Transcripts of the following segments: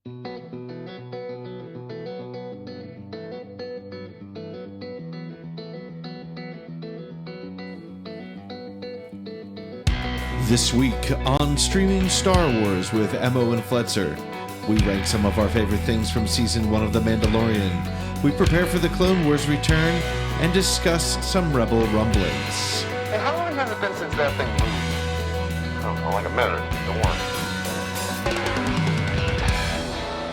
This week on Streaming Star Wars with Emo and Fletzer, we rank some of our favorite things from Season 1 of The Mandalorian. We prepare for the Clone Wars return and discuss some Rebel rumblings. Hey, how long has it been since that thing moved? I don't know, like a minute. Don't worry.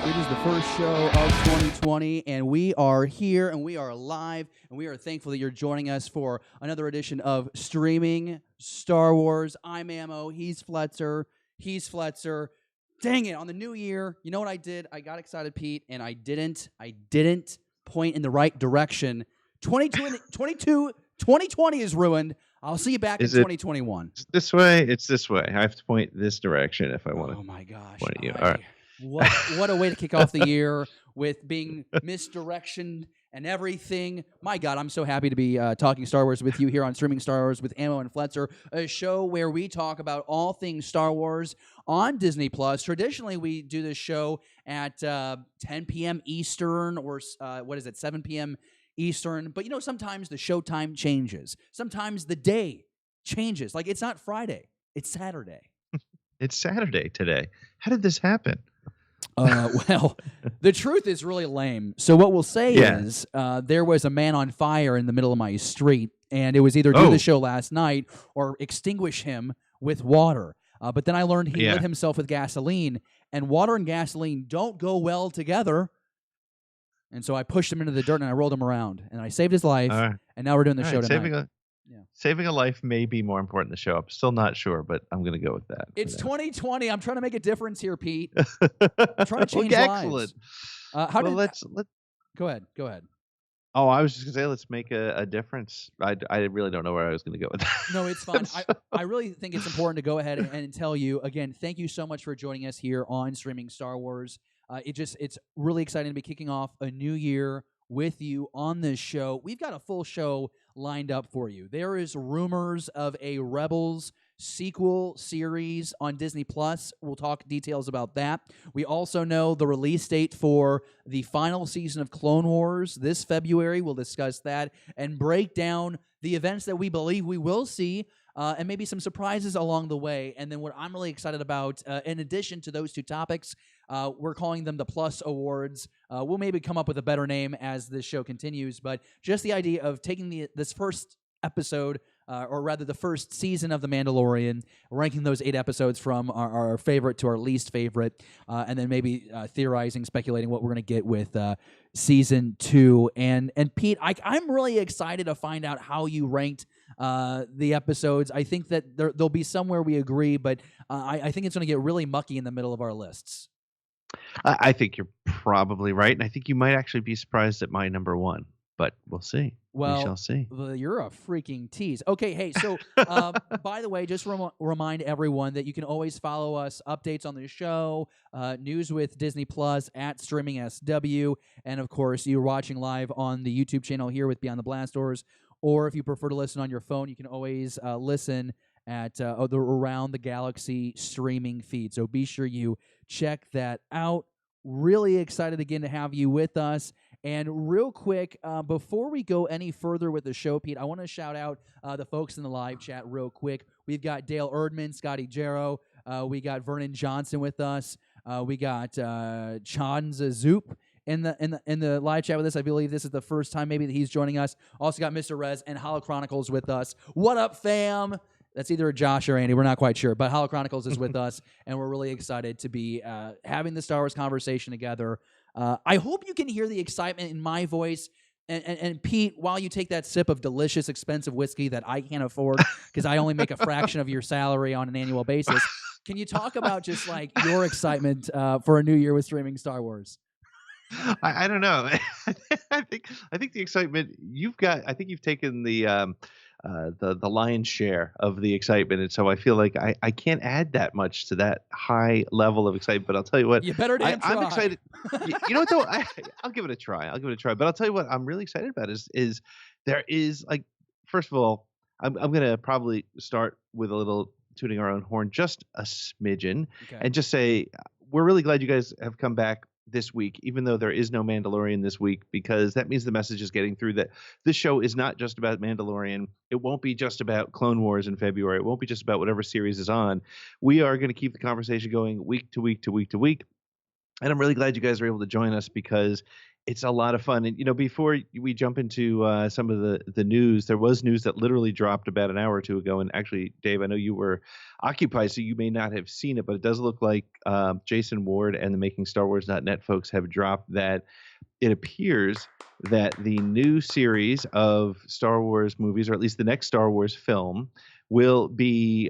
It is the first show of 2020, and we are here, and we are live, and we are thankful that you're joining us for another edition of Streaming Star Wars. I'm Ammo, he's Fletzer, Dang it, on the new year, you know what I did? I got excited, Pete, and I didn't point in the right direction. 2020 is ruined. I'll see you back in 2021. It's this way. It's this way. I have to point this direction if I want to. Oh my gosh. Point at you. All right. What a way to kick off the year with being misdirectioned and everything. My God, I'm so happy to be talking Star Wars with you here on Streaming Star Wars with Ammo and Fletzer, a show where we talk about all things Star Wars on Disney+. Traditionally, we do this show at 10 p.m. Eastern or, 7 p.m. Eastern. But, you know, sometimes the show time changes. Sometimes the day changes. Like, it's not Friday. It's Saturday. It's Saturday today. How did this happen? Well, the truth is really lame. So what we'll say is there was a man on fire in the middle of my street, and it was either do the show last night or extinguish him with water. But then I learned he lit himself with gasoline, and water and gasoline don't go well together. And so I pushed him into the dirt, and I rolled him around, and I saved his life, and now we're doing the show tonight. Saving a life may be more important than the show. I'm still not sure, but I'm going to go with that. It's 2020. I'm trying to make a difference here, Pete. I'm trying to change lives. Excellent. Go ahead. Oh, I was just going to say, let's make a difference. I really don't know where I was going to go with that. No, it's fine. I really think it's important to go ahead and tell you, again, thank you so much for joining us here on Streaming Star Wars. It's really exciting to be kicking off a new year with you on this show. We've got a full show lined up for you. There is rumors of a Rebels sequel series on Disney+. We'll talk details about that. We also know the release date for the final season of Clone Wars this February. We'll discuss that and break down the events that we believe we will see and maybe some surprises along the way. And then what I'm really excited about, in addition to those two topics, we're calling them the Plus Awards. We'll maybe come up with a better name as this show continues, but just the idea of taking this first episode, or rather the first season of The Mandalorian, ranking those 8 episodes from our favorite to our least favorite, and then maybe theorizing, speculating what we're going to get with Season 2. And Pete, I'm really excited to find out how you ranked the episodes. I think that there'll be somewhere we agree, but I think it's going to get really mucky in the middle of our lists. I think you're probably right, and I think you might actually be surprised at my number 1, but we'll see. Well, we shall see. You're a freaking tease. Okay, hey, so by the way, just remind everyone that you can always follow us, updates on the show, news with Disney Plus at Streaming SW, and of course, you're watching live on the YouTube channel here with Beyond the Blast Doors, or if you prefer to listen on your phone, you can always listen at the Around the Galaxy streaming feed. So be sure you check that out. Really excited again to have you with us. And real quick, before we go any further with the show, Pete, I want to shout out the folks in the live chat real quick. We've got Dale Erdman, Scotty Jarrow. We got Vernon Johnson with us. We got Chanza Zoop in the live chat with us. I believe this is the first time maybe that he's joining us. Also got Mr. Rez and Hollow Chronicles with us. What up, fam? That's either Josh or Andy. We're not quite sure. But Hollow Chronicles is with us, and we're really excited to be having the Star Wars conversation together. I hope you can hear the excitement in my voice. And Pete, while you take that sip of delicious, expensive whiskey that I can't afford because I only make a fraction of your salary on an annual basis, can you talk about just like your excitement for a new year with streaming Star Wars? I don't know. I think the excitement you've got. I think you've taken the lion's share of the excitement, and so I feel like I can't add that much to that high level of excitement. But I'll tell you what, you better try. I'm excited. You know what though? I'll give it a try. But I'll tell you what I'm really excited about is there is, like, first of all, I'm gonna probably start with a little tooting our own horn, just a smidgen, and just say we're really glad you guys have come back this week, even though there is no Mandalorian this week, because that means the message is getting through that this show is not just about Mandalorian. It won't be just about Clone Wars in February. It won't be just about whatever series is on. We are going to keep the conversation going week to week to week to week. And I'm really glad you guys are able to join us because it's a lot of fun. And, before we jump into some of the news, there was news that literally dropped about an hour or two ago. And actually, Dave, I know you were occupied, so you may not have seen it, but it does look like Jason Ward and the MakingStarWars.net folks have dropped that it appears that the new series of Star Wars movies, or at least the next Star Wars film, will be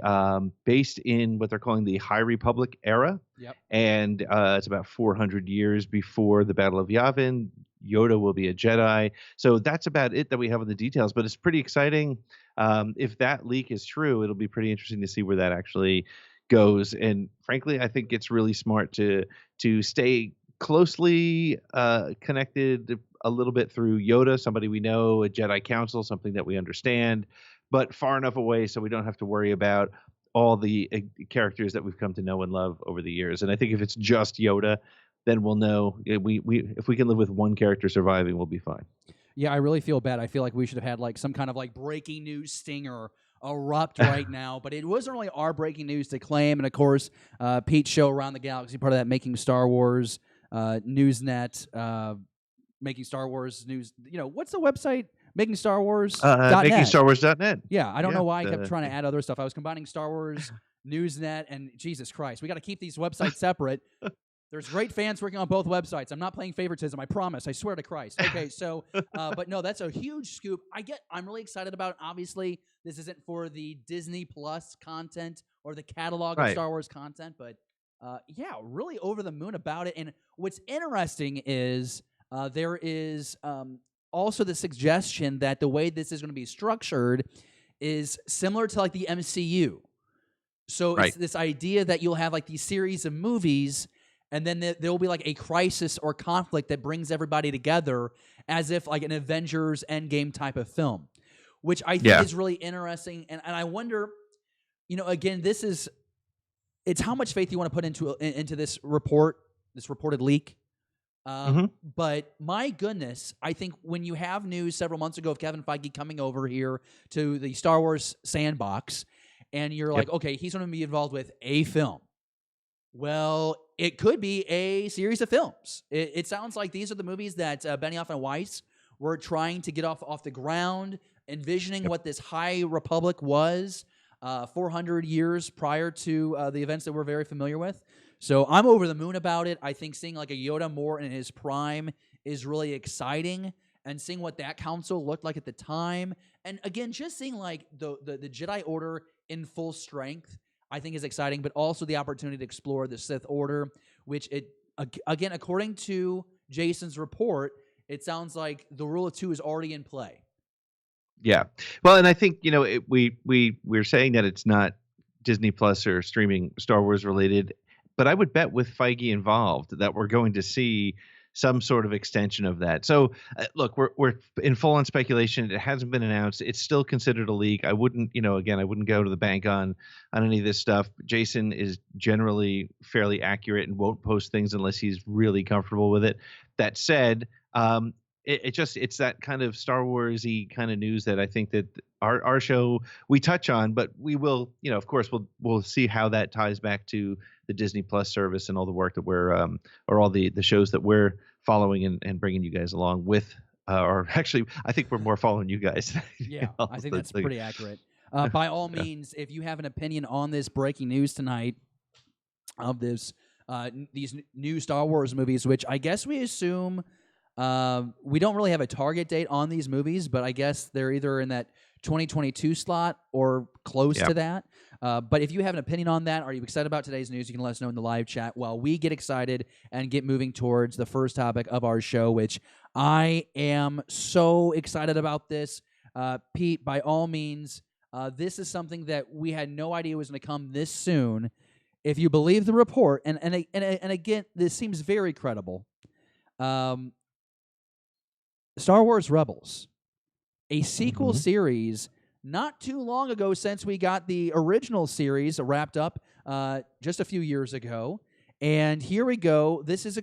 based in what they're calling the High Republic era. Yep. And it's about 400 years before the Battle of Yavin. Yoda will be a Jedi. So that's about it that we have in the details. But it's pretty exciting. If that leak is true, it'll be pretty interesting to see where that actually goes. And frankly, I think it's really smart to stay closely connected a little bit through Yoda, somebody we know, a Jedi Council, something that we understand, but far enough away so we don't have to worry about all the characters that we've come to know and love over the years. And I think if it's just Yoda, then we'll know if we can live with one character surviving, we'll be fine. Yeah, I really feel bad. I feel like we should have had like some kind of like breaking news stinger erupt right now, but it wasn't really our breaking news to claim. And of course, Pete's show Around the Galaxy, part of that Making Star Wars Newsnet, Making Star Wars News. What's the website? Making Star Wars. MakingStarWars.net. Yeah, I don't know why I kept trying to add other stuff. I was combining Star Wars Newsnet and Jesus Christ, we got to keep these websites separate. There's great fans working on both websites. I'm not playing favoritism. I promise. I swear to Christ. Okay, so, but no, that's a huge scoop. I'm really excited about it. Obviously, this isn't for the Disney Plus content or the catalog of Star Wars content, but yeah, really over the moon about it. And what's interesting is there is also the suggestion that the way this is going to be structured is similar to like the MCU. So it's this idea that you'll have like these series of movies, and then there will be like a crisis or conflict that brings everybody together as if like an Avengers Endgame type of film, which I think is really interesting. And I wonder, again, it's how much faith you want to put into this reported leak. But my goodness, I think when you have news several months ago of Kevin Feige coming over here to the Star Wars sandbox, and you're like, okay, he's going to be involved with a film. Well, it could be a series of films. It sounds like these are the movies that Benioff and Weiss were trying to get off the ground, envisioning what this High Republic was 400 years prior to the events that we're very familiar with. So I'm over the moon about it. I think seeing like a Yoda more in his prime is really exciting, and seeing what that council looked like at the time. And again, just seeing like the Jedi Order in full strength, I think is exciting, but also the opportunity to explore the Sith Order, which again, according to Jason's report, it sounds like the rule of two is already in play. Yeah. Well, and I think, we're saying that it's not Disney Plus or streaming Star Wars related, but I would bet with Feige involved that we're going to see some sort of extension of that. So look, we're in full on speculation. It hasn't been announced. It's still considered a leak. I wouldn't, again, I wouldn't go to the bank on any of this stuff. Jason is generally fairly accurate and won't post things unless he's really comfortable with it. That said, it's that kind of Star Wars-y kind of news that I think that our show we touch on, but we will, of course, we'll see how that ties back to the Disney Plus service and all the work that we're or all the shows that we're following and bringing you guys along with. Or actually, I think we're more following you guys. Yeah, I think that's pretty accurate. By all means, if you have an opinion on this breaking news tonight of these new Star Wars movies, which I guess we assume. We don't really have a target date on these movies, but I guess they're either in that 2022 slot or close to that. But if you have an opinion on that, are you excited about today's news, you can let us know in the live chat while we get excited and get moving towards the first topic of our show, which I am so excited about this. Pete, by all means, this is something that we had no idea was going to come this soon. If you believe the report, and again, this seems very credible. Star Wars Rebels, a sequel series not too long ago since we got the original series wrapped up just a few years ago. And here we go. This is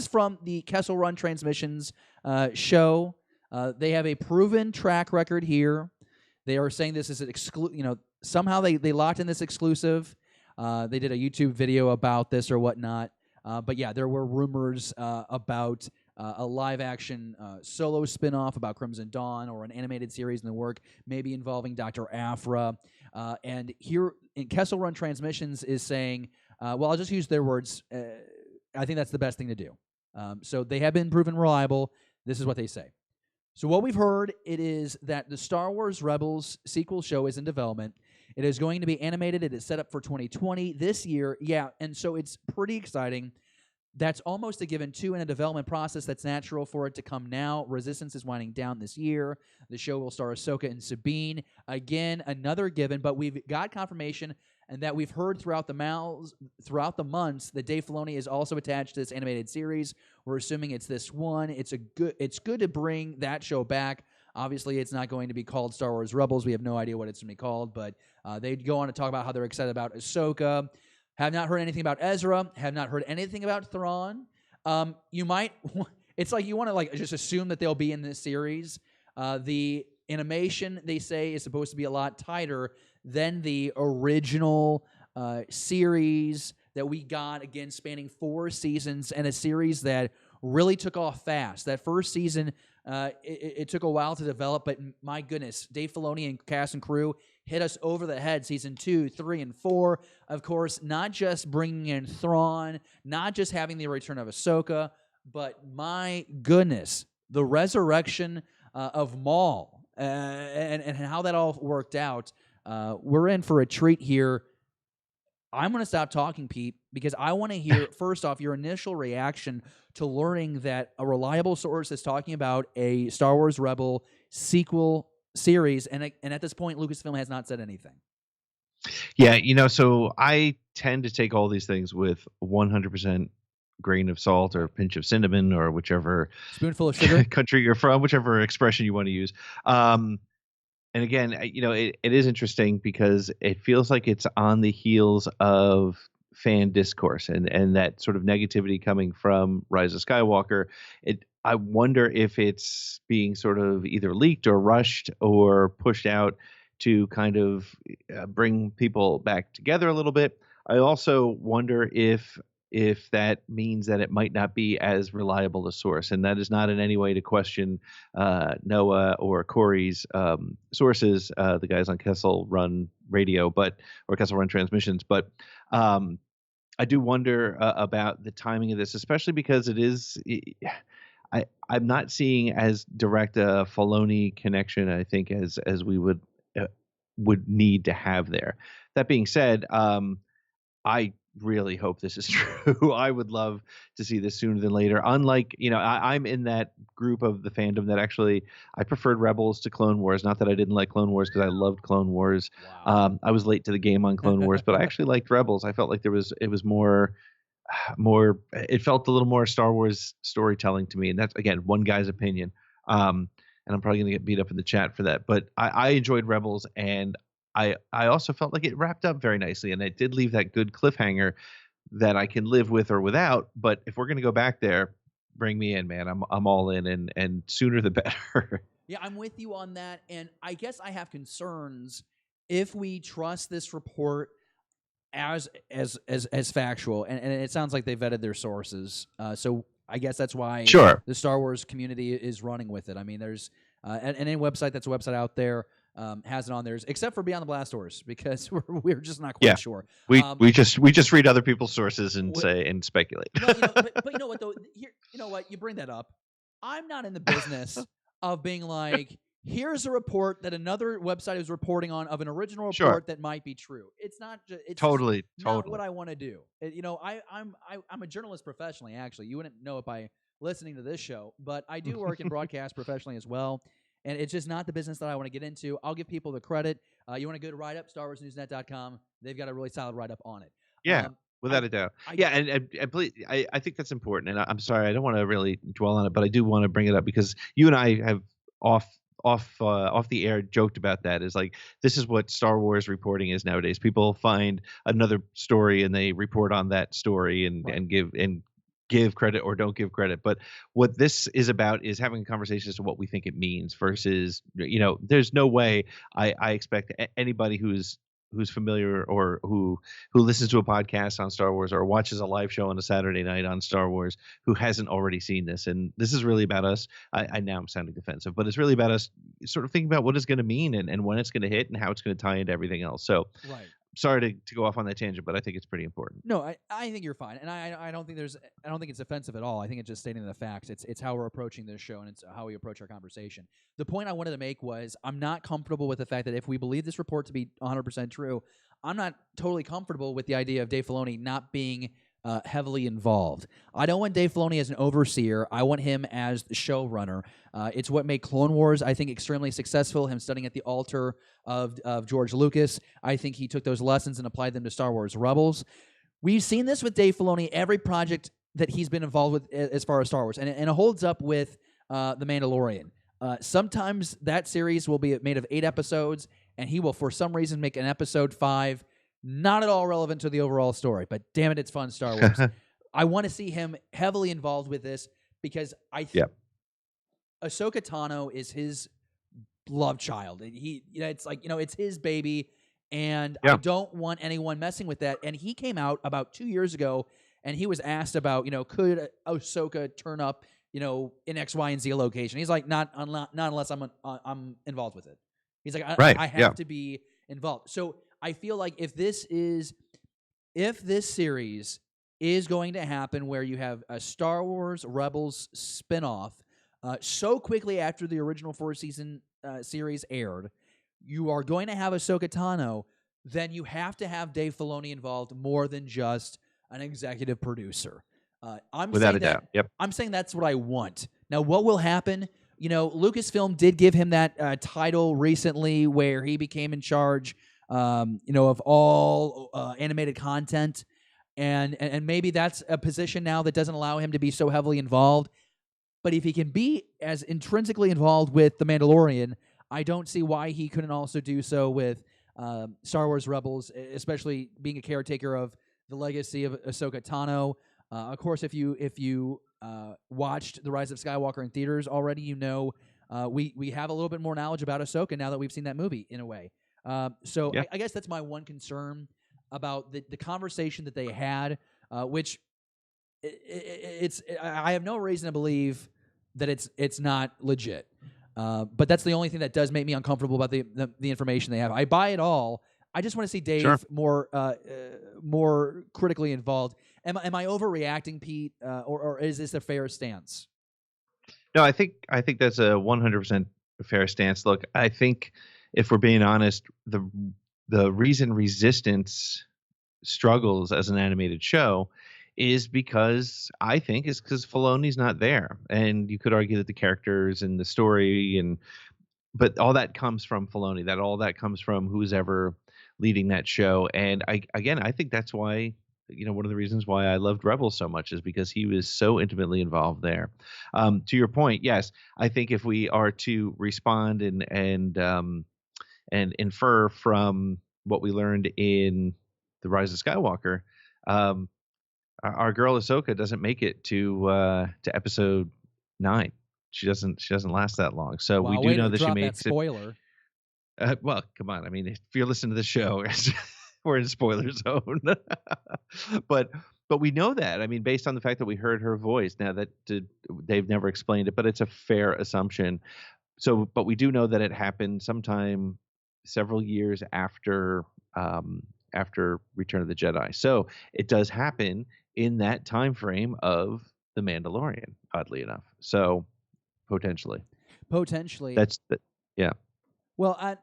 from the Kessel Run Transmissions show. They have a proven track record here. They are saying this is an somehow they locked in this exclusive. They did a YouTube video about this or whatnot. But yeah, there were rumors about a live-action solo spin-off about Crimson Dawn, or an animated series in the work, maybe involving Dr. Aphra. And here in Kessel Run Transmissions is saying, well, I'll just use their words. I think that's the best thing to do. So they have been proven reliable. This is what they say. So what we've heard, it is that the Star Wars Rebels sequel show is in development. It is going to be animated. It is set up for 2020 this year. Yeah, and so it's pretty exciting. That's almost a given, too, in a development process that's natural for it to come now. Resistance is winding down this year. The show will star Ahsoka and Sabine. Again, another given, but we've got confirmation, and that we've heard throughout the months that Dave Filoni is also attached to this animated series. We're assuming it's this one. It's good to bring that show back. Obviously, it's not going to be called Star Wars Rebels. We have no idea what it's going to be called, but they go on to talk about how they're excited about Ahsoka. Have not heard anything about Ezra. Have not heard anything about Thrawn. You might. It's like you want to just assume that they'll be in this series. The animation, they say, is supposed to be a lot tighter than the original series that we got, again, spanning 4 seasons, and a series that really took off fast. That first season, it took a while to develop, but my goodness, Dave Filoni and cast and crew hit us over the head. Season 2, 3, and 4, of course, not just bringing in Thrawn, not just having the return of Ahsoka, but my goodness, the resurrection of Maul, and how that all worked out. We're in for a treat here. I'm going to stop talking, Pete, because I want to hear, first off, your initial reaction to learning that a reliable source is talking about a Star Wars Rebel sequel series, and at this point, Lucasfilm has not said anything. Yeah, so I tend to take all these things with 100% grain of salt or pinch of cinnamon or whichever spoonful of sugar country you're from, whichever expression you want to use. And again, it is interesting because it feels like it's on the heels of fan discourse and that sort of negativity coming from Rise of Skywalker. I wonder if it's being sort of either leaked or rushed or pushed out to kind of bring people back together a little bit. I also wonder if that means that it might not be as reliable a source, and that is not in any way to question Noah or Corey's sources, the guys on Kessel Run Radio, or Kessel Run Transmissions. But I do wonder about the timing of this, especially because it is. I'm not seeing as direct a Filoni connection, I think, as we would need to have there. That being said, I really hope this is true. I would love to see this sooner than later. Unlike, I'm in that group of the fandom that actually I preferred Rebels to Clone Wars. Not that I didn't like Clone Wars, because I loved Clone Wars. Wow. I was late to the game on Clone Wars, but I actually liked Rebels. I felt like it was more. It felt a little more Star Wars storytelling to me, and that's, again, one guy's opinion. And I'm probably going to get beat up in the chat for that. But I enjoyed Rebels, and I also felt like it wrapped up very nicely, and it did leave that good cliffhanger that I can live with or without. But if we're going to go back there, bring me in, man. I'm all in, and sooner the better. Yeah, I'm with you on that, and I guess I have concerns if we trust this report as factual, and it sounds like they vetted their sources. So I guess that's why the Star Wars community is running with it. I mean, there's any website that's a website out there has it on theirs, except for Beyond the Blast Doors, because we're just not quite sure. We just read other people's sources and say and speculate. But you know what though? Here, you know what? You bring that up. I'm not in the business of being like, here's a report that another website is reporting on of an original report that might be true. It's not. It's totally not what I want to do. I'm a journalist professionally. Actually, you wouldn't know it by listening to this show, but I do work in broadcast professionally as well. And it's just not the business that I want to get into. I'll give people the credit. You want a good write-up, StarWarsNewsNet.com. They've got a really solid write-up on it. Yeah, without a doubt. And please, I think that's important. And I'm sorry, I don't want to really dwell on it, but I do want to bring it up because you and I have off the air joked about that. Is like, this is what Star Wars reporting is nowadays. People find another story and they report on that story and Right. give credit or don't give credit. But what this is about is having a conversation as to what we think it means versus, there's no way I expect anybody who's familiar or who listens to a podcast on Star Wars or watches a live show on a Saturday night on Star Wars who hasn't already seen this. And this is really about us. I now I'm sounding defensive, but it's really about us sort of thinking about what it's going to mean and when it's going to hit and how it's going to tie into everything else. So Right. sorry to go off on that tangent, but I think it's pretty important. No, I think you're fine, and I don't think it's offensive at all. I think it's just stating the facts. It's how we're approaching this show, and it's how we approach our conversation. The point I wanted to make was I'm not comfortable with the fact that if we believe this report to be 100% true, I'm not totally comfortable with the idea of Dave Filoni not being heavily involved. I don't want Dave Filoni as an overseer. I want him as the showrunner. It's what made Clone Wars, I think, extremely successful, him studying at the altar of George Lucas. I think he took those lessons and applied them to Star Wars Rebels. We've seen this with Dave Filoni, every project that he's been involved with as far as Star Wars, and it holds up with The Mandalorian. Sometimes that series will be made of 8 episodes, and he will, for some reason, make an episode 5 not at all relevant to the overall story, but damn it, it's fun Star Wars. I want to see him heavily involved with this because I think Ahsoka Tano is his love child. It's his baby, and I don't want anyone messing with that. And he came out about 2 years ago, and he was asked about, could Ahsoka turn up, in X, Y, and Z location? He's like, not unless I'm involved with it. He's like, I have to be involved. So I feel like if this series is going to happen where you have a Star Wars Rebels spinoff so quickly after the original 4-season series aired, you are going to have Ahsoka Tano, then you have to have Dave Filoni involved more than just an executive producer. Without a doubt. Yep. I'm saying that's what I want. Now, what will happen? Lucasfilm did give him that title recently where he became in charge of all animated content, and maybe that's a position now that doesn't allow him to be so heavily involved. But if he can be as intrinsically involved with The Mandalorian, I don't see why he couldn't also do so with Star Wars Rebels, especially being a caretaker of the legacy of Ahsoka Tano. Of course, if you watched The Rise of Skywalker in theaters already, we have a little bit more knowledge about Ahsoka now that we've seen that movie in a way. I guess that's my one concern about the conversation that they had, which I have no reason to believe that it's not legit. But that's the only thing that does make me uncomfortable about the information they have. I buy it all. I just want to see Dave more critically involved. Am I overreacting, Pete, or is this a fair stance? No, I think that's a 100% fair stance. Look, I think if we're being honest, the reason Resistance struggles as an animated show is because Filoni's not there, and you could argue that the characters and the story but all that comes from Filoni. All that comes from who's ever leading that show. And I think that's why, one of the reasons why I loved Rebels so much is because he was so intimately involved there. To your point, yes, I think if we are to respond and infer from what we learned in The Rise of Skywalker, our girl Ahsoka doesn't make it to episode 9. She doesn't last that long. So we do know that she makes it. Spoiler. Well, come on. I mean, if you're listening to the show, we're in spoiler zone. but we know that. I mean, based on the fact that we heard her voice. Now that they've never explained it, but it's a fair assumption. So, but we do know that it happened sometime several years after Return of the Jedi. So it does happen in that time frame of The Mandalorian, oddly enough. So potentially. Yeah. Well,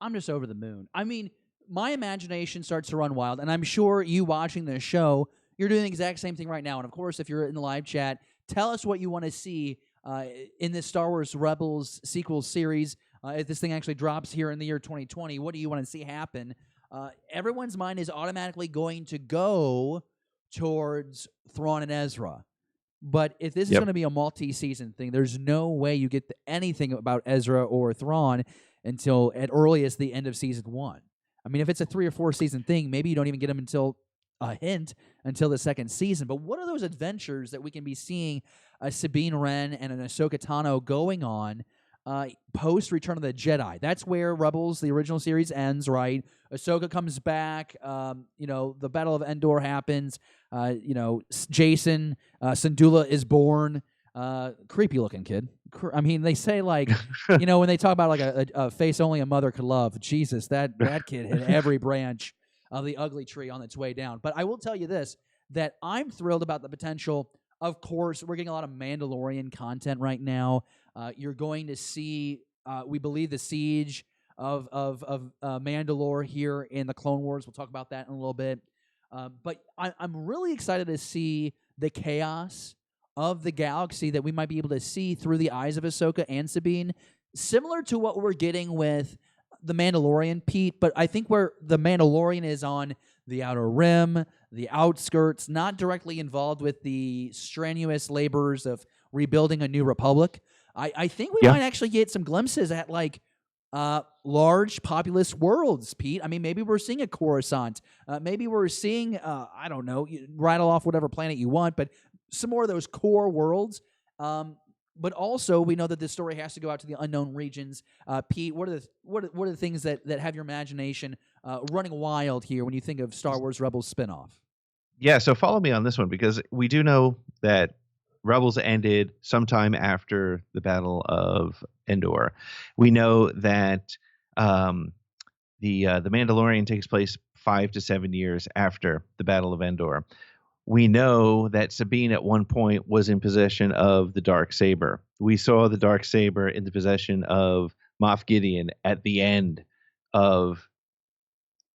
I'm just over the moon. I mean, my imagination starts to run wild, and I'm sure you watching this show, you're doing the exact same thing right now. And of course, if you're in the live chat, tell us what you want to see in this Star Wars Rebels sequel series. If this thing actually drops here in the year 2020, what do you want to see happen? Everyone's mind is automatically going to go towards Thrawn and Ezra. But if this is Yep. going to be a multi-season thing, there's no way you get anything about Ezra or Thrawn until at earliest the end of season 1. I mean, if it's a 3 or 4 season thing, maybe you don't even get them until a hint until the second season. But what are those adventures that we can be seeing Sabine Wren and an Ahsoka Tano going on post Return of the Jedi? That's where Rebels, the original series, ends, right? Ahsoka comes back. The Battle of Endor happens. Jason, Syndulla is born. Creepy looking kid. I mean, they say like, when they talk about like a face only a mother could love. Jesus, that kid hit every branch of the ugly tree on its way down. But I will tell you this, that I'm thrilled about the potential. Of course, we're getting a lot of Mandalorian content right now. You're going to see, we believe, the siege of Mandalore here in the Clone Wars. We'll talk about that in a little bit. But I'm really excited to see the chaos of the galaxy that we might be able to see through the eyes of Ahsoka and Sabine, similar to what we're getting with the Mandalorian, Pete. But I think where the Mandalorian is on the outer rim, the outskirts, not directly involved with the strenuous labors of rebuilding a new republic. I think we might actually get some glimpses at like large populous worlds, Pete. I mean, maybe we're seeing a Coruscant. Maybe we're seeing, I don't know, you rattle off whatever planet you want, but some more of those core worlds. But also, we know that this story has to go out to the unknown regions. Pete, what are the things that have your imagination running wild here when you think of Star Wars Rebels spinoff? Yeah, so follow me on this one, because we do know that Rebels ended sometime after the Battle of Endor. We know that the Mandalorian takes place 5 to 7 years after the Battle of Endor. We know that Sabine at one point was in possession of the Darksaber. We saw the Darksaber in the possession of Moff Gideon at the end of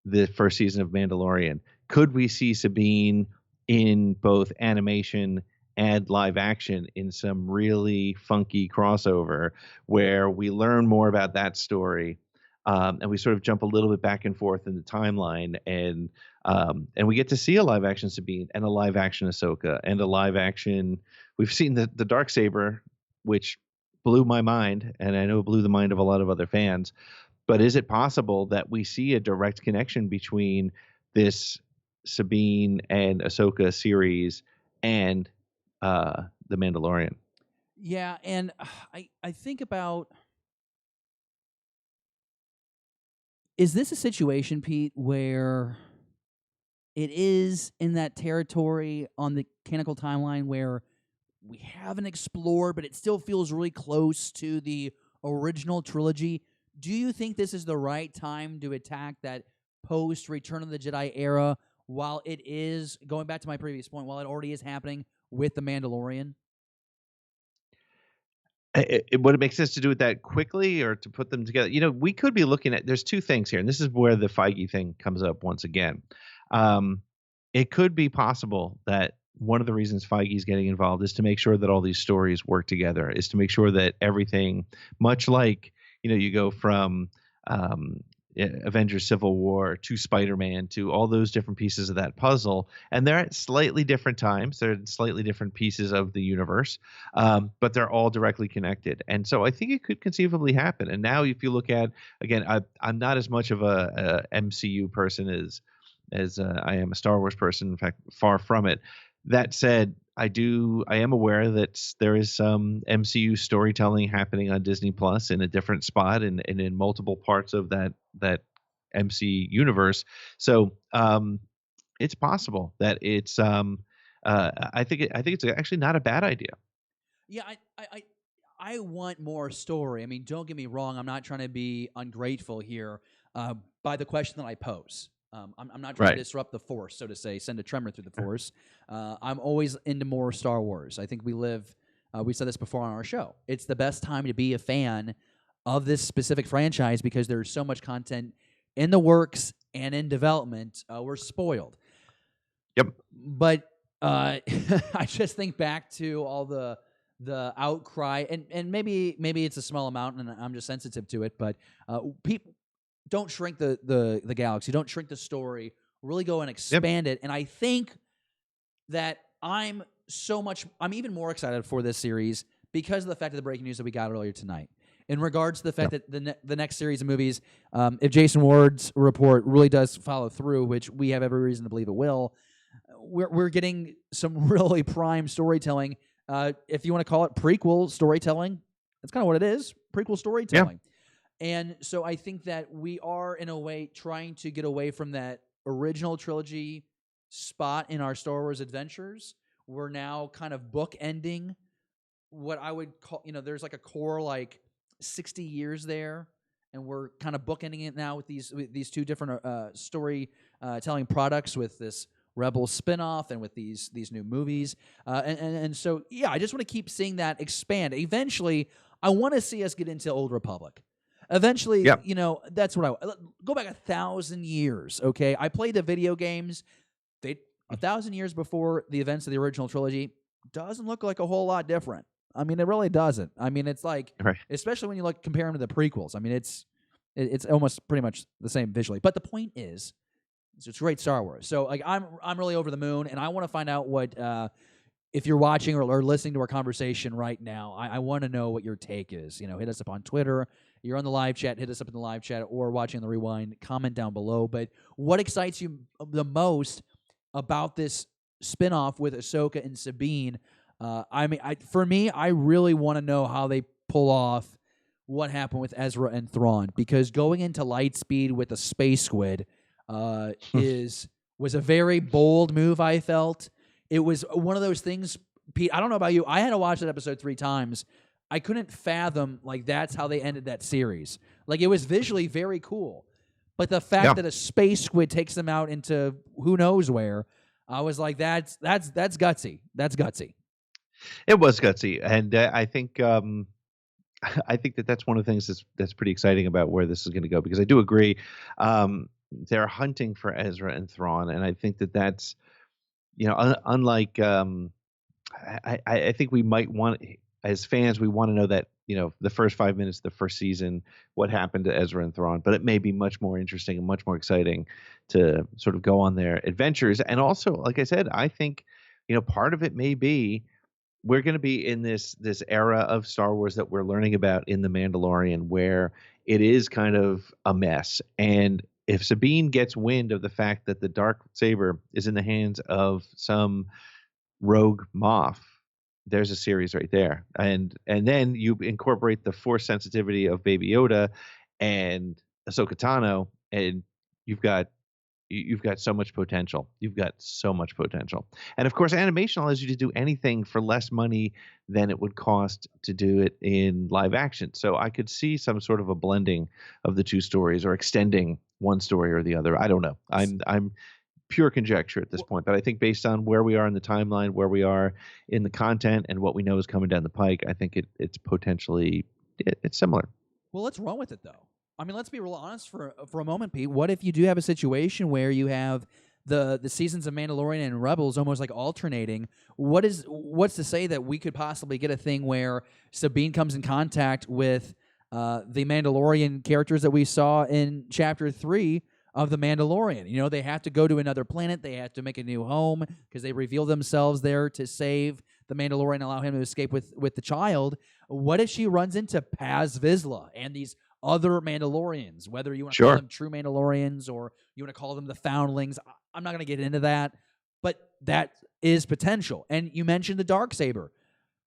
the first season of Mandalorian. Could we see Sabine in both animation and live action in some really funky crossover where we learn more about that story, and we sort of jump a little bit back and forth in the timeline, and we get to see a live action Sabine and a live action Ahsoka and a live action. We've seen the Darksaber, which blew my mind, and I know blew the mind of a lot of other fans. But is it possible that we see a direct connection between this Sabine and Ahsoka series and the Mandalorian? Yeah, and I think about, is this a situation, Pete, where it is in that territory on the canonical timeline where we haven't explored, but it still feels really close to the original trilogy? Do you think this is the right time to attack that post Return of the Jedi era, while it is, going back to my previous point, while it already is happening with the Mandalorian? Would it make sense to do it that quickly or to put them together? We could be looking at, there's two things here, and this is where the Feige thing comes up once again. It could be possible that one of the reasons Feige's getting involved is to make sure that all these stories work together, is to make sure that everything, much like, you go from Avengers Civil War to Spider-Man to all those different pieces of that puzzle, and they're at slightly different times, they're in slightly different pieces of the universe, but they're all directly connected. And so I think it could conceivably happen. And now if you look at, again, I'm not as much of a MCU person as I am a Star Wars person, in fact, far from it. That said, I am aware that there is some MCU storytelling happening on Disney Plus in a different spot and in multiple parts of that MC universe. So it's possible that it's I think it's actually not a bad idea. Yeah, I want more story. I mean, don't get me wrong. I'm not trying to be ungrateful here by the question that I pose. I'm not trying to disrupt the Force, so to say, send a tremor through the Force. I'm always into more Star Wars. I think we said this before on our show, it's the best time to be a fan of this specific franchise because there's so much content in the works and in development. We're spoiled. Yep. But I just think back to all the outcry, and maybe it's a small amount, and I'm just sensitive to it, but people don't shrink the galaxy, don't shrink the story, really go and expand it. And I think that I'm so much. I'm even more excited for this series because of the fact of the breaking news that we got earlier tonight. In regards to the fact that the next series of movies, if Jason Ward's report really does follow through, which we have every reason to believe it will, we're getting some really prime storytelling. If you want to call it prequel storytelling, that's kind of what it is, prequel storytelling. Yeah. And so I think that we are, in a way, trying to get away from that original trilogy spot in our Star Wars adventures. We're now kind of bookending what I would call, there's like a core 60 years there, and we're kind of bookending it now with these two different story telling products, with this Rebel spinoff and with these new movies. And so, yeah, I just want to keep seeing that expand. Eventually, I want to see us get into Old Republic. Eventually, that's what I go back 1,000 years. Okay, I played the video games. 1,000 years before the events of the original trilogy doesn't look like a whole lot different. I mean, it really doesn't. I mean, it's like, especially when you compare them to the prequels. I mean, it's almost pretty much the same visually. But the point is it's great Star Wars. So I'm really over the moon, and I want to find out what if you're watching or listening to our conversation right now. I want to know what your take is. Hit us up on Twitter. You're on the live chat. Hit us up in the live chat, or watching the rewind. Comment down below. But what excites you the most about this spinoff with Ahsoka and Sabine? For me, I really want to know how they pull off what happened with Ezra and Thrawn, because going into Lightspeed with a space squid was a very bold move. I felt it was one of those things. Pete, I don't know about you. I had to watch that episode 3 times. I couldn't fathom that's how they ended that series. It was visually very cool, but the fact that a space squid takes them out into who knows where, I was like, that's gutsy. That's gutsy. It was gutsy, and I think that's one of the things that's pretty exciting about where this is going to go, because I do agree they're hunting for Ezra and Thrawn, and I think that's unlike I think we might want, as fans, we want to know that the first 5 minutes of the first season what happened to Ezra and Thrawn, but it may be much more interesting and much more exciting to sort of go on their adventures. And also, like I said, I think part of it may be we're going to be in this era of Star Wars that we're learning about in The Mandalorian, where it is kind of a mess. And if Sabine gets wind of the fact that the dark saber is in the hands of some rogue Moff, there's a series right there. And then you incorporate the Force sensitivity of Baby Yoda and Ahsoka Tano, and you've got so much potential. You've got so much potential. And of course, animation allows you to do anything for less money than it would cost to do it in live action. So I could see some sort of a blending of the two stories, or extending one story or the other. I don't know. I'm pure conjecture at this point, but I think based on where we are in the timeline, where we are in the content, and what we know is coming down the pike, I think it's potentially it's similar. Well, let's run with it, though. I mean, let's be real honest for a moment, Pete. What if you do have a situation where you have the seasons of Mandalorian and Rebels almost alternating? What's to say that we could possibly get a thing where Sabine comes in contact with the Mandalorian characters that we saw in Chapter 3 of The Mandalorian? They have to go to another planet. They have to make a new home because they reveal themselves there to save the Mandalorian and allow him to escape with the child. What if she runs into Paz Vizsla and these other Mandalorians, whether you want to call them true Mandalorians or you want to call them the foundlings? I'm not going to get into that, but that is potential. And you mentioned the Darksaber.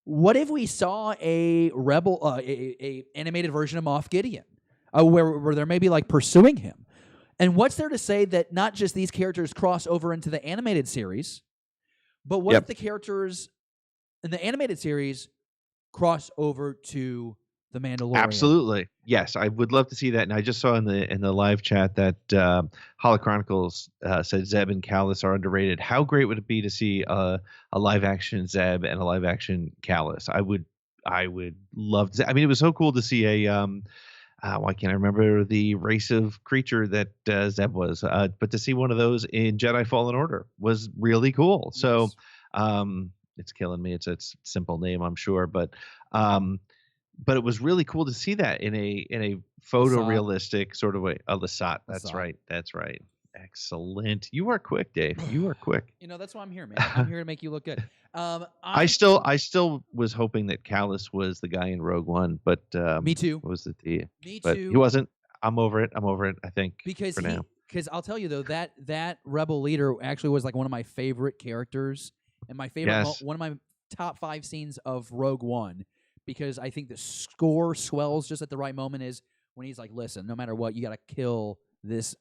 What if we saw a Rebel, a animated version of Moff Gideon, where they're maybe pursuing him? And what's there to say that not just these characters cross over into the animated series, but what if the characters in the animated series cross over to The Mandalorian? Absolutely. Yes, I would love to see that. And I just saw in the live chat that Holochronicles said Zeb and Kallus are underrated. How great would it be to see a live action Zeb and a live action Kallus? I would love to. I mean, it was so cool to see a why can't I remember the race of creature that Zeb was? But to see one of those in Jedi Fallen Order was really cool. Yes. So it's killing me. It's a simple name, I'm sure, but it was really cool to see that in a photorealistic sort of way. Oh, Lasat. That's right. Excellent. You are quick, Dave. You are quick. That's why I'm here, man. I'm here to make you look good. I still was hoping that Callus was the guy in Rogue One, but Me too. was it the? Me But too. he wasn't. I'm over it. I think Because for now. Because I'll tell you though, that rebel leader actually was like one of my favorite characters and my favorite one of my top 5 scenes of Rogue One, because I think the score swells just at the right moment is when he's like, "Listen, no matter what, you got to kill this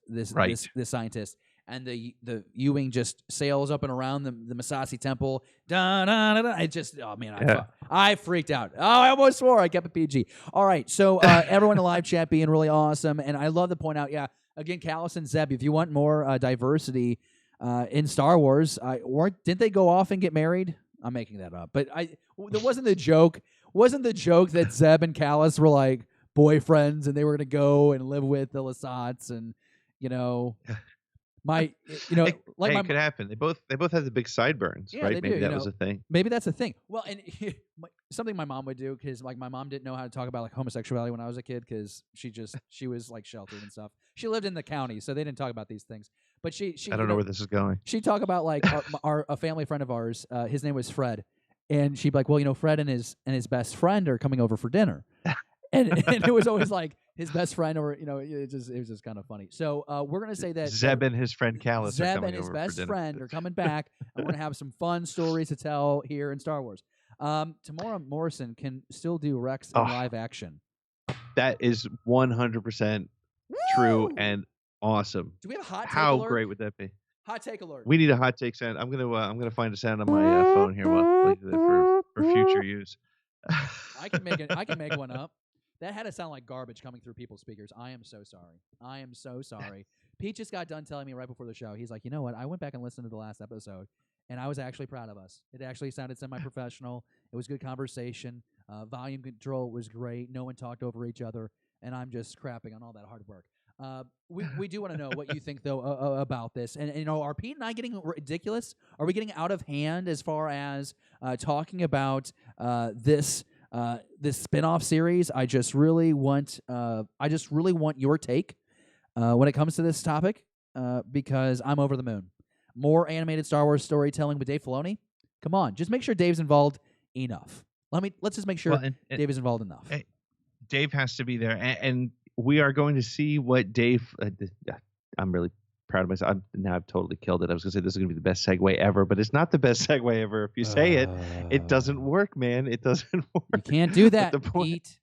scientist." And the U-wing just sails up and around the Masasi temple. Da, da, da, da. It just, oh man, I freaked out. Oh, I almost swore. I kept it PG. All right, so everyone in the live chat being really awesome, and I love to point out, again, Callus and Zeb, if you want more diversity in Star Wars, didn't they go off and get married? I'm making that up, but there wasn't the joke. Wasn't the joke that Zeb and Callus were like boyfriends and they were gonna go and live with the Lasats and it could happen. They both have the big sideburns, right? They Maybe do, that was a thing. Maybe that's a thing. Well, and something my mom would do, because like my mom didn't know how to talk about like homosexuality when I was a kid, because she was like sheltered and stuff. She lived in the county, so they didn't talk about these things. But she I don't know where this is going. She'd talk about like a family friend of ours. His name was Fred, and she'd be like, "Well, Fred and his best friend are coming over for dinner," and it was always like his best friend, or it was just kind of funny. So we're gonna say that Zeb and his friend Callus are Zeb coming and his over best for dinner. friend are coming back, and we're gonna have some fun stories to tell here in Star Wars. Tamora Morrison can still do Rex in live action. That is 100% true and awesome. Do we have a hot take How alert? great would that be? Hot take alert. We need a hot take sound. I'm gonna find a sound on my phone here for future use. I can make one up. That had to sound like garbage coming through people's speakers. I am so sorry. Pete just got done telling me right before the show. He's like, you know what? I went back and listened to the last episode, and I was actually proud of us. It actually sounded semi-professional. It was good conversation. Volume control was great. No one talked over each other, and I'm just crapping on all that hard work. We do want to know what you think though about this, and are Pete and I getting ridiculous? Are we getting out of hand as far as talking about this spin-off series? I just really want your take when it comes to this topic, because I'm over the moon. More animated Star Wars storytelling with Dave Filoni. Come on, just make sure Dave's involved enough. Let's just make sure Dave is involved enough. Dave has to be there, and we are going to see what Dave. I'm really proud of myself. I've totally killed it. I was going to say this is going to be the best segue ever, but it's not the best segue ever. If you say it doesn't work, man. It doesn't work. You can't do that, Pete.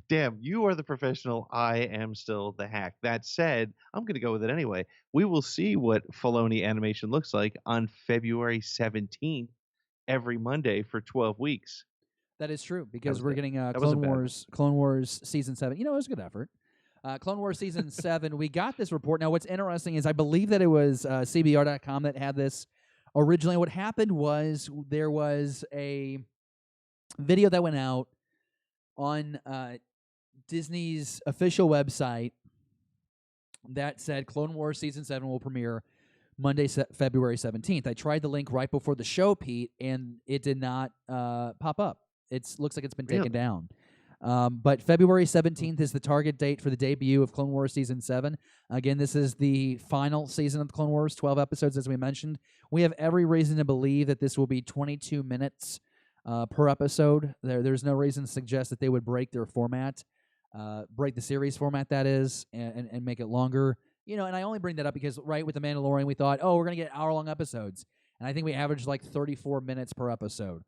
Damn, you are the professional. I am still the hack. That said, I'm going to go with it anyway. We will see what Filoni animation looks like on February 17th, every Monday for 12 weeks. That is true, because we're getting Clone Wars Season 7. It was a good effort. Clone Wars Season 7, we got this report. Now, what's interesting is I believe that it was CBR.com that had this originally. What happened was there was a video that went out on Disney's official website that said Clone Wars Season 7 will premiere Monday, February 17th. I tried the link right before the show, Pete, and it did not pop up. It looks like it's been taken down. But February 17th is the target date for the debut of Clone Wars Season 7. Again, this is the final season of the Clone Wars, 12 episodes, as we mentioned. We have every reason to believe that this will be 22 minutes per episode. There's no reason to suggest that they would break their format, break the series format, that is, and make it longer. And I only bring that up because, right, with The Mandalorian, we thought, we're going to get hour-long episodes. And I think we averaged like 34 minutes per episode.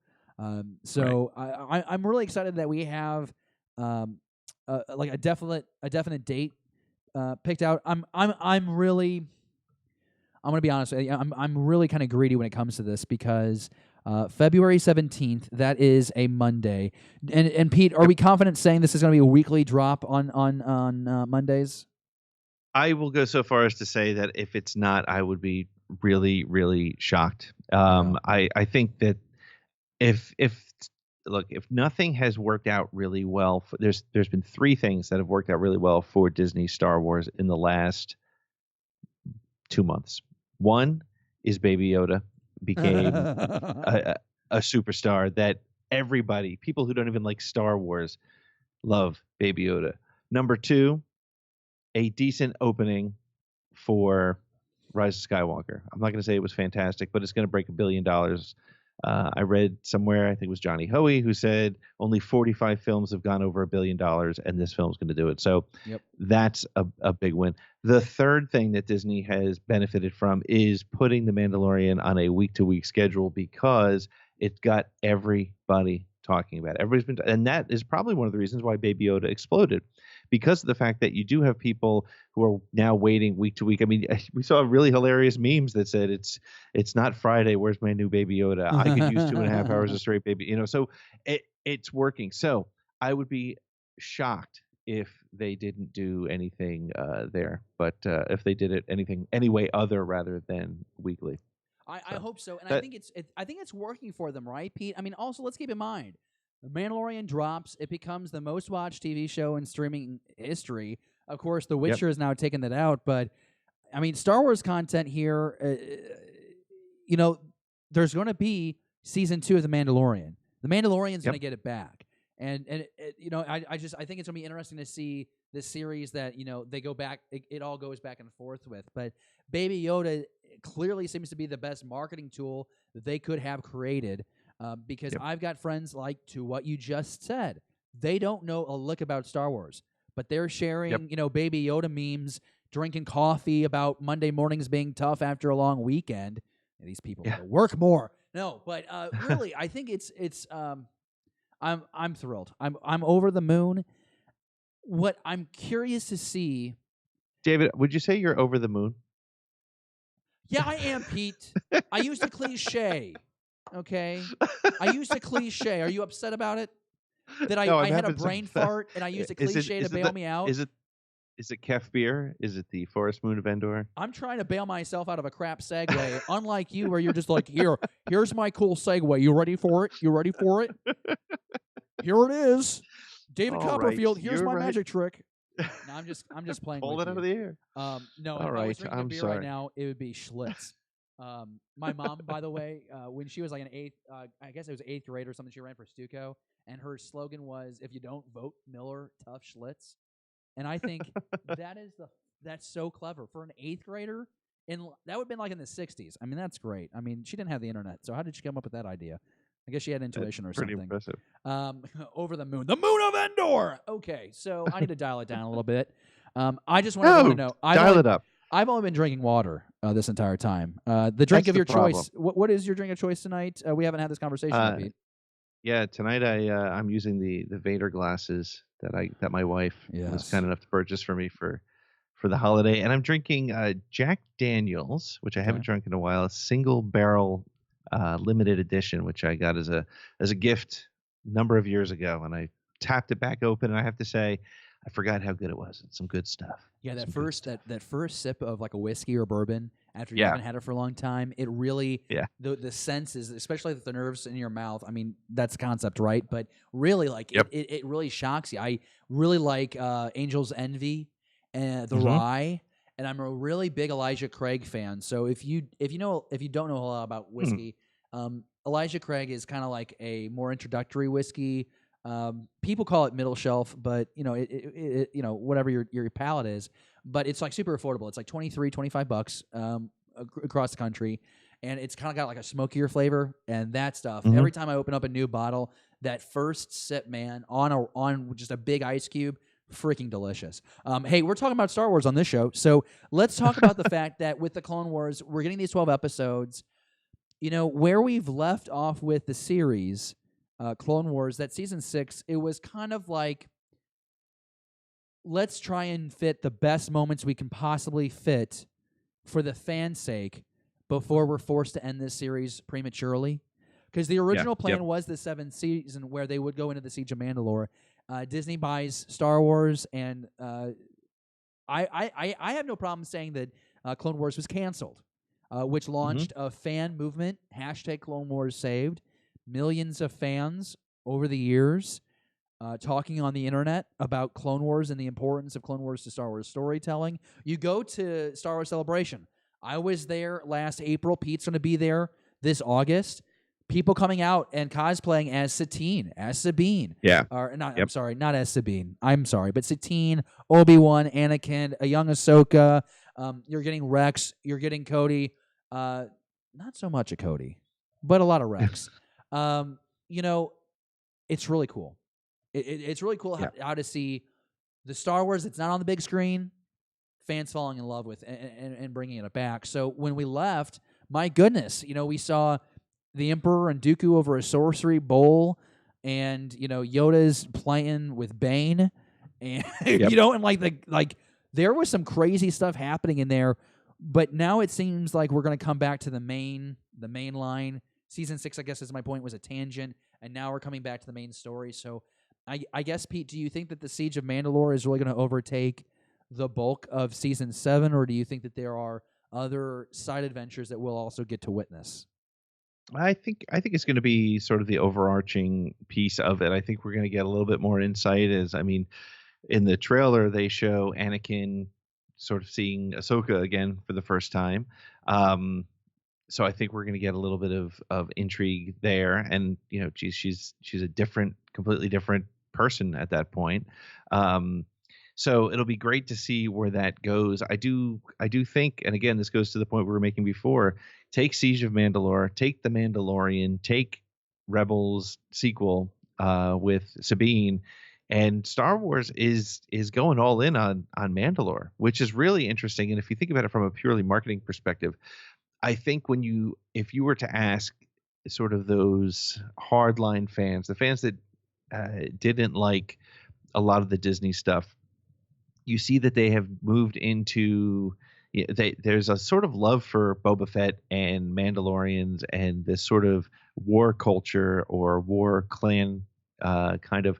So right. I'm really excited that we have like a definite date picked out. I'm gonna be honest with you, I'm really kind of greedy when it comes to this, because February 17th, that is a Monday. And Pete, are we confident saying this is going to be a weekly drop on Mondays? I will go so far as to say that if it's not, I would be really, really shocked. I think that if nothing has worked out really well, there's been 3 things that have worked out really well for Disney Star Wars in the last 2 months. One is Baby Yoda became a superstar that people who don't even like Star Wars love Baby Yoda. Number 2, a decent opening for Rise of Skywalker. I'm not going to say it was fantastic, but it's going to break $1 billion. I read somewhere, I think it was Johnny Hoey, who said only 45 films have gone over $1 billion, and this film's going to do it. So that's a big win. The third thing that Disney has benefited from is putting The Mandalorian on a week-to-week schedule, because it's got everybody talking about it. Everybody's been, and that is probably one of the reasons why Baby Yoda exploded, because of the fact that you do have people who are now waiting week to week. I mean, we saw really hilarious memes that said it's not Friday. Where's my new Baby Yoda? I could use 2.5 hours of straight baby. So it's working. So I would be shocked if they didn't do anything there, but if they did it any way other rather than weekly. I hope so, and I think it's working for them, right, Pete? I mean, also let's keep in mind, The Mandalorian drops, it becomes the most watched TV show in streaming history. Of course, The Witcher has now taken that out, but I mean, Star Wars content here. There's going to be season 2 of The Mandalorian. The Mandalorian's going to get it back, and I think it's going to be interesting to see this series that they go back. It all goes back and forth with, but Baby Yoda clearly seems to be the best marketing tool that they could have created, because I've got friends, like, to what you just said, they don't know a lick about Star Wars, but they're sharing Baby Yoda memes, drinking coffee about Monday mornings being tough after a long weekend. And these people work more. No, but really, I think it's I'm thrilled. I'm over the moon. What I'm curious to see, David, would you say you're over the moon? Yeah, I am, Pete. I used a cliche. Okay, I used a cliche. Are you upset about it? That I had a brain fart and I used a cliche to bail me out? Is it Kef beer? Is it the Forest Moon of Endor? I'm trying to bail myself out of a crap segue, unlike you, where you're just like, here's my cool segue. You ready for it? You ready for it? Here it is. David Copperfield, here's my magic trick. No, I'm just playing. Pull it out of the air. No, if I was drinking a beer right now, it would be Schlitz. My mom, by the way, when she was like I guess it was 8th grade or something, she ran for Stuco, and her slogan was, "If you don't vote Miller, tough Schlitz." And I think that's so clever for an 8th grader. And that would have been like in the 60s. I mean, that's great. I mean, she didn't have the internet, so how did she come up with that idea? I guess she had intuition or something. Pretty impressive. Over the moon. The moon of Endor! Okay, so I need to dial it down a little bit. I just want to know. Dial it up. I've only been drinking water this entire time. The drink of your choice. What is your drink of choice tonight? We haven't had this conversation yet, Pete. Yeah, tonight I'm using the Vader glasses that my wife was kind enough to purchase for me for the holiday, and I'm drinking Jack Daniel's, which I haven't drunk in a while, a single barrel limited edition, which I got as a gift a number of years ago, and I tapped it back open, and I have to say, I forgot how good it was. It's some good stuff. Yeah, that first sip of like a whiskey or bourbon after you haven't had it for a long time, it really the senses, especially the nerves in your mouth. I mean, that's the concept, right? But really, like it really shocks you. I really like Angel's Envy and the rye, and I'm a really big Elijah Craig fan. So if you don't know a lot about whiskey, Elijah Craig is kind of like a more introductory whiskey. People call it middle shelf, but it whatever your palate is, but it's like super affordable. It's like $25 across the country, and it's kind of got like a smokier flavor and that stuff. Every time I open up a new bottle, that first sip, man, on just a big ice cube, freaking delicious. Hey, we're talking about Star Wars on this show, so let's talk about the fact that with the Clone Wars, we're getting these 12 episodes. Where we've left off with the series, Clone Wars, that season 6, it was kind of like, let's try and fit the best moments we can possibly fit for the fans' sake before we're forced to end this series prematurely. Because the original plan was the 7th season where they would go into the Siege of Mandalore. Disney buys Star Wars, and I have no problem saying that Clone Wars was canceled, which launched a fan movement, #CloneWarsSaved. Millions of fans over the years talking on the internet about Clone Wars and the importance of Clone Wars to Star Wars storytelling. You go to Star Wars Celebration. I was there last April. Pete's going to be there this August. People coming out and cosplaying as Satine, as Sabine. Yeah. I'm sorry, not as Sabine. I'm sorry, but Satine, Obi-Wan, Anakin, a young Ahsoka, You're getting Rex. You're getting Cody. Not so much a Cody, but a lot of Rex. You know, it's really cool. It's really cool how to see the Star Wars that's not on the big screen, fans falling in love with and bringing it back. So when we left, my goodness, you know, we saw the Emperor and Dooku over a sorcery bowl, and you know Yoda's playing with Bane, and you know, and like there was some crazy stuff happening in there. But now it seems like we're going to come back to the main line. Season 6, I guess, is my point, was a tangent, and now we're coming back to the main story. So I guess, Pete, do you think that the Siege of Mandalore is really going to overtake the bulk of Season 7, or do you think that there are other side adventures that we'll also get to witness? I think it's going to be sort of the overarching piece of it. I think we're going to get a little bit more insight. In the trailer, they show Anakin sort of seeing Ahsoka again for the first time. So I think we're going to get a little bit of intrigue there, and you know, she's a completely different person at that point. So it'll be great to see where that goes. I do think, and again, this goes to the point we were making before. Take Siege of Mandalore, take The Mandalorian, take Rebels sequel with Sabine, and Star Wars is going all in on Mandalore, which is really interesting. And if you think about it from a purely marketing perspective, I think if you were to ask sort of those hardline fans, the fans that didn't like a lot of the Disney stuff, you see that they have moved into there's a sort of love for Boba Fett and Mandalorians and this sort of war culture or war clan kind of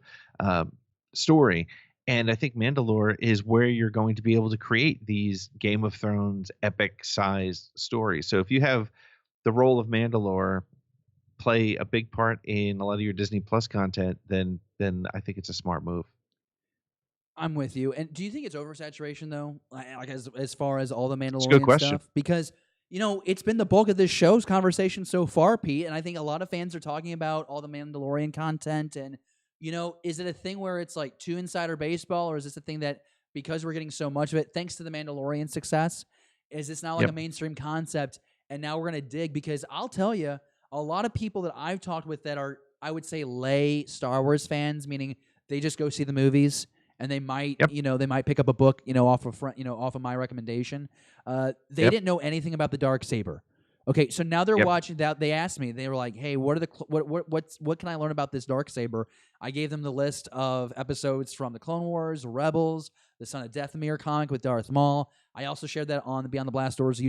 story. And I think Mandalore is where you're going to be able to create these Game of Thrones epic sized stories. So if you have the role of Mandalore play a big part in a lot of your Disney Plus content, then I think it's a smart move. I'm with you. And do you think it's oversaturation though? Like as far as all the It's a good Mandalorian question. stuff? Because you know, it's been the bulk of this show's conversation so far, Pete, and I think a lot of fans are talking about all the Mandalorian content. And you know, is it a thing where it's like too insider baseball, or is this a thing that because we're getting so much of it, thanks to the Mandalorian success, is this now like a mainstream concept? And now we're gonna dig, because I'll tell you, a lot of people that I've talked with that are, I would say, lay Star Wars fans, meaning they just go see the movies. And they might, you know, they might pick up a book, you know, off of my recommendation. They didn't know anything about the Darksaber. Okay, so now they're watching that. They asked me, they were like, "Hey, what can I learn about this Darksaber?" I gave them the list of episodes from the Clone Wars, Rebels, the Son of Dathomir comic with Darth Maul. I also shared that on the Beyond the Blast Doors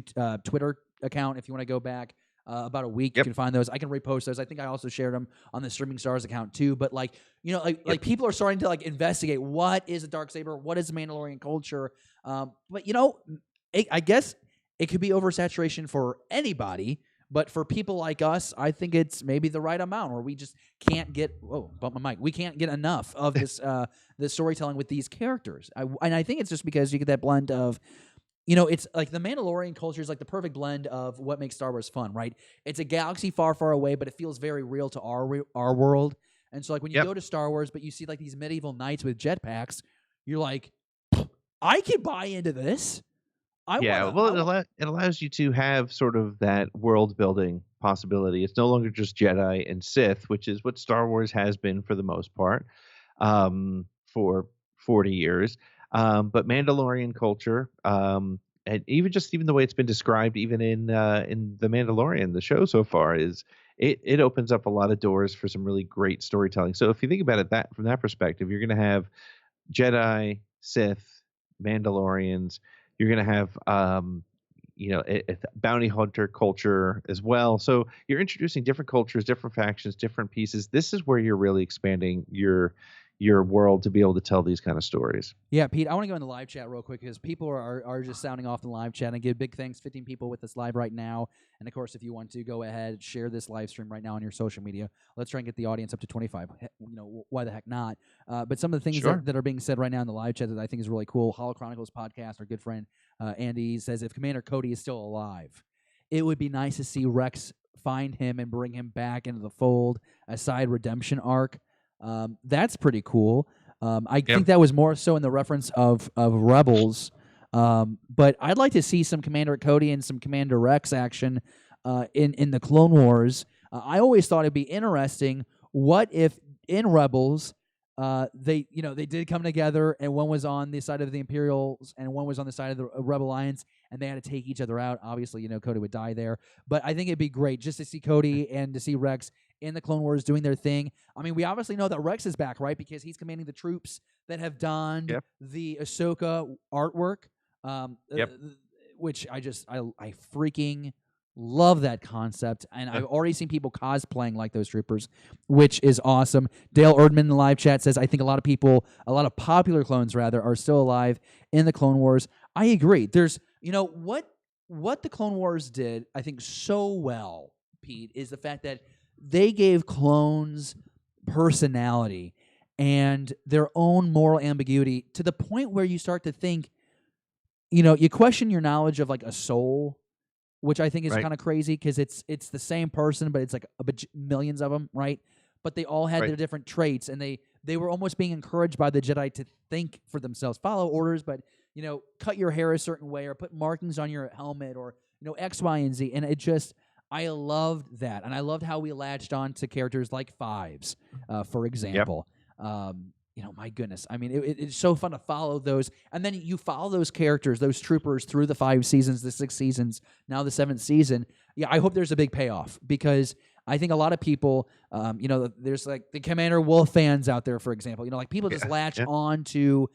Twitter account. If you want to go back about a week, you can find those. I can repost those. I think I also shared them on the Streaming Stars account too. But like, you know, like people are starting to like investigate what is a Darksaber, what is Mandalorian culture. But you know, I guess it could be oversaturation for anybody. But for people like us, I think it's maybe the right amount, or we just can't get. Oh, bump my mic. We can't get enough of this the storytelling with these characters. And I think it's just because you get that blend of. You know, it's like the Mandalorian culture is like the perfect blend of what makes Star Wars fun, right? It's a galaxy far, far away, but it feels very real to our world. And so, like, when you go to Star Wars, but you see, like, these medieval knights with jetpacks, you're like, I can buy into this. It allows you to have sort of that world-building possibility. It's no longer just Jedi and Sith, which is what Star Wars has been for the most part for 40 years. But Mandalorian culture, and even the way it's been described, even in The Mandalorian, the show so far, is it opens up a lot of doors for some really great storytelling. So if you think about it from that perspective, you're going to have Jedi, Sith, Mandalorians. You're going to have a bounty hunter culture as well. So you're introducing different cultures, different factions, different pieces. This is where you're really expanding your world to be able to tell these kind of stories. Yeah, Pete, I want to go in the live chat real quick because people are just sounding off in the live chat, and give big thanks, 15 people with us live right now. And of course, if you want to go ahead, share this live stream right now on your social media. Let's try and get the audience up to 25. You know, why the heck not? But some of the things that are being said right now in the live chat that I think is really cool. Holo Chronicles podcast, our good friend Andy says, if Commander Cody is still alive, it would be nice to see Rex find him and bring him back into the fold, a side redemption arc. That's pretty cool. I think that was more so in the reference of Rebels, But I'd like to see some Commander Cody and some Commander Rex action in the Clone Wars. I always thought it'd be interesting. What if in Rebels, they did come together, and one was on the side of the Imperials and one was on the side of the Rebel Alliance, and they had to take each other out. Obviously, Cody would die there, but I think it'd be great just to see Cody and to see Rex in the Clone Wars doing their thing. I mean, we obviously know that Rex is back, right? Because he's commanding the troops that have donned Yep. the Ahsoka artwork, Yep. which I freaking love that concept, and I've already seen people cosplaying like those troopers, which is awesome. Dale Erdman in the live chat says, I think a lot of popular clones rather, are still alive in the Clone Wars. I agree. There's, what the Clone Wars did, I think, so well, Pete, is the fact that they gave clones personality and their own moral ambiguity to the point where you start to think, you question your knowledge of like a soul, which I think is Right. kind of crazy because it's the same person, but it's like millions of them, right? But they all had Right. their different traits, and they were almost being encouraged by the Jedi to think for themselves, follow orders, but cut your hair a certain way or put markings on your helmet or X, Y, and Z. And I loved that, and I loved how we latched on to characters like Fives, for example. My goodness. I mean, it's so fun to follow those. And then you follow those characters, those troopers, through the 5 seasons, the 6 seasons, now the 7th season. Yeah, I hope there's a big payoff because I think a lot of people, there's like the Commander Wolf fans out there, for example. People just latch on to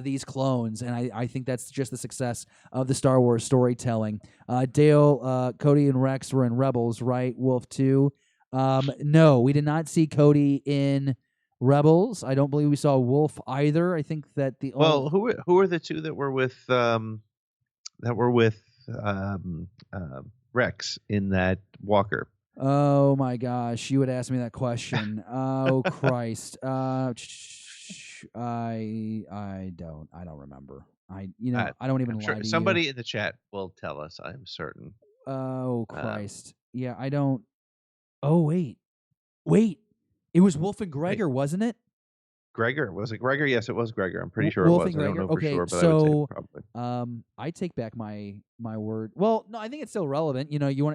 these clones, and I think that's just the success of the Star Wars storytelling. Dale, Cody, and Rex were in Rebels, right? Wolf 2. No, we did not see Cody in Rebels. I don't believe we saw Wolf either. I think that the who are the two that were with Rex in that Walker? Oh my gosh, you would ask me that question. Oh Christ. I don't remember. I don't even I'm lie sure to somebody you. in the chat will tell us. I'm certain. Oh Christ. Yeah, I don't. Oh wait. It was Wolf and Gregor, wasn't it? Gregor, was it Gregor? Yes, it was Gregor. I'm pretty sure Wolf it was. and I don't Gregor. know for Okay, sure, but so I would say probably. I take back my word. Well, no, I think it's still relevant.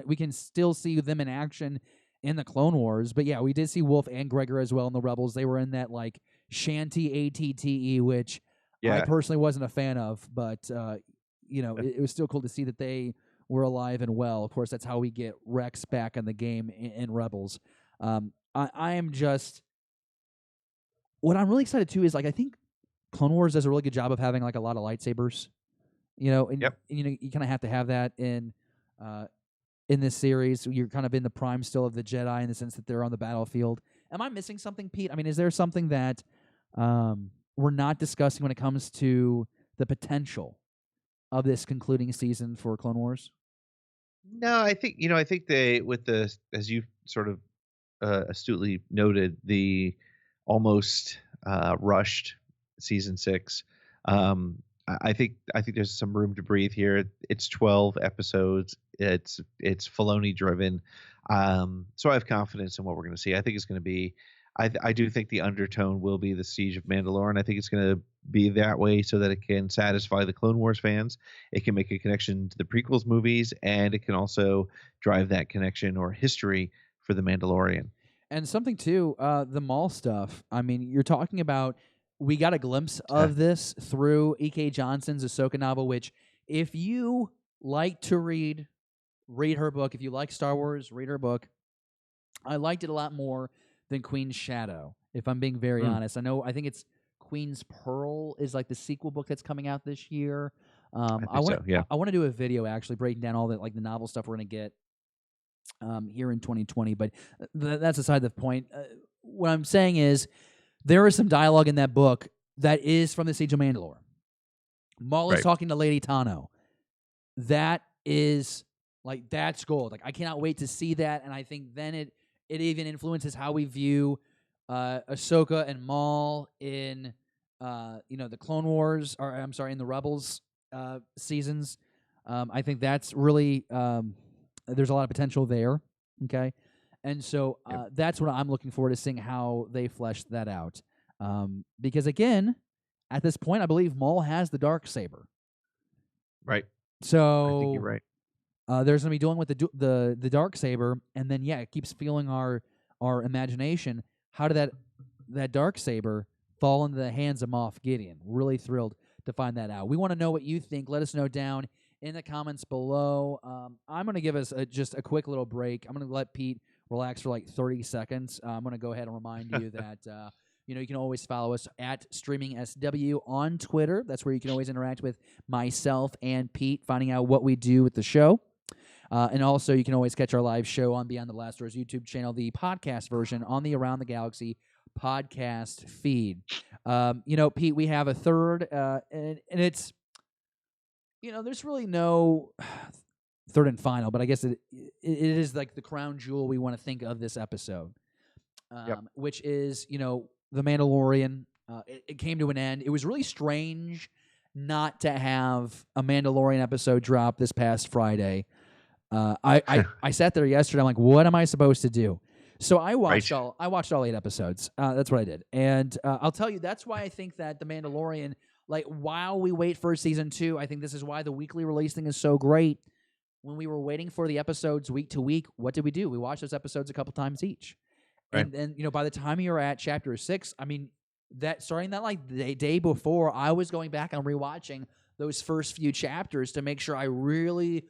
We can still see them in action in the Clone Wars. But yeah, we did see Wolf and Gregor as well in the Rebels. They were in that like shanty ATTE, which I personally wasn't a fan of, but it was still cool to see that they were alive and well. Of course, that's how we get Rex back in the game in Rebels. I am just. What I'm really excited too is like I think Clone Wars does a really good job of having like a lot of lightsabers, and you kind of have to have that in this series. You're kind of in the prime still of the Jedi in the sense that they're on the battlefield. Am I missing something, Pete? I mean, is there something that we're not discussing when it comes to the potential of this concluding season for Clone Wars? No, I think they as you sort of astutely noted, the almost rushed season 6. I think there's some room to breathe here. It's 12 episodes. It's Filoni driven, so I have confidence in what we're going to see. I think it's going to be. I do think the undertone will be the Siege of Mandalore. I think it's going to be that way so that it can satisfy the Clone Wars fans. It can make a connection to the prequels movies, and it can also drive that connection or history for the Mandalorian. And something too, the Maul stuff. I mean, you're talking about. We got a glimpse of this through E.K. Johnson's Ahsoka novel, which, if you like to read her book. If you like Star Wars, read her book. I liked it a lot more than Queen's Shadow, if I'm being very honest. I think it's Queen's Pearl is like the sequel book that's coming out this year. I want to do a video actually breaking down all the like the novel stuff we're going to get here in 2020, but that's aside the point. What I'm saying is there is some dialogue in that book that is from the Siege of Mandalore. Maul is talking to Lady Tano. That is like that's gold. Like I cannot wait to see that, and I think then it even influences how we view Ahsoka and Maul in the Clone Wars, or I'm sorry, in the Rebels seasons. I think that's really there's a lot of potential there. Okay, and so that's what I'm looking forward to seeing how they flesh that out. Because again, at this point, I believe Maul has the Darksaber. Right. So I think you're right. there's gonna be dealing with the dark saber, and then it keeps fueling our imagination. How did that dark saber fall into the hands of Moff Gideon? Really thrilled to find that out. We want to know what you think. Let us know down in the comments below. I'm gonna give us just a quick little break. I'm gonna let Pete relax for like 30 seconds. I'm gonna go ahead and remind you that. You can always follow us at StreamingSW on Twitter. That's where you can always interact with myself and Pete, finding out what we do with the show. And also, you can always catch our live show on Beyond the Blast Doors YouTube channel, the podcast version on the Around the Galaxy podcast feed. Pete, we have a third, and it's, there's really no third and final, but I guess it is like the crown jewel we want to think of this episode, which is, The Mandalorian. It came to an end. It was really strange not to have a Mandalorian episode drop this past Friday. I sat there yesterday. I'm like, what am I supposed to do? So I watched all 8 episodes. That's what I did, and I'll tell you that's why I think that The Mandalorian, like while we wait for season 2, I think this is why the weekly release thing is so great. When we were waiting for the episodes week to week, what did we do? We watched those episodes a couple times each. Right. And then, by the time you're at chapter 6, I mean, starting that like the day before, I was going back and rewatching those first few chapters to make sure I really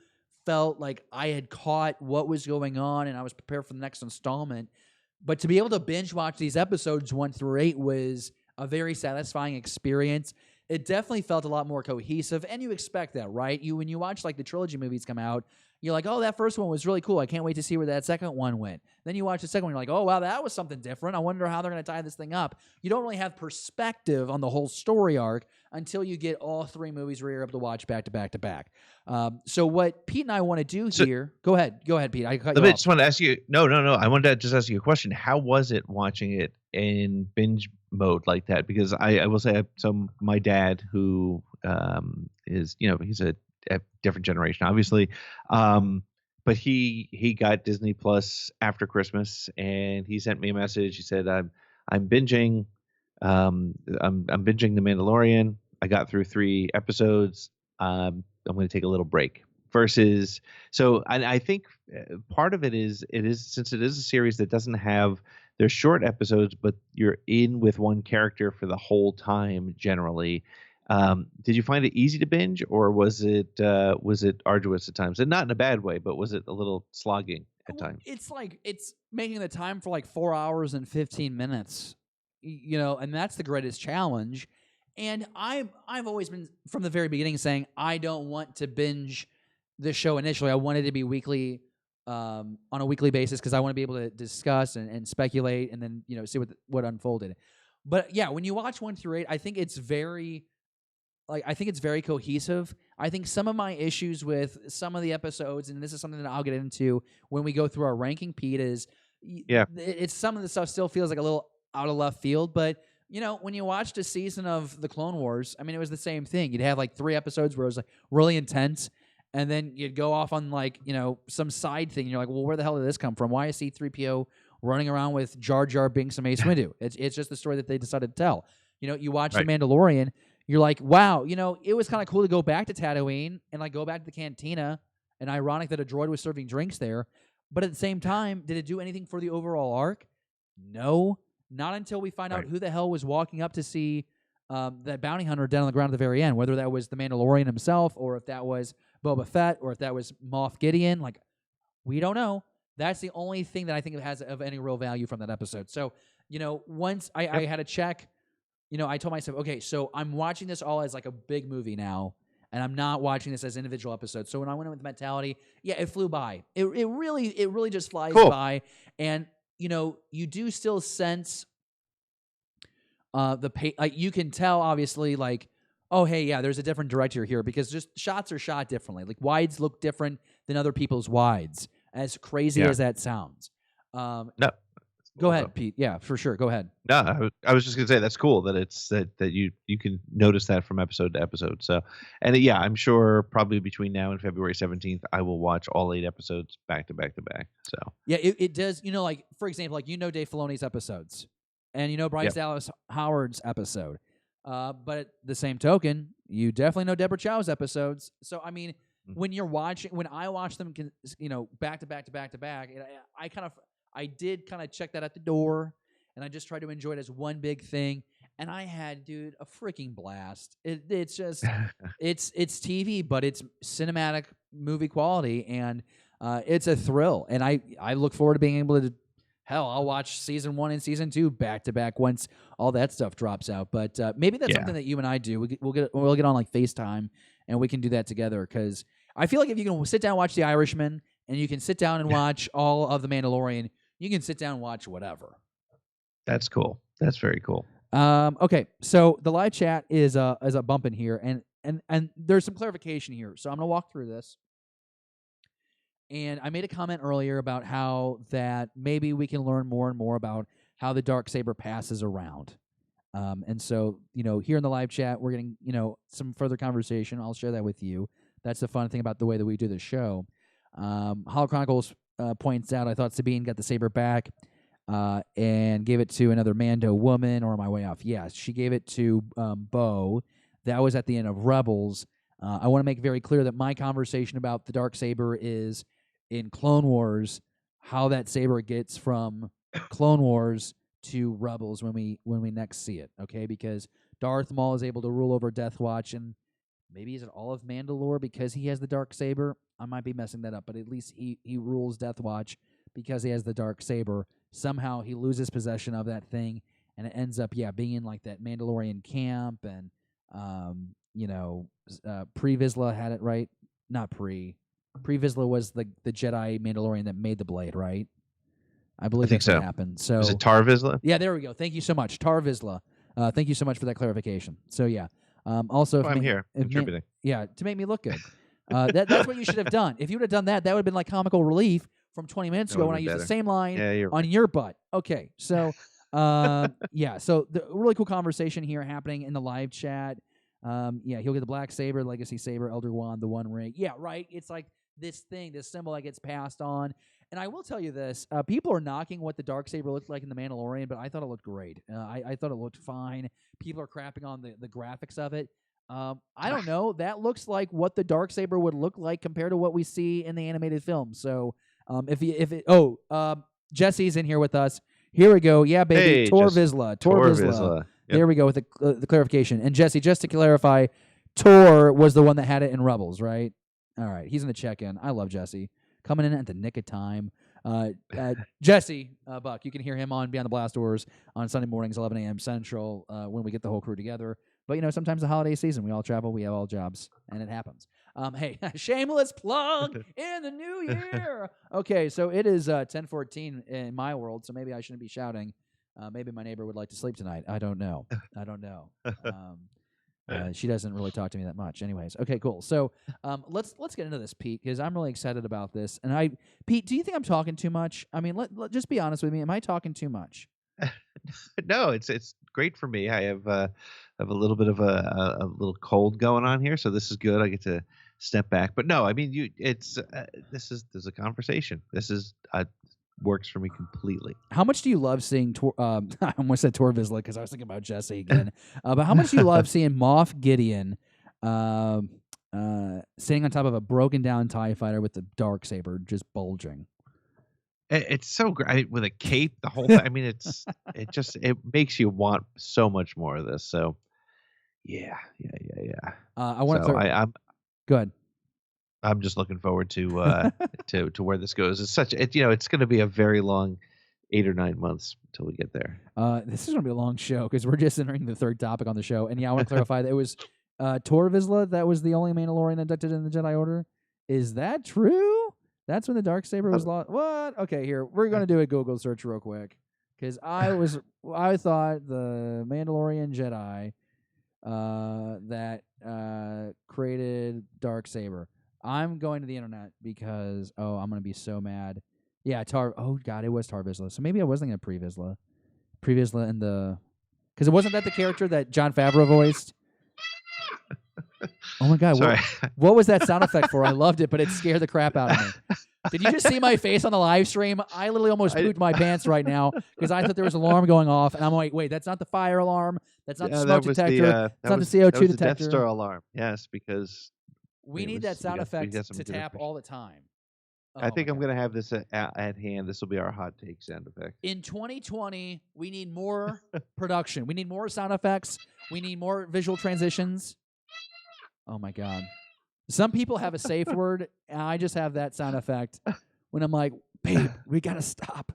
felt like I had caught what was going on and I was prepared for the next installment. But to be able to binge watch these episodes 1 through 8 was a very satisfying experience. It definitely felt a lot more cohesive, and you expect that, right? When you watch like the trilogy movies come out, you're like, oh, that first one was really cool. I can't wait to see where that second one went. Then you watch the second one, you're like, oh, wow, that was something different. I wonder how they're going to tie this thing up. You don't really have perspective on the whole story arc until you get all 3 movies where you're able to watch back to back to back. So what Pete and I want to do here, go ahead, Pete. I cut you off. I just want to ask you, no. I wanted to just ask you a question. How was it watching it in binge mode like that? Because I will say, so my dad, who is, he's a different generation, obviously, but he got Disney Plus after Christmas, and he sent me a message. He said, I'm binging, I'm binging The Mandalorian. I got through 3 episodes. I'm going to take a little break. Versus, so I think part of it is since it is a series that doesn't have, they're short episodes, but you're in with one character for the whole time generally. Did you find it easy to binge, or was it arduous at times? And not in a bad way, but was it a little slogging at times? It's like it's making the time for like 4 hours and 15 minutes, and that's the greatest challenge. And I've always been from the very beginning saying I don't want to binge the show initially. I wanted it to be weekly, on a weekly basis, because I want to be able to discuss and speculate, and then see what unfolded. But yeah, when you watch 1 through 8, I think it's very cohesive. I think some of my issues with some of the episodes, and this is something that I'll get into when we go through our ranking, Pete, is it's some of the stuff still feels like a little out of left field. But when you watched a season of the Clone Wars, I mean, it was the same thing. You'd have like 3 episodes where it was like really intense, and then you'd go off on like some side thing. And you're like, well, where the hell did this come from? Why is C-3PO running around with Jar Jar Binks and Mace Windu? It's just the story that they decided to tell. You watch The Mandalorian. You're like, wow, it was kind of cool to go back to Tatooine and like go back to the cantina, and ironic that a droid was serving drinks there. But at the same time, did it do anything for the overall arc? No, not until we find out who the hell was walking up to see that bounty hunter down on the ground at the very end, whether that was the Mandalorian himself, or if that was Boba Fett, or if that was Moff Gideon. Like, we don't know. That's the only thing that I think it has of any real value from that episode. So, once I had to check, I told myself, okay, so I'm watching this all as like a big movie now, and I'm not watching this as individual episodes. So when I went in with the mentality, it flew by. It really just flies by. And, you do still sense you can tell, obviously, like, oh, hey, yeah, there's a different director here, because just shots are shot differently. Like, wides look different than other people's wides, as crazy as that sounds. No. Go ahead, Pete. Yeah, for sure. Go ahead. No, I was just gonna say that's cool that it's that you can notice that from episode to episode. So, and I'm sure probably between now and February 17th, I will watch all 8 episodes back to back to back. So yeah, it does. Like for example, like Dave Filoni's episodes, and Bryce Dallas Howard's episode. But at the same token, you definitely know Deborah Chow's episodes. So I mean, when I watch them, back to back to back to back, I did kind of check that at the door, and I just tried to enjoy it as one big thing. And I had, dude, a freaking blast. It's just, it's TV, but it's cinematic movie quality, and it's a thrill. And I look forward to being able to. Hell, I'll watch season 1 and season 2 back to back once all that stuff drops out. But maybe that's something that you and I do. We'll get on like FaceTime, and we can do that together. Because I feel like if you can sit down and watch The Irishman, and you can sit down and watch all of The Mandalorian, you can sit down and watch whatever. That's cool. That's very cool. Okay, so the live chat is a bump in here, and there's some clarification here. So I'm gonna walk through this. And I made a comment earlier about how that maybe we can learn more and more about how the Darksaber passes around. And so, here in the live chat, we're getting, some further conversation. I'll share that with you. That's the fun thing about the way that we do the show. Hollow Chronicles points out, I thought Sabine got the saber back and gave it to another Mando woman, or am I way off? Yes, she gave it to Bo. That was at the end of Rebels. I want to make very clear that my conversation about the Darksaber is in Clone Wars, how that saber gets from Clone Wars to Rebels when we next see it, okay? Because Darth Maul is able to rule over Death Watch, and maybe is it all of Mandalore because he has the Darksaber? I might be messing that up, but at least he rules Death Watch because he has the Darksaber. Somehow he loses possession of that thing, and it ends up, being in like that Mandalorian camp, and Pre Vizsla had it right. Not Pre Vizsla was the Jedi Mandalorian that made the blade, right? I believe that's what happened. So was it Tar Vizsla? Yeah, there we go. Thank you so much, Tar Vizsla. Thank you so much for that clarification. So yeah, also I'm here contributing. To make me look good. That's what you should have done. If you would have done that, that would have been like comical relief from 20 minutes ago when I used the same line on your butt. Okay, so so the really cool conversation here happening in the live chat. He'll get the black saber, legacy saber, elder wand, the one ring. Yeah, right. It's like this symbol that gets passed on. And I will tell you this: people are knocking what the Darksaber looked like in the Mandalorian, but I thought it looked great. I thought it looked fine. People are crapping on the graphics of it. I don't know. That looks like what the Darksaber would look like compared to what we see in the animated film. So Jesse's in here with us. Here we go. Yeah, baby. Hey, Tor Vizsla. Yep. There we go with the clarification. And Jesse, just to clarify, Tor was the one that had it in Rebels, right? All right. He's in the check-in. I love Jesse. Coming in at the nick of time. Jesse, Buck, you can hear him on Beyond the Blast Doors on Sunday mornings, 11 a.m. Central, when we get the whole crew together. But, sometimes the holiday season, we all travel, we have all jobs, and it happens. Hey, shameless plug in the new year. Okay, so it is 10:14 in my world, so maybe I shouldn't be shouting. Maybe my neighbor would like to sleep tonight. I don't know. She doesn't really talk to me that much. Anyways, okay, cool. So let's get into this, Pete, because I'm really excited about this. And Pete, do you think I'm talking too much? I mean, let just be honest with me. Am I talking too much? No, it's great for me. I have a little bit of a little cold going on here, so this is good. I get to step back. But no, I mean, there's a conversation. This is works for me completely. How much do you love seeing I almost said Tor Vizsla because I was thinking about Jesse again. But how much do you love seeing Moff Gideon sitting on top of a broken down TIE fighter with the Darksaber just bulging? It's so great with a cape, the whole thing. I mean, it makes you want so much more of this. So yeah. I want to go ahead. I'm just looking forward to to where this goes. It's it's going to be a very long 8 or 9 months until we get there. This is going to be a long show because we're just entering the third topic on the show. And I want to clarify that it was Tor Vizsla that was the only Mandalorian inducted in the Jedi Order. Is that true? That's when the Darksaber was lost. What? Okay, here we're going to do a Google search real quick because I thought the Mandalorian Jedi that created Darksaber. I'm going to the internet because I'm going to be so mad. Yeah, oh god, it was Tar Vizsla. So maybe I was thinking of Pre Vizsla and because it wasn't that the character that Jon Favreau voiced. Oh my god, what was that sound effect for? I loved it, but it scared the crap out of me. Did you just see my face on the live stream? I literally almost pooped my pants right now because I thought there was an alarm going off, and I'm like, wait, that's not the fire alarm. That's not the smoke detector. It's not the CO2 that was the detector. Death Star alarm. Yes, because we need that sound effect to tap all the time. I think I'm going to have this at hand. This will be our hot take sound effect. In 2020, we need more production. We need more sound effects. We need more visual transitions. Oh, my God. Some people have a safe word, and I just have that sound effect when I'm like, babe, we got to stop.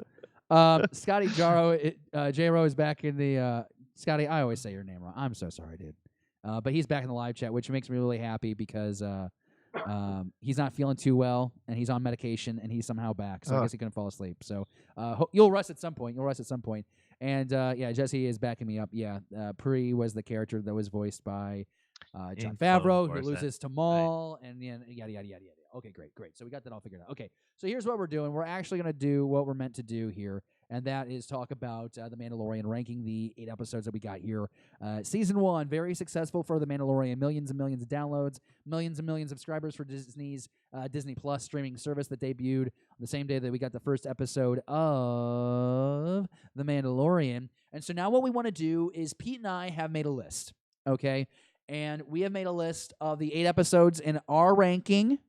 Scotty J-Ro is back in the Scotty, I always say your name wrong. I'm so sorry, dude. But he's back in the live chat, which makes me really happy because he's not feeling too well, and he's on medication, and he's somehow back. So I guess he couldn't fall asleep. So you'll rest at some point. And, yeah, Jesse is backing me up. Yeah, Pri was the character that was voiced by Jon Favreau, who loses to Maul, and then yada, yada, yada, yada. Okay, great. So we got that all figured out. Okay, so here's what we're doing. We're actually going to do what we're meant to do here, and that is talk about The Mandalorian, ranking the 8 episodes that we got here. Season 1, very successful for The Mandalorian. Millions and millions of downloads, millions and millions of subscribers for Disney's Disney Plus streaming service that debuted on the same day that we got the first episode of The Mandalorian. And so now what we want to do is Pete and I have made a list, okay? And we have made a list of the 8 episodes in our ranking.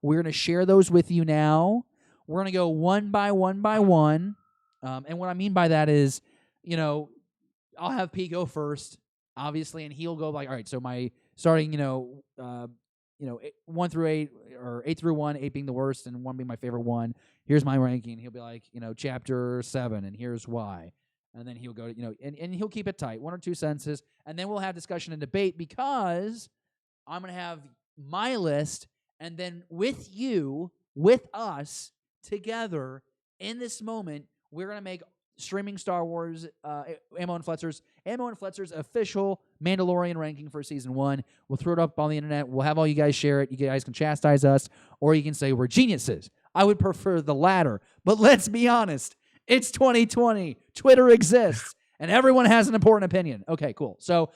We're going to share those with you now. We're going to go one by one. And what I mean by that is, I'll have Pete go first, obviously, and he'll go like, all right, so my starting, 1 through 8, or 8 through 1, 8 being the worst and 1 being my favorite one. Here's my ranking. He'll be like, chapter 7, and here's why. And then he'll go, and he'll keep it tight, 1 or 2 sentences, and then we'll have discussion and debate because I'm going to have my list, and then with us, together, in this moment, we're going to make Streaming Star Wars, Ammo and Fletzer's official Mandalorian ranking for Season 1. We'll throw it up on the internet. We'll have all you guys share it. You guys can chastise us, or you can say we're geniuses. I would prefer the latter, but let's be honest. It's 2020. Twitter exists, and everyone has an important opinion. Okay, cool. So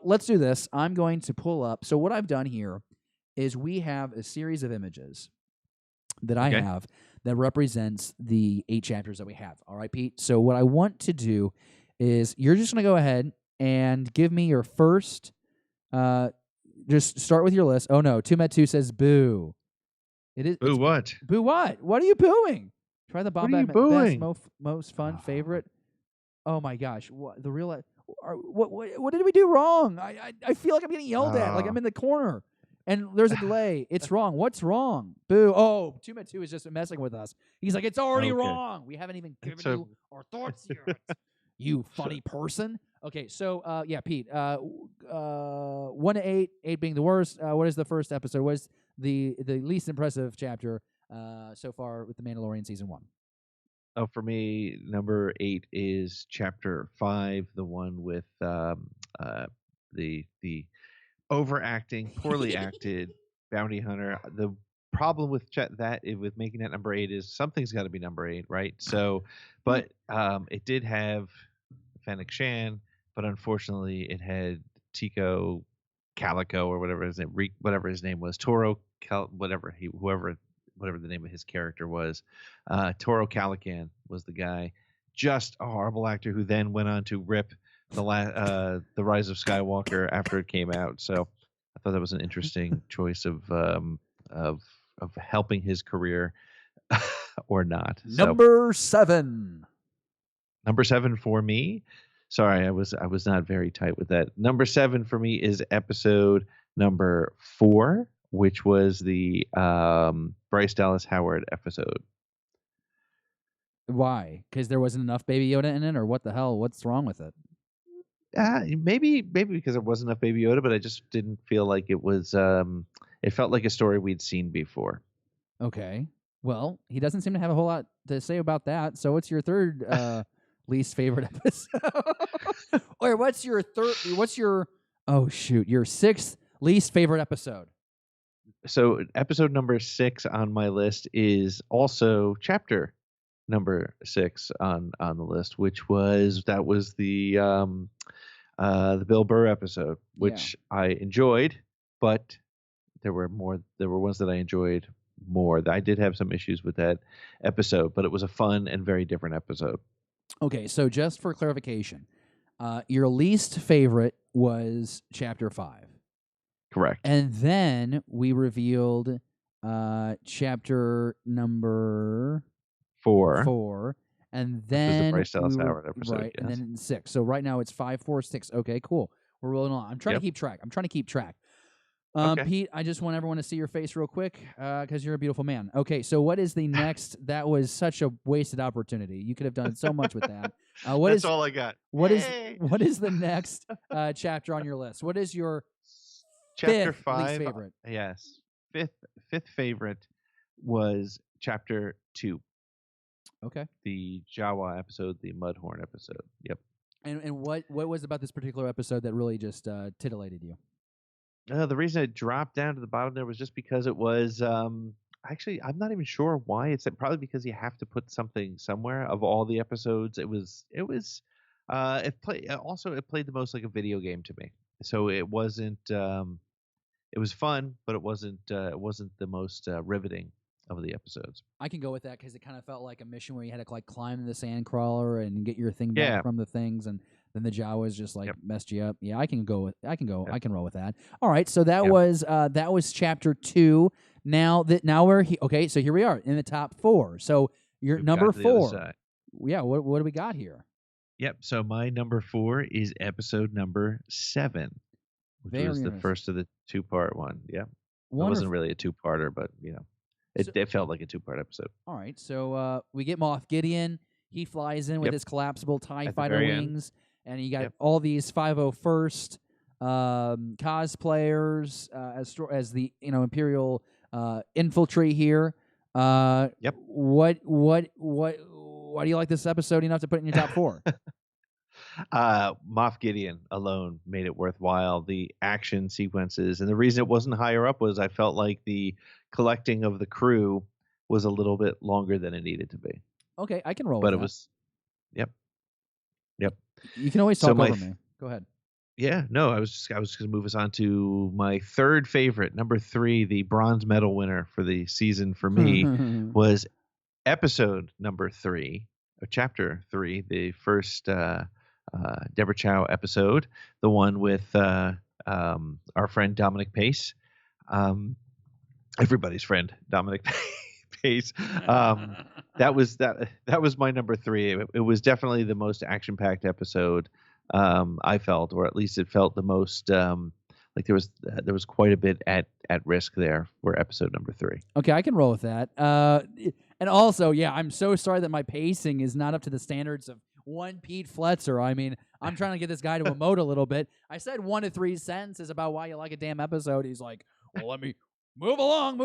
let's do this. I'm going to pull up. So what I've done here is we have a series of images that I have that represents the 8 chapters that we have. All right, Pete? So what I want to do is you're just going to go ahead and give me your first, just start with your list. Oh, no. Tumet2 says boo. Boo what? Boo what? What are you booing? Try the Bob best most fun favorite. Oh my gosh! What did we do wrong? I feel like I'm getting yelled at. Like I'm in the corner, and there's a delay. It's wrong. What's wrong? Boo! Oh, Tumet2 is just messing with us. He's like, it's already wrong. We haven't even given you our thoughts yet. You funny person. Okay, so yeah, Pete. 1 to 8, 8 being the worst. What is the first episode? What is the least impressive chapter so far with The Mandalorian Season 1? Oh, for me, number 8 is chapter 5, the one with the overacting, poorly acted bounty hunter. The problem with with making that number 8 is something's got to be number 8, right? So, but it did have Fennec Shan, but unfortunately, it had Tico Calico or whatever his name was, Toro whatever the name of his character was. Toro Calican was the guy. Just a horrible actor who then went on to rip the Rise of Skywalker after it came out. So I thought that was an interesting choice of helping his career or not. Number 7. Number 7 for me. Sorry, I was not very tight with that. Number 7 for me is episode number 4, which was the Bryce Dallas Howard episode. Why? Because there wasn't enough Baby Yoda in it, or what the hell? What's wrong with it? Maybe because there wasn't enough Baby Yoda, but I just didn't feel like it was. It felt like a story we'd seen before. Okay. Well, he doesn't seem to have a whole lot to say about that. So, what's your third least favorite episode? Or what's your your 6th least favorite episode? So episode number 6 on my list is also chapter number 6 on the list, which was the Bill Burr episode, which I enjoyed, but there were ones that I enjoyed more. I did have some issues with that episode, but it was a fun and very different episode. Okay, so just for clarification, your least favorite was Chapter 5. Correct. And then we revealed chapter number 4. And Which was the then Bryce Dallas we were, Howard episode. right, and Yes. then 6. So right now it's 5, 4, 6. Okay, cool. We're rolling on. I'm trying to keep track. Okay. Pete, I just want everyone to see your face real quick because you're a beautiful man. Okay, so what is the next? That was such a wasted opportunity. You could have done so much with that. That's all I got. What is Yay! what is the next chapter on your list? What is your Chapter fifth 5? least favorite? Yes. Fifth favorite was Chapter 2. Okay. The Jawa episode, the Mudhorn episode. Yep. And what was about this particular episode that really just titillated you? The reason it dropped down to the bottom there was just because it was actually I'm not even sure why. It's probably because you have to put something somewhere. Of all the episodes, it played the most like a video game to me. So it wasn't it was fun, but it wasn't the most riveting of the episodes. I can go with that because it kind of felt like a mission where you had to like climb the sand crawler and get your thing back from the things, and then the Jawas just like messed you up. Yeah, I can roll with that. All right, so that was chapter 2. Now we're okay. So here we are in the top 4. So your number 4. Yeah, what do we got here? Yep. So my number 4 is episode number 7, which was the first of the 2-part one. Yeah. It wasn't really a 2-parter, but it felt like a 2-part episode. All right. So we get Moff Gideon. He flies in with his collapsible TIE fighter wings, and you got all these 501st cosplayers as the Imperial infantry here. What why do you like this episode enough to put it in your top 4? Moff Gideon alone made it worthwhile. The action sequences, and the reason it wasn't higher up was I felt like the collecting of the crew was a little bit longer than it needed to be. Okay, I can roll with that. But it was, yep. You can always talk over me. Go ahead. Yeah, no, I was going to move us on to my third favorite, number 3, the bronze medal winner for the season for me was episode number 3, or chapter 3, the first Deborah Chow episode, the one with our friend Dominic Pace, everybody's friend Dominic Pace. That was my number 3. It was definitely the most action-packed episode. I felt, or at least it felt the most like there was quite a bit at risk there for episode number 3. Okay, I can roll with that. And also, I'm so sorry that my pacing is not up to the standards of one Pete Fletzer. I mean, I'm trying to get this guy to emote a little bit. I said 1 to 3 sentences about why you like a damn episode. He's like, well, let me move along.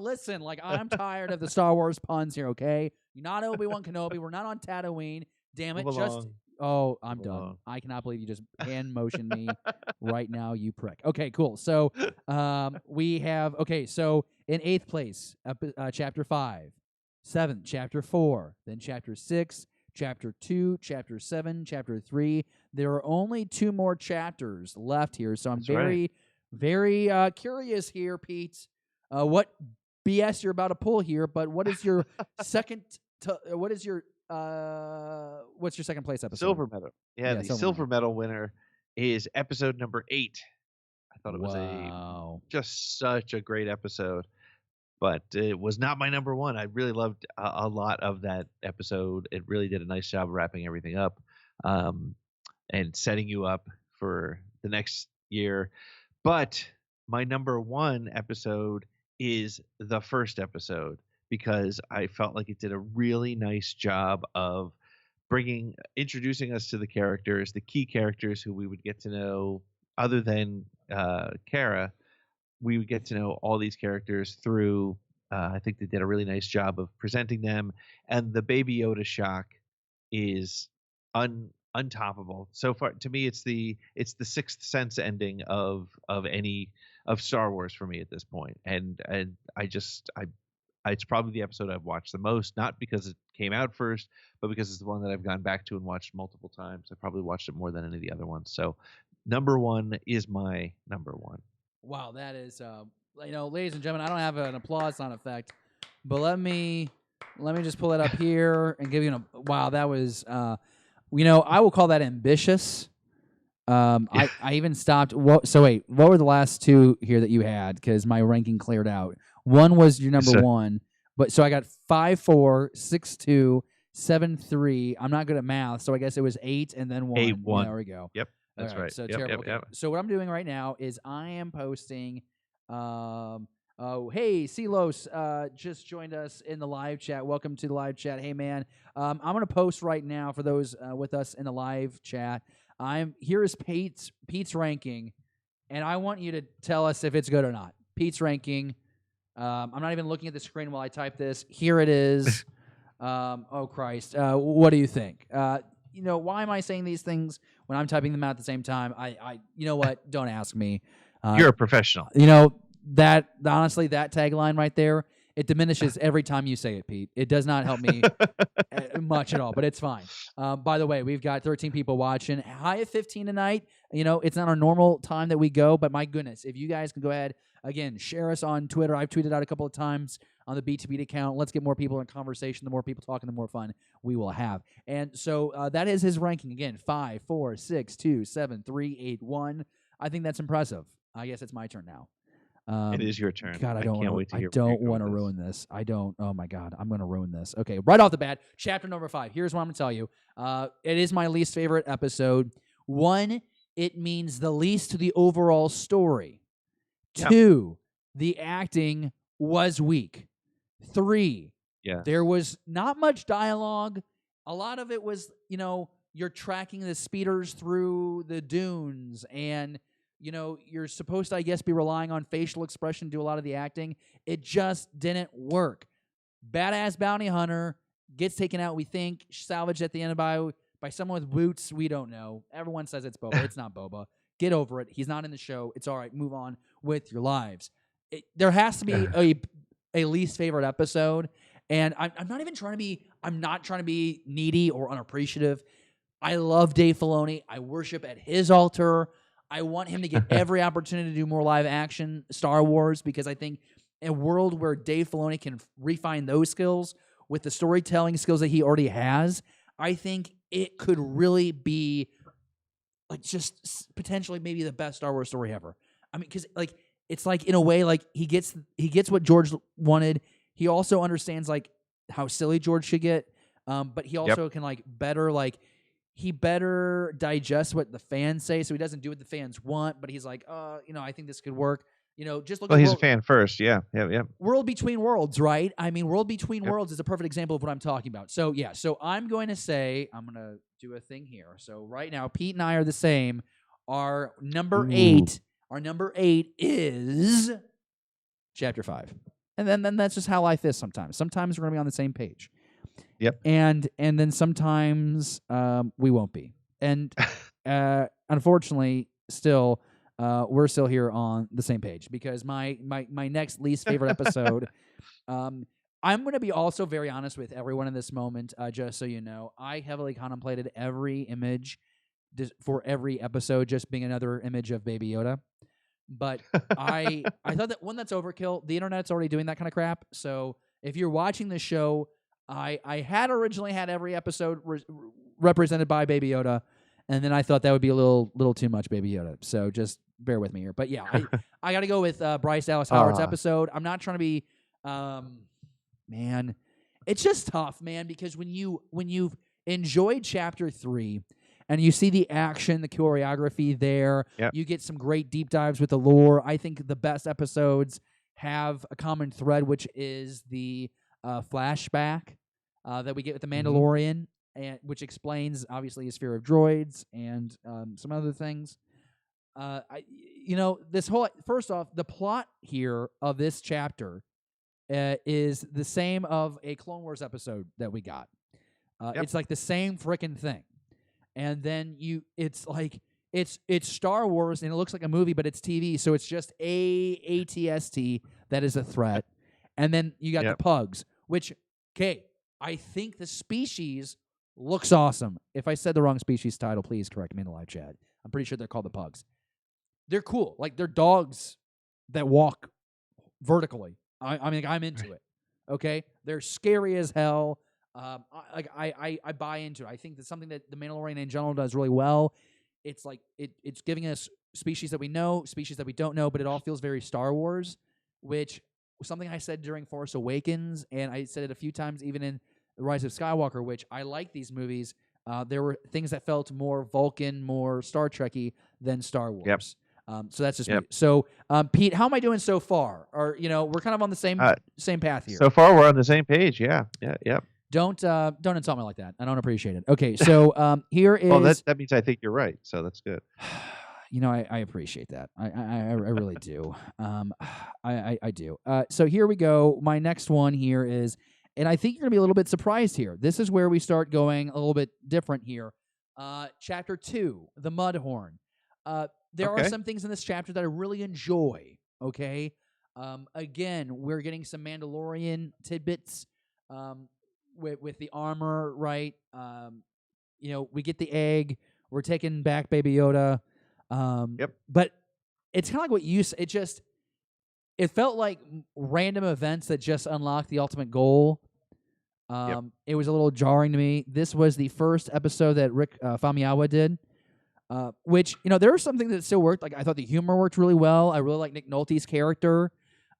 Listen, like, I'm tired of the Star Wars puns here, okay? You're not Obi-Wan Kenobi. We're not on Tatooine. Damn it. Oh, I'm done. I cannot believe you just hand motioned me right now, you prick. Okay, cool. So we have, so in 8th place, chapter 5, 7th, chapter 4, then chapter 6, chapter 2, chapter 7, chapter 3. There are only 2 more chapters left here, so I'm very curious here, Pete. What BS you're about to pull here? But what is your what's your second place episode? Silver medal. Yeah, the silver medal winner is episode number 8. I thought it was just such a great episode. But it was not my number 1. I really loved a lot of that episode. It really did a nice job of wrapping everything up and setting you up for the next year. But my number 1 episode is the first episode because I felt like it did a really nice job of introducing us to the characters, the key characters who we would get to know other than Kara. We would get to know all these characters through, I think they did a really nice job of presenting them. And the Baby Yoda shock is untoppable. So far, to me, it's the Sixth Sense ending of Star Wars for me at this point. And it's probably the episode I've watched the most, not because it came out first, but because it's the one that I've gone back to and watched multiple times. I probably watched it more than any of the other ones. So number 1 is my number 1. Wow, that is, ladies and gentlemen, I don't have an applause sound effect, But let me just pull it up here and give you wow, that was I will call that ambitious. I even stopped. So wait, what were the last two here that you had? Because my ranking cleared out. One was your number one, but so I got 5-4, 6-2, 7-3. I'm not good at math, so I guess it was 8 and then 1. 8-1. Yeah, there we go. Yep, that's right. So Yep, terrible. yep. So what I'm doing right now is I am posting. Oh, hey, Silos just joined us in the live chat. Welcome to the live chat. Hey, man. I'm going to post right now for those with us in the live chat. Here is Pete's ranking, and I want you to tell us if it's good or not. Pete's ranking. I'm not even looking at the screen while I type this. Here it is. Oh, Christ. What do you think? Why am I saying these things when I'm typing them out at the same time? You know what? Don't ask me. You're a professional. That honestly, that tagline right there, it diminishes every time you say it, Pete. It does not help me much at all, but it's fine. By the way, we've got 13 people watching. High of 15 tonight. It's not our normal time that we go, but my goodness, if you guys can go ahead, again, share us on Twitter. I've tweeted out a couple of times on the B2B account. Let's get more people in conversation. The more people talking, the more fun we will have. And so that is his ranking. Again, 5, 4, 6, 2, 7, 3, 8, 1. I think that's impressive. I guess it's my turn now. It is your turn. God, I can't wait to hear. I don't want to ruin this. I don't. Oh my God, I'm going to ruin this. Okay, right off the bat, chapter number 5. Here's what I'm going to tell you. It is my least favorite episode. 1, it means the least to the overall story. Yep. 2, the acting was weak. 3, there was not much dialogue. A lot of it was, you're tracking the speeders through the dunes and. You're supposed to, I guess, be relying on facial expression to do a lot of the acting. It just didn't work. Badass bounty hunter gets taken out, we think, salvaged at the end by someone with boots. We don't know. Everyone says it's Boba. It's not Boba. Get over it. He's not in the show. It's all right. Move on with your lives. There has to be a least favorite episode, and I'm not trying to be needy or unappreciative. I love Dave Filoni. I worship at his altar. I want him to get every opportunity to do more live action Star Wars because I think a world where Dave Filoni can refine those skills with the storytelling skills that he already has, I think it could really be like just potentially maybe the best Star Wars story ever. I mean, because like it's like in a way like he gets what George wanted. He also understands like how silly George should get, but he also can like better like. He better digest what the fans say, so he doesn't do what the fans want. But he's like, I think this could work. Just look. Well, he's a fan first, yeah. World Between Worlds, right? I mean, World Between Worlds is a perfect example of what I'm talking about. So yeah, so I'm going to do a thing here. So right now, Pete and I are the same. Our number 8 is Chapter 5, and then that's just how life is. Sometimes we're going to be on the same page. Yep. And then sometimes we won't be. And unfortunately, still we're still here on the same page because my next least favorite episode. I'm going to be also very honest with everyone in this moment, just so you know. I heavily contemplated every image for every episode just being another image of Baby Yoda. But I thought that one, that's overkill. The internet's already doing that kind of crap. So if you're watching the show, I had originally had every episode represented by Baby Yoda, and then I thought that would be a little too much Baby Yoda. So just bear with me here. But yeah, I got to go with Bryce Dallas Howard's episode. I'm not trying to be, man, it's just tough, man, because when you've enjoyed Chapter 3 and you see the action, the choreography there, you get some great deep dives with the lore. I think the best episodes have a common thread, which is the flashback that we get with the Mandalorian, and which explains obviously his fear of droids and some other things. This whole first off, the plot here of this chapter is the same of a Clone Wars episode that we got. It's like the same freaking thing, and then it's like it's Star Wars and it looks like a movie, but it's TV, so it's just ATST that is a threat, and then you got the pugs. Which, okay, I think the species looks awesome. If I said the wrong species title, please correct me in the live chat. I'm pretty sure they're called the pugs. They're cool. Like, they're dogs that walk vertically. I mean, I'm into it. Okay, they're scary as hell. I buy into it. I think that's something that the Mandalorian in general does really well. It's like it's giving us species that we know, species that we don't know, but it all feels very Star Wars, which was something I said during Force Awakens, and I said it a few times even in The Rise of Skywalker, which I like these movies. There were things that felt more Vulcan, more Star Trek-y than Star Wars. Yep. So that's just Yep. me. So, Pete, how am I doing so far? Or we're kind of on the same path here. So far, we're on the same page. Yeah. Yep. Don't insult me like that. I don't appreciate it. Okay, so here is. Well, that means I think you're right. So that's good. I appreciate that. I really do. I do. So here we go. My next one here is, and I think you're gonna be a little bit surprised here. This is where we start going a little bit different here. Chapter 2, the Mudhorn. There are some things in this chapter that I really enjoy. Okay. Again, we're getting some Mandalorian tidbits. With the armor, right? We get the egg. We're taking back Baby Yoda. But it's kind of like what you said. It felt like random events that just unlocked the ultimate goal. It was a little jarring to me. This was the first episode that Rick Famuyiwa did, which, there were some things that still worked. Like, I thought the humor worked really well. I really like Nick Nolte's character.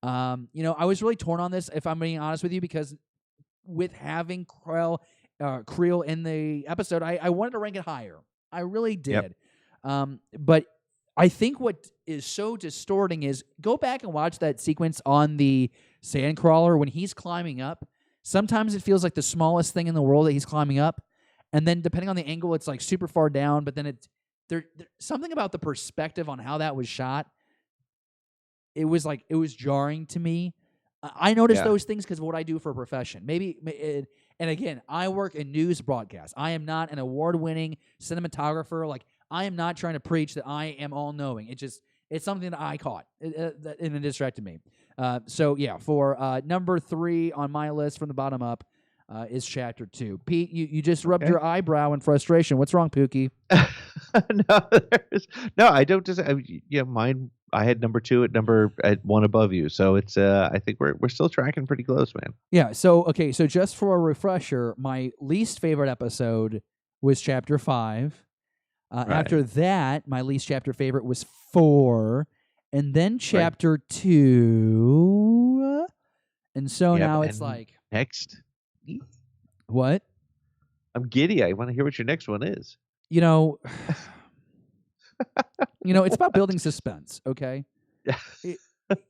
I was really torn on this, if I'm being honest with you, because with having Creel in the episode, I wanted to rank it higher. I really did. But I think what is so distorting is go back and watch that sequence on the sandcrawler when he's climbing up. Sometimes it feels like the smallest thing in the world that he's climbing up, and then depending on the angle, it's like super far down. But then there's something about the perspective on how that was shot. It was jarring to me. I notice those things because of what I do for a profession. And again, I work in news broadcast. I am not an award-winning cinematographer. Like, I am not trying to preach that I am all-knowing. It's something that I caught, and it distracted me. For number 3 on my list from the bottom up is Chapter 2. Pete, you just rubbed your eyebrow in frustration. What's wrong, Pookie? No, I don't. Mine. I had number 2 at 1 above you, so it's. I think we're still tracking pretty close, man. Yeah. So just for a refresher, my least favorite episode was Chapter 5. Right. After that, my least chapter favorite was 4, and then Chapter 2, and so now it's like next. What? I'm giddy. I want to hear what your next one is. It's about building suspense, okay? Yeah.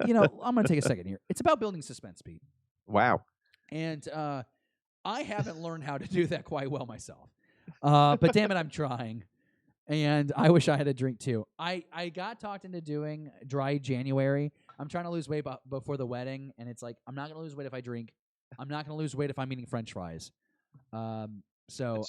I'm going to take a second here. It's about building suspense, Pete. Wow. And I haven't learned how to do that quite well myself. But damn it, I'm trying. And I wish I had a drink too. I got talked into doing dry January. I'm trying to lose weight before the wedding, and it's like, I'm not going to lose weight if I drink. I'm not going to lose weight if I'm eating French fries. So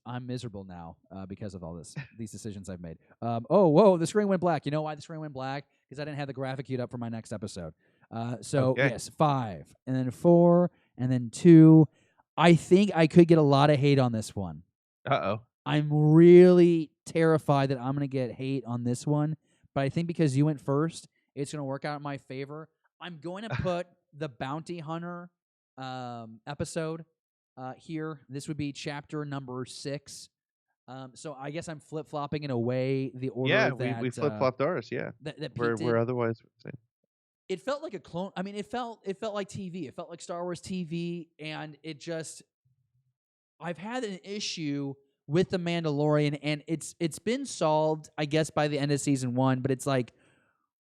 I'm miserable now because of all these decisions I've made. Whoa, the screen went black. You know why the screen went black? Because I didn't have the graphic queued up for my next episode. Yes, 5, and then 4, and then 2. I think I could get a lot of hate on this one. Uh-oh. I'm really terrified that I'm going to get hate on this one, but I think because you went first, it's going to work out in my favor. I'm going to put the Bounty Hunter episode here. This would be chapter number 6. So I guess I'm flip-flopping in a way the order that... we flip-flopped ours, yeah. That we're otherwise... It felt like a clone. I mean, it felt like TV. It felt like Star Wars TV, and it just... I've had an issue with The Mandalorian, and it's been solved, I guess, by the end of season 1, but it's like,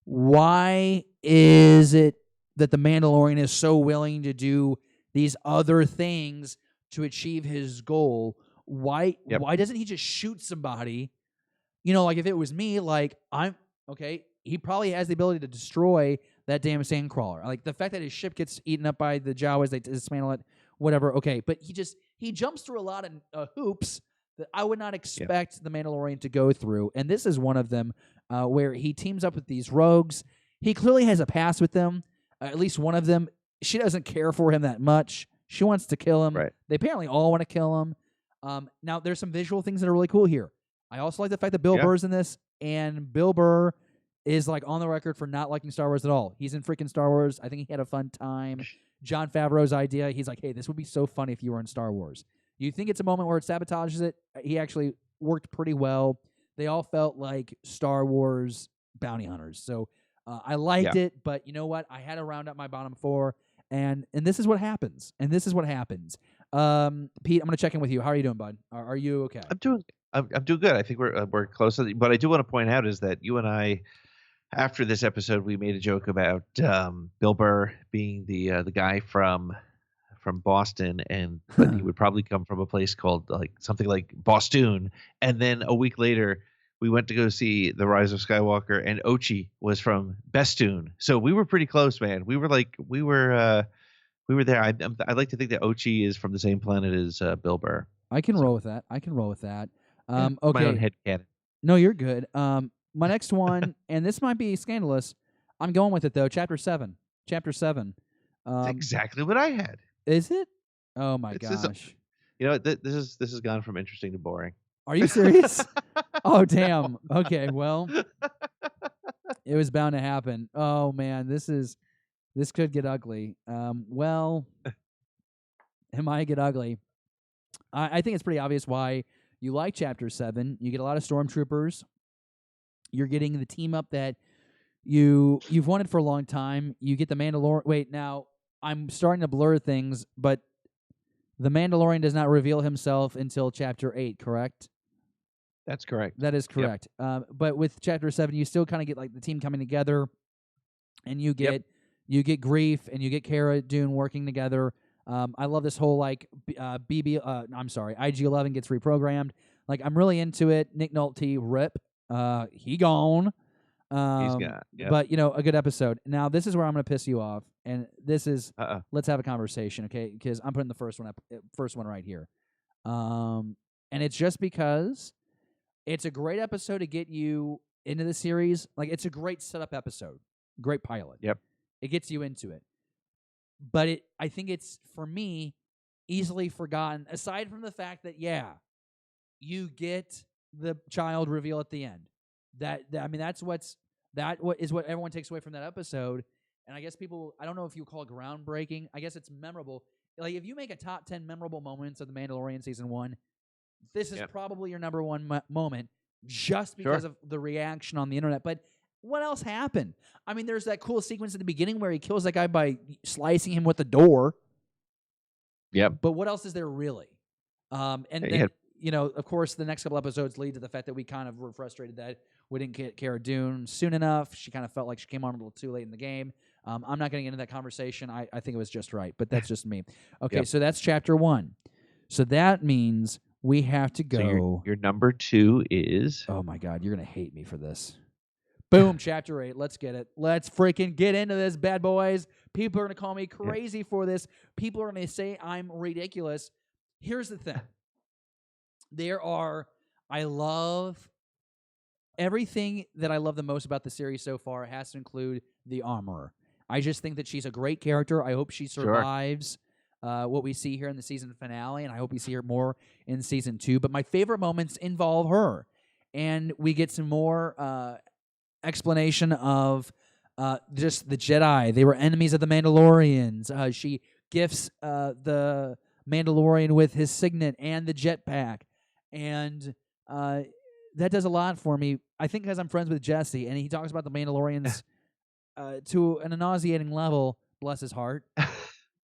why is it that The Mandalorian is so willing to do these other things to achieve his goal? Why doesn't he just shoot somebody? Like if it was me, like he probably has the ability to destroy that damn sandcrawler. Like the fact that his ship gets eaten up by the Jawas, they dismantle it, whatever. Okay, but he jumps through a lot of hoops that I would not expect the Mandalorian to go through, and this is one of them where he teams up with these rogues. He clearly has a past with them. At least one of them, she doesn't care for him that much. She wants to kill him. Right. They apparently all want to kill him. Now, there's some visual things that are really cool here. I also like the fact that Bill Burr's in this, and Bill Burr is like on the record for not liking Star Wars at all. He's in freaking Star Wars. I think he had a fun time. Jon Favreau's idea, he's like, hey, this would be so funny if you were in Star Wars. You think it's a moment where it sabotages it? He actually worked pretty well. They all felt like Star Wars bounty hunters. So I liked it, but you know what? I had to round up my bottom 4, and this is what happens. And this is what happens. Pete, I'm going to check in with you. How are you doing, bud? Are you okay? I'm doing good. I think we're close. But I do want to point out is that you and I, after this episode, we made a joke about Bill Burr being the guy from Boston, but he would probably come from a place called something like Boston. And then a week later, we went to go see The Rise of Skywalker, and Ochi was from Bestoon. So we were pretty close, man. We were there. I'd like to think that Ochi is from the same planet as Bill Burr. I can roll with that. Okay. My own headcanon. No, you're good. My next one, and this might be scandalous. I'm going with it though. Chapter 7. That's exactly what I had. Is it? Oh my gosh. This has gone from interesting to boring. Are you serious? Oh damn. Okay, well, it was bound to happen. Oh man, this could get ugly. Well, it might get ugly. I think it's pretty obvious why you like Chapter 7. You get a lot of stormtroopers. You're getting the team up that you've wanted for a long time. You get the Mandalorian. Wait, now I'm starting to blur things, but the Mandalorian does not reveal himself until Chapter 8, correct? That's correct. That is correct. Yep. But with Chapter 7, you still kind of get like the team coming together, and you get Grief and you get Cara Dune working together. I love this whole IG-11 gets reprogrammed. Like, I'm really into it. Nick Nolte, rip. He gone. He's gone. Yep. But, a good episode. Now, this is where I'm going to piss you off, and this is, let's have a conversation, okay? Because I'm putting the first one right here. And it's just because it's a great episode to get you into the series. Like, it's a great setup episode. Great pilot. Yep. It gets you into it. But I think it's, for me, easily forgotten, aside from the fact that, you get the child reveal at the end. That is what everyone takes away from that episode. And I guess people, I don't know if you call it groundbreaking. I guess it's memorable. Like, if you make a top 10 memorable moments of The Mandalorian Season 1, this is probably your number one moment, just because of the reaction on the internet. But what else happened? I mean, there's that cool sequence at the beginning where he kills that guy by slicing him with the door. Yep. But what else is there really? Then, of course, the next couple episodes lead to the fact that we kind of were frustrated that we didn't get Cara Dune soon enough. She kind of felt like she came on a little too late in the game. I'm not going to get into that conversation. I think it was just right, but that's just me. Okay, so that's Chapter 1. So that means we have to go. So your number 2 is? Oh, my God. You're going to hate me for this. Boom, Chapter 8. Let's get it. Let's freaking get into this, bad boys. People are going to call me crazy for this. People are going to say I'm ridiculous. Here's the thing. I love everything that I love the most about the series so far has to include the Armorer. I just think that she's a great character. I hope she survives what we see here in the season finale, and I hope we see her more in Season 2. But my favorite moments involve her. And we get some more explanation of just the Jedi. They were enemies of the Mandalorians. She gifts the Mandalorian with his signet and the jetpack. And that does a lot for me. I think because I'm friends with Jesse, and he talks about the Mandalorians to a nauseating level, bless his heart.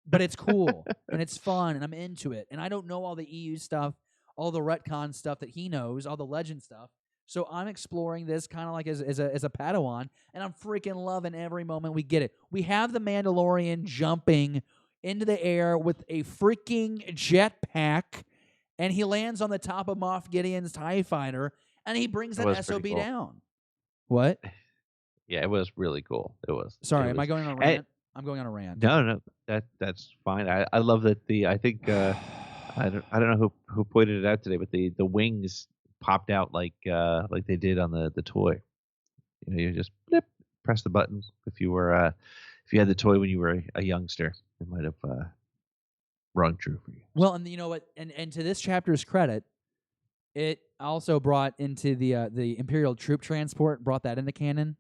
But it's cool, and it's fun, and I'm into it. And I don't know all the EU stuff, all the retcon stuff that he knows, all the legend stuff. So I'm exploring this kind of like as a Padawan, and I'm freaking loving every moment we get it. We have the Mandalorian jumping into the air with a freaking jetpack, and he lands on the top of Moff Gideon's TIE fighter, and he brings that SOB down. What? Yeah, it was really cool. It was. Sorry, am I going on a rant? I'm going on a rant. No, that's fine. I love that I think I don't know who pointed it out today, but the wings popped out like they did on the toy. You just press the button. If you had the toy when you were a youngster, it might have rung true for you. Well, and you know what? And to this chapter's credit, it also brought into the Imperial troop transport, brought that into canon.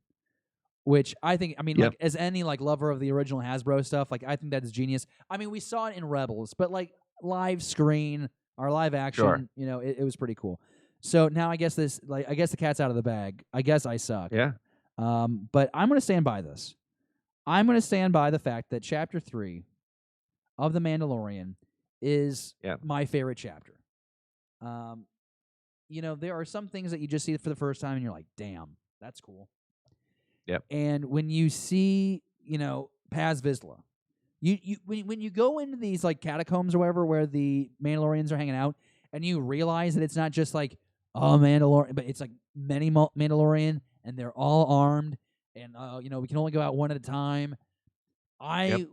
which I think, I mean, Yep. like, as any, like, lover of the original Hasbro stuff, like, I think that is genius. I mean, we saw it in Rebels, but, like, live screen or live action, Sure. you know, it was pretty cool. So now I guess the cat's out of the bag. I guess I suck. Yeah. But I'm going to stand by this. I'm going to stand by the fact that Chapter 3 of The Mandalorian is my favorite chapter. You know, there are some things that you just see for the first time and you're like, damn, that's cool. Yep. And when you see, you know, Paz Vizsla, when you go into these like catacombs or whatever where the Mandalorians are hanging out, and you realize that it's not just like Mandalorian, but it's like many Mandalorian, and they're all armed, and you know, we can only go out one at a time. I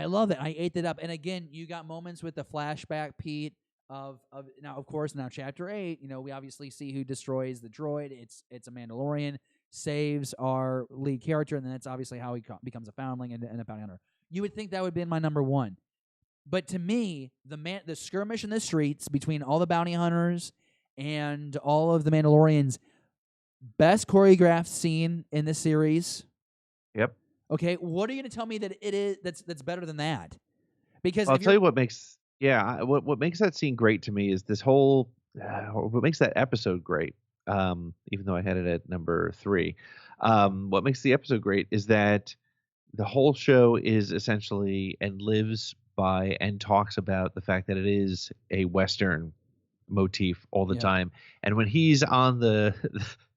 love that. I ate that up. And again, you got moments with the flashback, Pete, of now, of course, now Chapter 8, you know, we obviously see who destroys the droid. It's a Mandalorian, saves our lead character, and then that's obviously how he becomes a foundling and a bounty hunter. You would think that would be in my number one. But to me, the skirmish in the streets between all the bounty hunters and all of the Mandalorians, best choreographed scene in the series. Yep. Okay, what are you going to tell me that it is that's better than that? Because I'll tell you what makes what makes that scene great to me is this whole what makes that episode great. Even though I had it at number 3, what makes the episode great is that the whole show is essentially and lives by and talks about the fact that it is a Western motif all the time. And when he's on the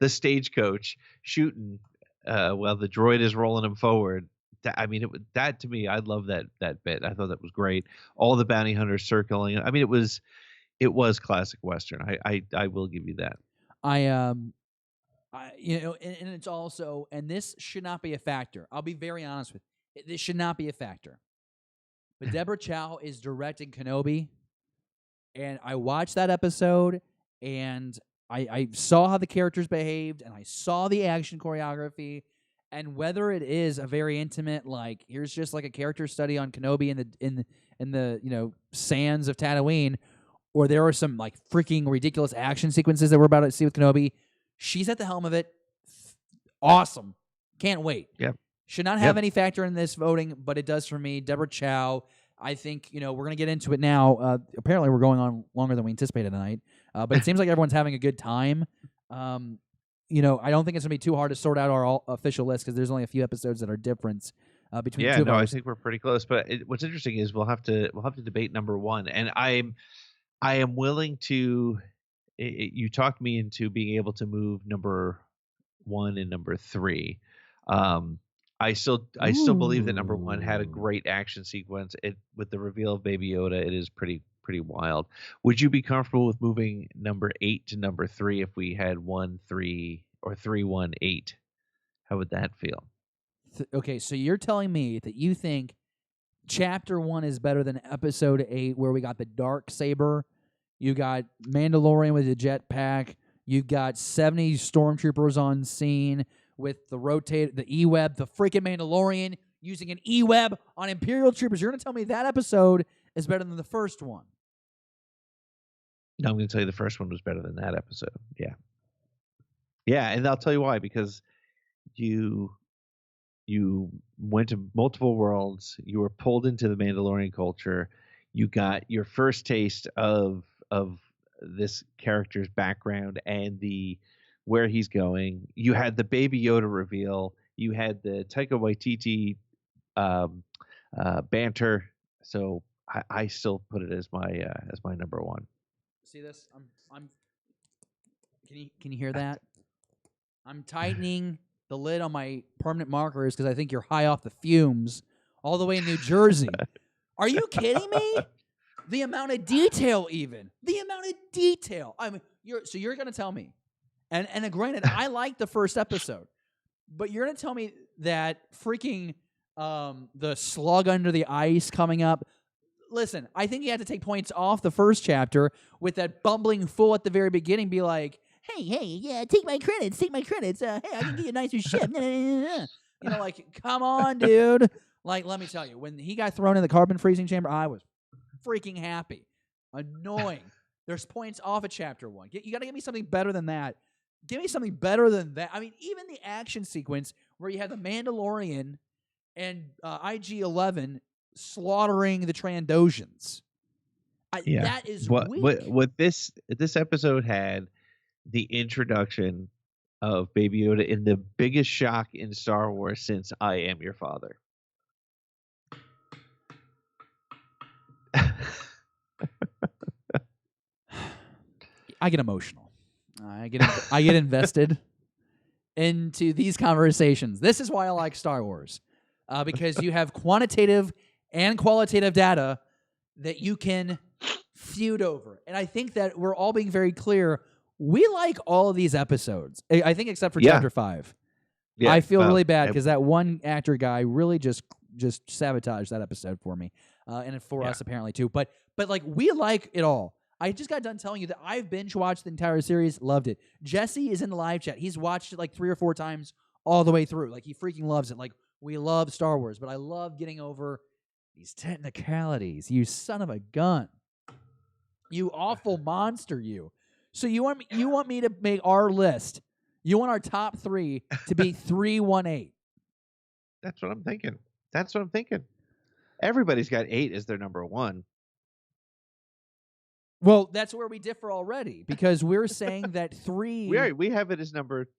stagecoach shooting while the droid is rolling him forward, that to me, I love that bit. I thought that was great. All the bounty hunters circling. I mean, it was classic Western. I will give you that. You know, and it's also, and this should not be a factor. I'll be very honest with you. This should not be a factor. But Deborah Chow is directing Kenobi, and I watched that episode, and I saw how the characters behaved, and I saw the action choreography, and whether it is a very intimate, like, here's just like a character study on Kenobi in the you know, sands of Tatooine, or there are some like freaking ridiculous action sequences that we're about to see with Kenobi. She's at the helm of it. Awesome. Can't wait. Yep. Should not have any factor in this voting, but it does for me. Deborah Chow. I think, you know, we're going to get into it now. Apparently, we're going on longer than we anticipated tonight. But it seems like everyone's having a good time. You know, I don't think it's going to be too hard to sort out our official list because there's only a few episodes that are different between two of ours. I think we're pretty close. But what's interesting is we'll have to debate number 1, and I am willing to. You talked me into being able to move number 1 and number 3. I still believe that number 1 had a great action sequence. With the reveal of Baby Yoda, it is pretty wild. Would you be comfortable with moving number 8 to number 3 if we had 1, 3, or 3, 1, 8? How would that feel? Okay, so you're telling me that you think Chapter 1 is better than Episode 8, where we got the dark saber. You got Mandalorian with the jetpack. You've got 70 stormtroopers on scene with the E-Web, the freaking Mandalorian using an E-Web on Imperial troopers. You're going to tell me that episode is better than the first one? No, I'm going to tell you the first one was better than that episode. Yeah. Yeah, and I'll tell you why. Because you went to multiple worlds. You were pulled into the Mandalorian culture. You got your first taste of this character's background and where he's going. You had the Baby Yoda reveal. You had the Taika Waititi banter. So I still put it as my number 1. See this? Can you hear that? I'm tightening the lid on my permanent markers because I think you're high off the fumes all the way in New Jersey. Are you kidding me? The amount of detail, even. The amount of detail. I mean, you're going to tell me. And granted, I liked the first episode. But you're going to tell me that freaking the slug under the ice coming up. Listen, I think you have to take points off the first chapter with that bumbling fool at the very beginning be like, hey, yeah, take my credits. Hey, I can get you a nicer ship. You know, like, come on, dude. Like, let me tell you, when he got thrown in the carbon freezing chamber, I was freaking happy. Annoying. There's points off of Chapter 1. You got to give me something better than that. Give me something better than that. I mean, even the action sequence where you have the Mandalorian and IG-11 slaughtering the Trandoshan's. That is weak. What this episode had the introduction of Baby Yoda in the biggest shock in Star Wars since I Am Your Father. I get emotional. I get invested into these conversations. This is why I like Star Wars, because you have quantitative and qualitative data that you can feud over. And I think that we're all being very clear. We like all of these episodes. I think except for Chapter 5. Yeah, I feel really bad because that one actor guy really just sabotaged that episode for me, and for us apparently too. But like we like it all. I just got done telling you that I've binge watched the entire series, loved it. Jesse is in the live chat. He's watched it like 3 or 4 times all the way through. Like he freaking loves it. Like we love Star Wars, but I love getting over these technicalities. You son of a gun. You awful monster, you. So you want me to make our list. You want our top 3 to be 318. That's what I'm thinking. Everybody's got 8 as their number 1. Well, that's where we differ already because we're saying that 3. We have it as number.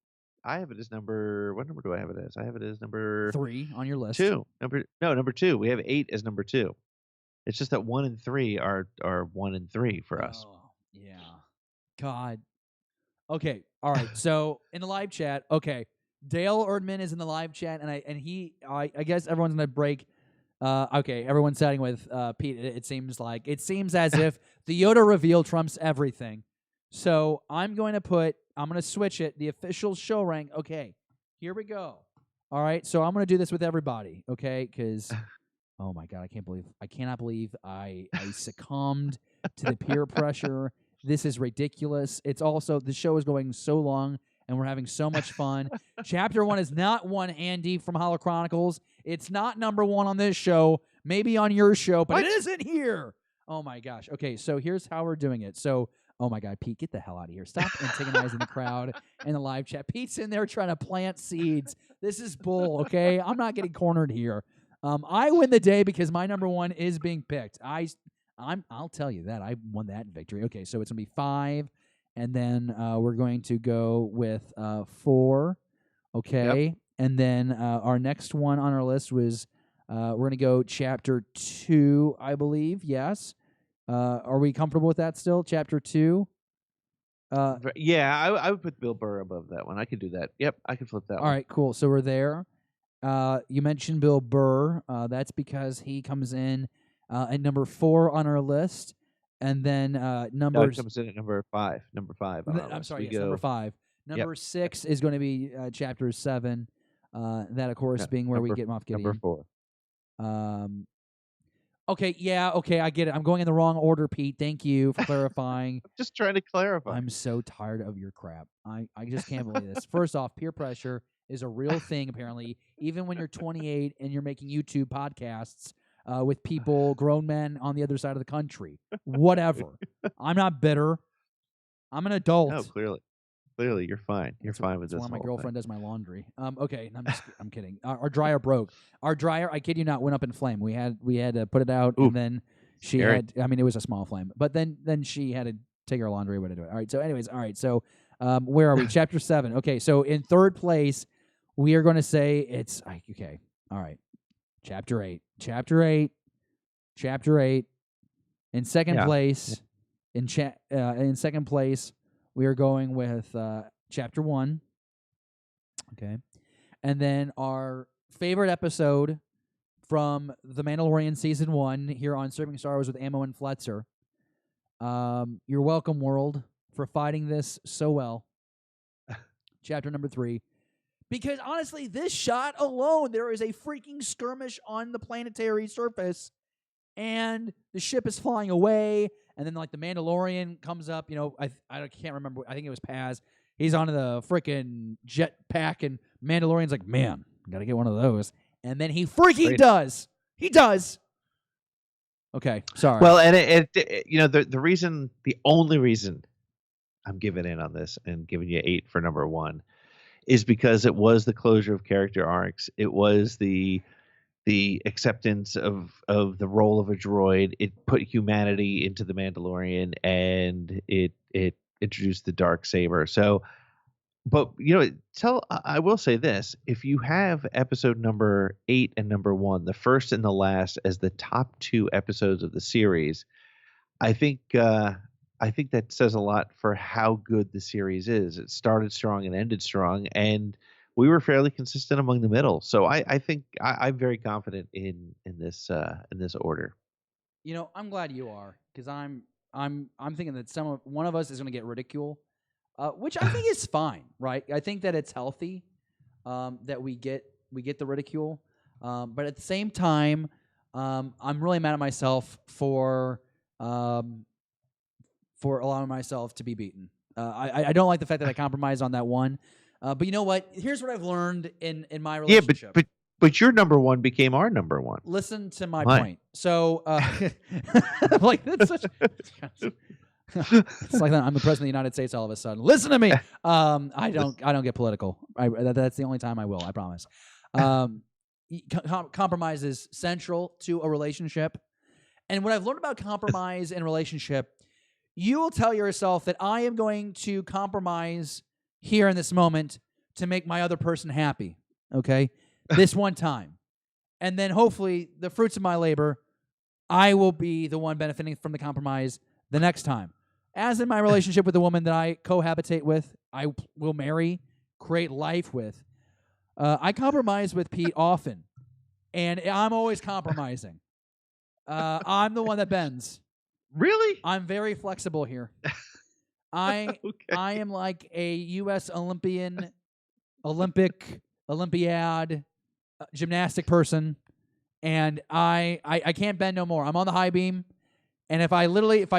I have it as number. What number do I have it as? I have it as number 3 on your list. 2. Number 2. We have 8 as number 2. It's just that 1 and 3 are 1 and 3 for us. Oh, yeah. God. Okay. All right. So in the live chat, okay, Dale Erdman is in the live chat, and I guess everyone's gonna break. Okay, everyone's siding with Pete. It seems as if the Yoda reveal trumps everything. So I'm going to switch it. The official show rank. Okay, here we go. All right. So I'm going to do this with everybody. Okay, because oh my God, I cannot believe I succumbed to the peer pressure. This is ridiculous. It's also the show is going so long. And we're having so much fun. Chapter 1 is not one Andy from Hollow Chronicles. It's not number 1 on this show. Maybe on your show, but it isn't here. Oh, my gosh. Okay, so here's how we're doing it. So, oh, my God, Pete, get the hell out of here. Stop antagonizing the crowd and the live chat. Pete's in there trying to plant seeds. This is bull, okay? I'm not getting cornered here. I win the day because my number 1 is being picked. I'll tell you that. I won that victory. Okay, so it's going to be 5. And then we're going to go with 4, okay? Yep. And then our next one on our list was we're going to go Chapter 2, I believe, yes. Are we comfortable with that still, Chapter 2? Yeah, I would put Bill Burr above that one. I could do that. Yep, I could flip that one. All right, cool. So we're there. You mentioned Bill Burr. That's because he comes in at number 4 on our list. And then numbers. It comes in at number 5. Number 5. I'm sorry, yes, number 5. Number 6 is going to be Chapter 7. That, of course, being where we get Moff Gideon. Number 4. Okay, yeah, okay, I get it. I'm going in the wrong order, Pete. Thank you for clarifying. I'm just trying to clarify. I'm so tired of your crap. I just can't believe this. First off, peer pressure is a real thing, apparently. Even when you're 28 and you're making YouTube podcasts. With people, grown men on the other side of the country. Whatever. I'm not bitter. I'm an adult. No, clearly, you're fine. You're fine with this. Why my girlfriend does my laundry. Okay, I'm kidding. Our dryer broke. Our dryer, I kid you not, went up in flame. We had to put it out, and then she had. I mean, it was a small flame, but then she had to take her laundry away to do it. All right. So, anyways, all right. So, where are we? Chapter 7. Okay. So, in third place, we are going to say it's okay. All right. Chapter 8. In second place, in second place, we are going with Chapter 1. Okay. And then our favorite episode from The Mandalorian Season 1 here on Streaming Star Wars with Ammo and Fletzer. You're welcome, world, for fighting this so well. Chapter number 3. Because, honestly, this shot alone, there is a freaking skirmish on the planetary surface, and the ship is flying away, and then, like, the Mandalorian comes up, I can't remember, I think it was Paz. He's on the freaking jetpack, and Mandalorian's like, man, gotta get one of those. And then he freaking does. He does. Okay, sorry. Well, and the only reason I'm giving in on this and giving you 8 for number 1 is because it was the closure of character arcs. It was the acceptance of the role of a droid. It put humanity into the Mandalorian, and it introduced the dark saber. So, but I will say this: if you have episode number 8 and number 1, the first and the last, as the top 2 episodes of the series, I think that says a lot for how good the series is. It started strong and ended strong, and we were fairly consistent among the middle. So I think I'm very confident in this order. I'm glad you are, because I'm thinking that one of us is going to get ridicule, which I think is fine, right? I think that it's healthy that we get the ridicule, but at the same time, I'm really mad at myself for allowing myself to be beaten. I don't like the fact that I compromised on that one. But you know what? Here's what I've learned in my relationship. Yeah, but your number 1 became our number 1. Listen to my point. So, like that's such. It's like I'm the president of the United States all of a sudden. Listen to me. I don't get political. That's the only time I will. I promise. Compromise is central to a relationship, and what I've learned about compromise in a relationship, you will tell yourself that I am going to compromise here in this moment to make my other person happy. Okay, this one time, and then hopefully the fruits of my labor, I will be the one benefiting from the compromise the next time. As in my relationship with the woman that I cohabitate with, I will marry, create life with. I compromise with Pete often, and I'm always compromising. I'm the one that bends. Really? I'm very flexible here. I am like a U.S. Olympiad gymnastic person, and I can't bend no more. I'm on the high beam, and if I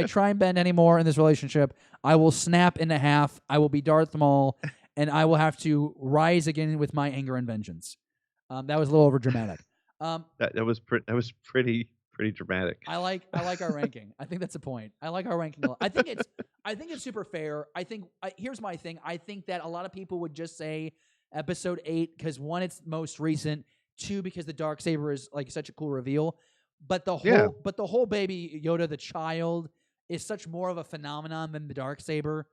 try and bend anymore in this relationship, I will snap into half. I will be Darth Maul, and I will have to rise again with my anger and vengeance. That was a little over dramatic. That was pretty dramatic. I like our ranking. I think that's a point. I like our ranking a lot. I think it's super fair. Here's my thing. I think that a lot of people would just say episode 8 because 1, it's most recent. 2, because the Darksaber is like such a cool reveal. But the whole Baby Yoda, the child, is such more of a phenomenon than the Darksaber.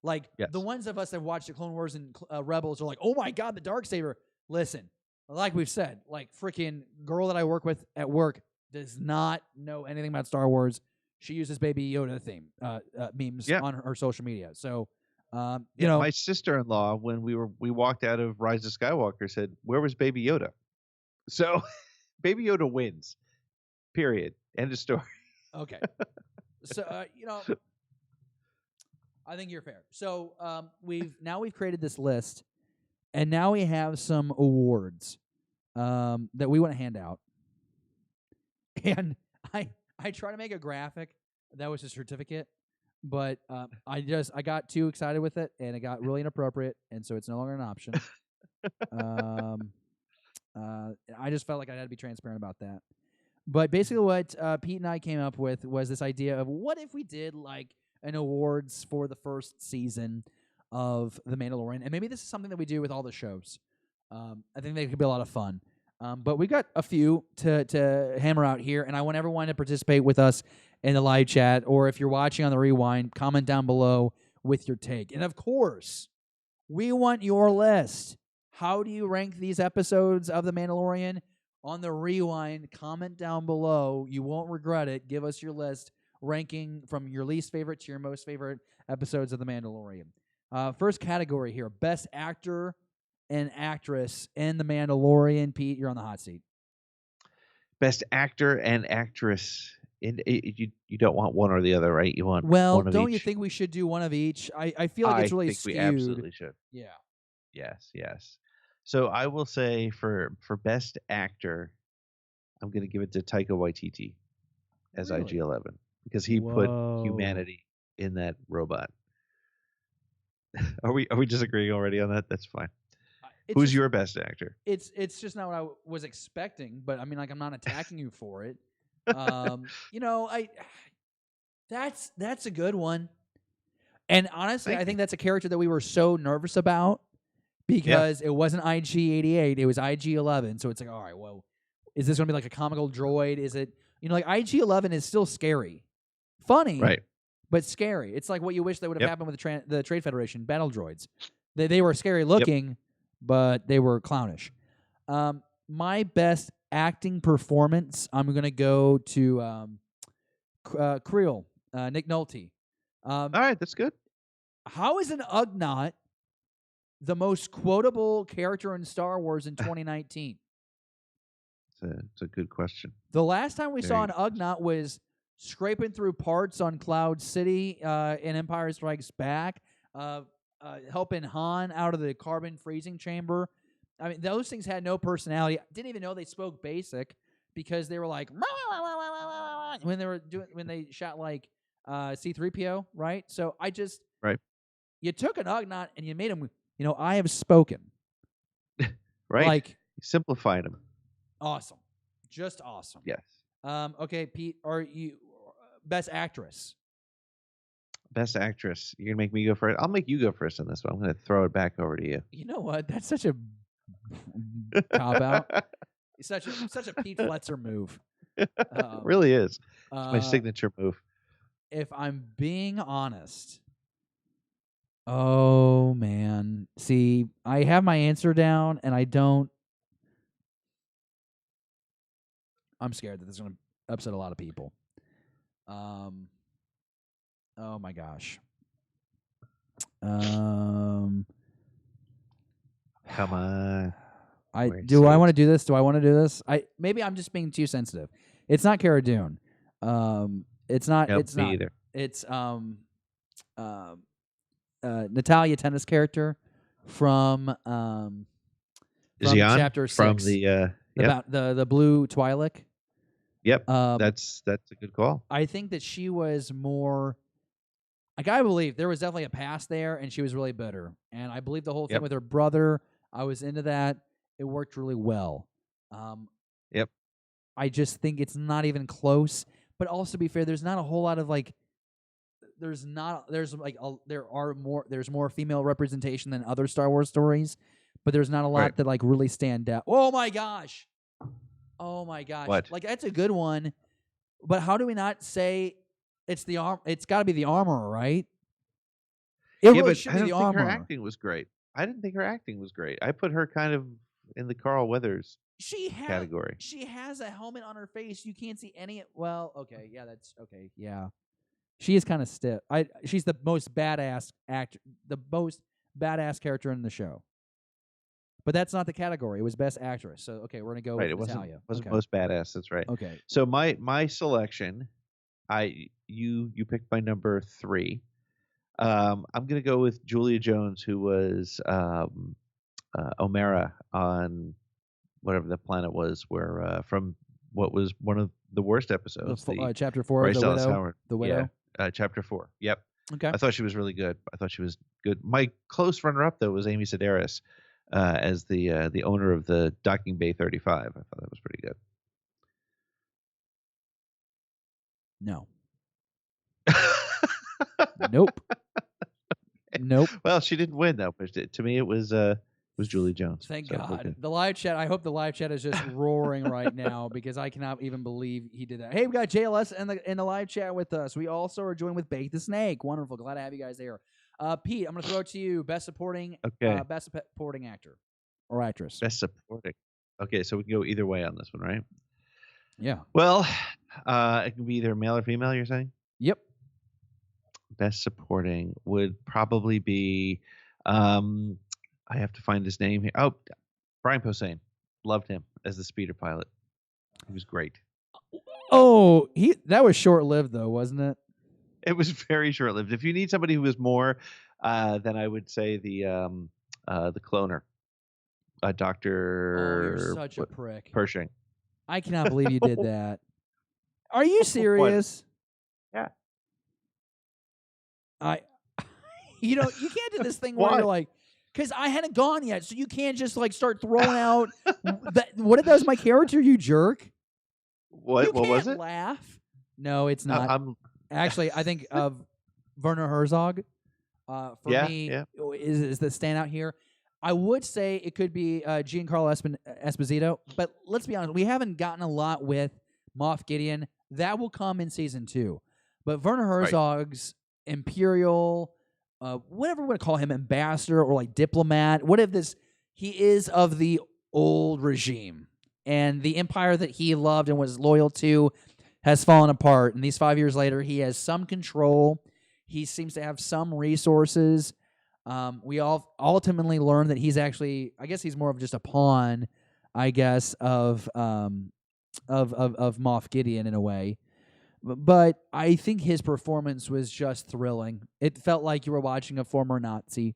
Like the ones of us that watch the Clone Wars and Rebels are like, oh my god, the Darksaber. Listen, like we've said, like freaking girl that I work with at work does not know anything about Star Wars. She uses Baby Yoda theme memes on her social media. So, my sister-in-law, when we walked out of Rise of Skywalker, said, "Where was Baby Yoda?" So, Baby Yoda wins. Period. End of story. Okay. So, I think you're fair. So, we've created this list, and now we have some awards that we want to hand out. And I try to make a graphic that was a certificate, but I got too excited with it, and it got really inappropriate, and so it's no longer an option. I just felt like I had to be transparent about that. But basically what Pete and I came up with was this idea of what if we did like an awards for the first season of The Mandalorian, and maybe this is something that we do with all the shows. I think they could be a lot of fun. But we got a few to hammer out here, and I want everyone to participate with us in the live chat, or if you're watching on the rewind, comment down below with your take. And of course, we want your list. How do you rank these episodes of The Mandalorian? On the rewind, comment down below. You won't regret it. Give us your list, ranking from your least favorite to your most favorite episodes of The Mandalorian. First category here, best actor and actress in The Mandalorian. Pete, you're on the hot seat. Best actor and actress. You don't want one or the other, right? You want well, one of don't each? you think we should do one of each? I feel like it's really think skewed. We absolutely should. Yeah. Yes. So I will say for best actor, I'm going to give it to Taika Waititi as Really? IG-11 because he put humanity in that robot. Are we disagreeing already on that? That's fine. Who's your best actor? It's just not what I was expecting, but I mean, like, I'm not attacking you for it. That's a good one. And honestly, Thank I think you. that's a character that we were so nervous about because it wasn't IG-88, it was IG-11. So it's like, all right, well, is this going to be like a comical droid? Is it, like IG-11 is still scary. Funny, Right. but scary. It's like what you wish that would have Yep. happened with the Trade Federation battle droids. They were scary looking, but they were clownish. My best acting performance, I'm going to go to Creel, Nick Nolte. All right, that's good. How is an Ugnaught the most quotable character in Star Wars in 2019? It's a good question. The last time we Very saw an good. Ugnaught was scraping through parts on Cloud City in Empire Strikes Back, helping Han out of the carbon freezing chamber. I mean, those things had no personality. Didn't even know they spoke basic because they were like when they shot like C-3PO, right? So Right. you took an Ugnaught and you made him, I have spoken. Right. Like, You simplified them. awesome. Just awesome. Yes. Okay, Pete, are you best actress? Best actress. You're gonna make me go first. I'll make you go first on this one. I'm gonna throw it back over to you. You know what? That's such a cop out. It's such a Pete Fletcher move. It really is. It's my Uh, signature move. If I'm being honest, oh man. See, I have my answer down, and I don't. I'm scared that this is going to upset a lot of people. Oh my gosh. Come on. I We're do. I so want to do this. Do I want to do this? Maybe I'm just being too sensitive. It's not Cara Dune. It's not. Nope, it's me not. either. It's Natalia Tennis character from Is he on? chapter 6 From the yep. about the blue Twi'lek. Yep. Um, That's a good call. I think that she was more. Like, I believe there was definitely a past there, and she was really bitter. And I believe the whole thing Yep. with her brother, I was into that. It worked really well. Yep. I just think it's not even close. But also, to be fair, there's not a whole lot of like. There's more female representation than other Star Wars stories, but there's not a lot Right. that like really stand out. Oh my gosh! What? Like, that's a good one, but how do we not say it's the arm? It's got to be the armorer, right? It really but should I be don't the think her armorer. acting was great. I didn't think her acting was great. I put her kind of in the Carl Weathers category. She has a helmet on her face. You can't see any. Well, okay, yeah, that's okay. Yeah, she is kind of stiff. She's the most badass character in the show. But that's not the category. It was best actress. So okay, we're gonna go Right. It with wasn't Natalia. wasn't Okay. most badass. That's right. Okay. So my selection, you picked my number 3. I'm gonna go with Julia Jones, who was Omera on whatever the planet was, where from what was one of the worst episodes, Chapter 4 of Bryce the Dallas Widow. Howard. The Widow. Yeah, chapter 4. Yep. Okay. I thought she was really good. I thought she was good. My close runner-up though was Amy Sedaris as the owner of the Docking Bay 35. I thought that was pretty good. No. Nope. Nope. Well, she didn't win though. But to me, it was Julie Jones. Thank So we're God. good. The live chat. I hope the live chat is just roaring right now because I cannot even believe he did that. Hey, we got JLS in the live chat with us. We also are joined with Bake the Snake. Wonderful. Glad to have you guys there. Pete, I'm going to throw it to you. Best supporting actor or actress. Best supporting. Okay, so we can go either way on this one, right? Yeah. Well, it can be either male or female. You're saying? Yep. Best supporting would probably be. I have to find his name here. Oh, Brian Posehn. Loved him as the speeder pilot. He was great. Oh, that was short-lived though, wasn't it? It was very short-lived. If you need somebody who was more, then I would say the cloner, Dr. You're such a prick. Pershing. I cannot believe you did that. Are you serious? Yeah. You can't do this thing where Why? you're like, because I hadn't gone yet, so you can't just like start throwing out. What if that was my character, you jerk? What? You What was can't it? Laugh. No, it's not. I'm Actually, I think of Werner Herzog. For Yeah, me, yeah. is the standout here. I would say it could be Giancarlo Esposito, but let's be honest, we haven't gotten a lot with Moff Gideon. That will come in season 2. But Werner Right. Herzog's Imperial, whatever we want to call him, ambassador or like diplomat, what if this, he is of the old regime. And the empire that he loved and was loyal to has fallen apart. And these 5 years later, he has some control. He seems to have some resources. We all ultimately learn that he's actually, I guess he's more of just a pawn, I guess, of Moff Gideon in a way. But I think his performance was just thrilling. It felt like you were watching a former Nazi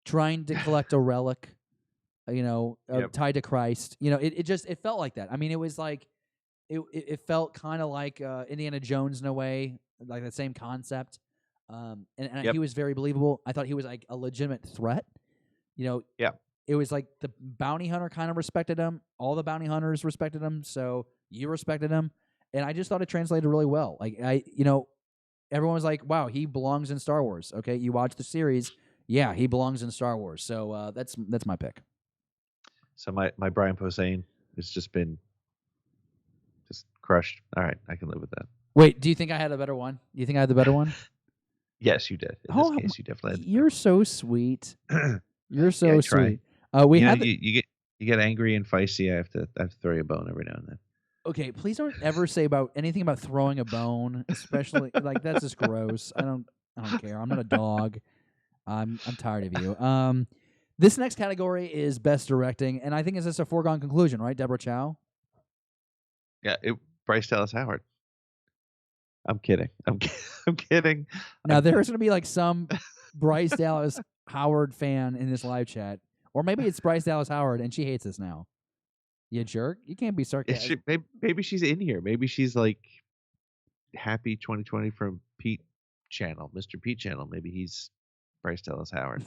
trying to collect a relic, Yep. tied to Christ. It felt like that. I mean, it was like, it felt kind of like Indiana Jones in a way, like the same concept. And Yep. he was very believable. I thought he was like a legitimate threat. Yeah. It was like the bounty hunter kind of respected him. All the bounty hunters respected him. So you respected him. And I just thought it translated really well. Like everyone was like, wow, he belongs in Star Wars. Okay. You watch the series. Yeah, he belongs in Star Wars. So that's my pick. So my Brian Posehn has just been just crushed. All right, I can live with that. Wait, do you think I had a better one? Do you think I had the better one? Yes, you did. In this case, you definitely. You're so sweet. You're so I sweet. try. We you know, had you get angry and feisty. I have to throw you a bone every now and then. Okay, please don't ever say about anything about throwing a bone, especially like that's just gross. I don't care. I'm not a dog. I'm tired of you. This next category is best directing, and I think it's just a foregone conclusion, right? Deborah Chow. Yeah, Bryce Dallas Howard. I'm kidding. I'm kidding. Now there's going to be like some Bryce Dallas Howard fan in this live chat, or maybe it's Bryce Dallas Howard and she hates us now. You jerk! You can't be sarcastic. Maybe she's in here. Maybe she's like happy 2020 from Pete Channel, Mr. Pete Channel. Maybe he's Bryce Dallas Howard.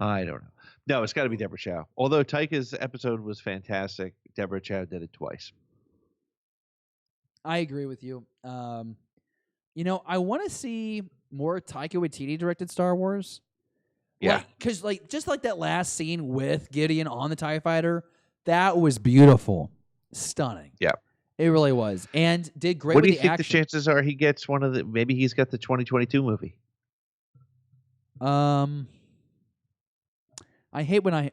I don't know. No, it's got to be Deborah Chow. Although Taika's episode was fantastic, Deborah Chow did it twice. I agree with you. I want to see more Taika Waititi directed Star Wars. Yeah, because just like that last scene with Gideon on the TIE Fighter, that was beautiful, stunning. Yeah, it really was, and did great. What with do you the think action. the chances are he gets one of the? Maybe he's got the 2022 movie. I hate when I